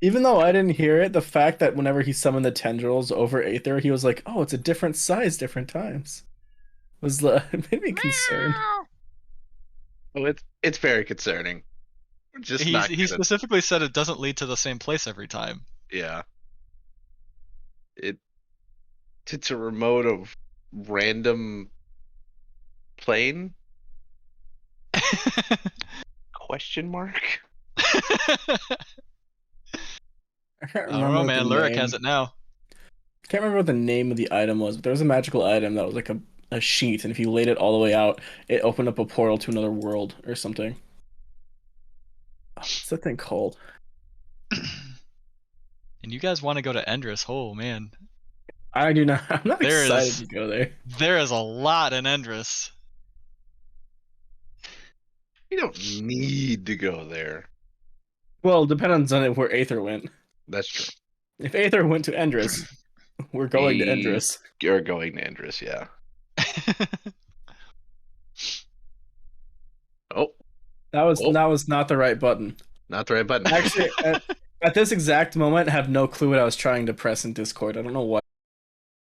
Even though I didn't hear it, the fact that whenever he summoned the tendrils over Aether, he was like, "Oh, it's a different size, different times." It made me concerned. Oh, it's very concerning. Just he specifically said it doesn't lead to the same place every time. Yeah. It's a remote of random plane? Question mark? I can't I don't know, man. Lyric has it now. I can't remember what the name of the item was, but there was a magical item that was like a sheet, and if you laid it all the way out, it opened up a portal to another world or something. What's that thing called? And you guys want to go to Endress? Oh man, I do not. I'm not excited to go there. There is a lot in Endress. You don't need to go there. Well, it depends on where Aether went. That's true. If Aether went to Endress, we're going to Endress. You're going to Endress, yeah. Oh. That was not the right button. Not the right button. Actually, at this exact moment, I have no clue what I was trying to press in Discord. I don't know why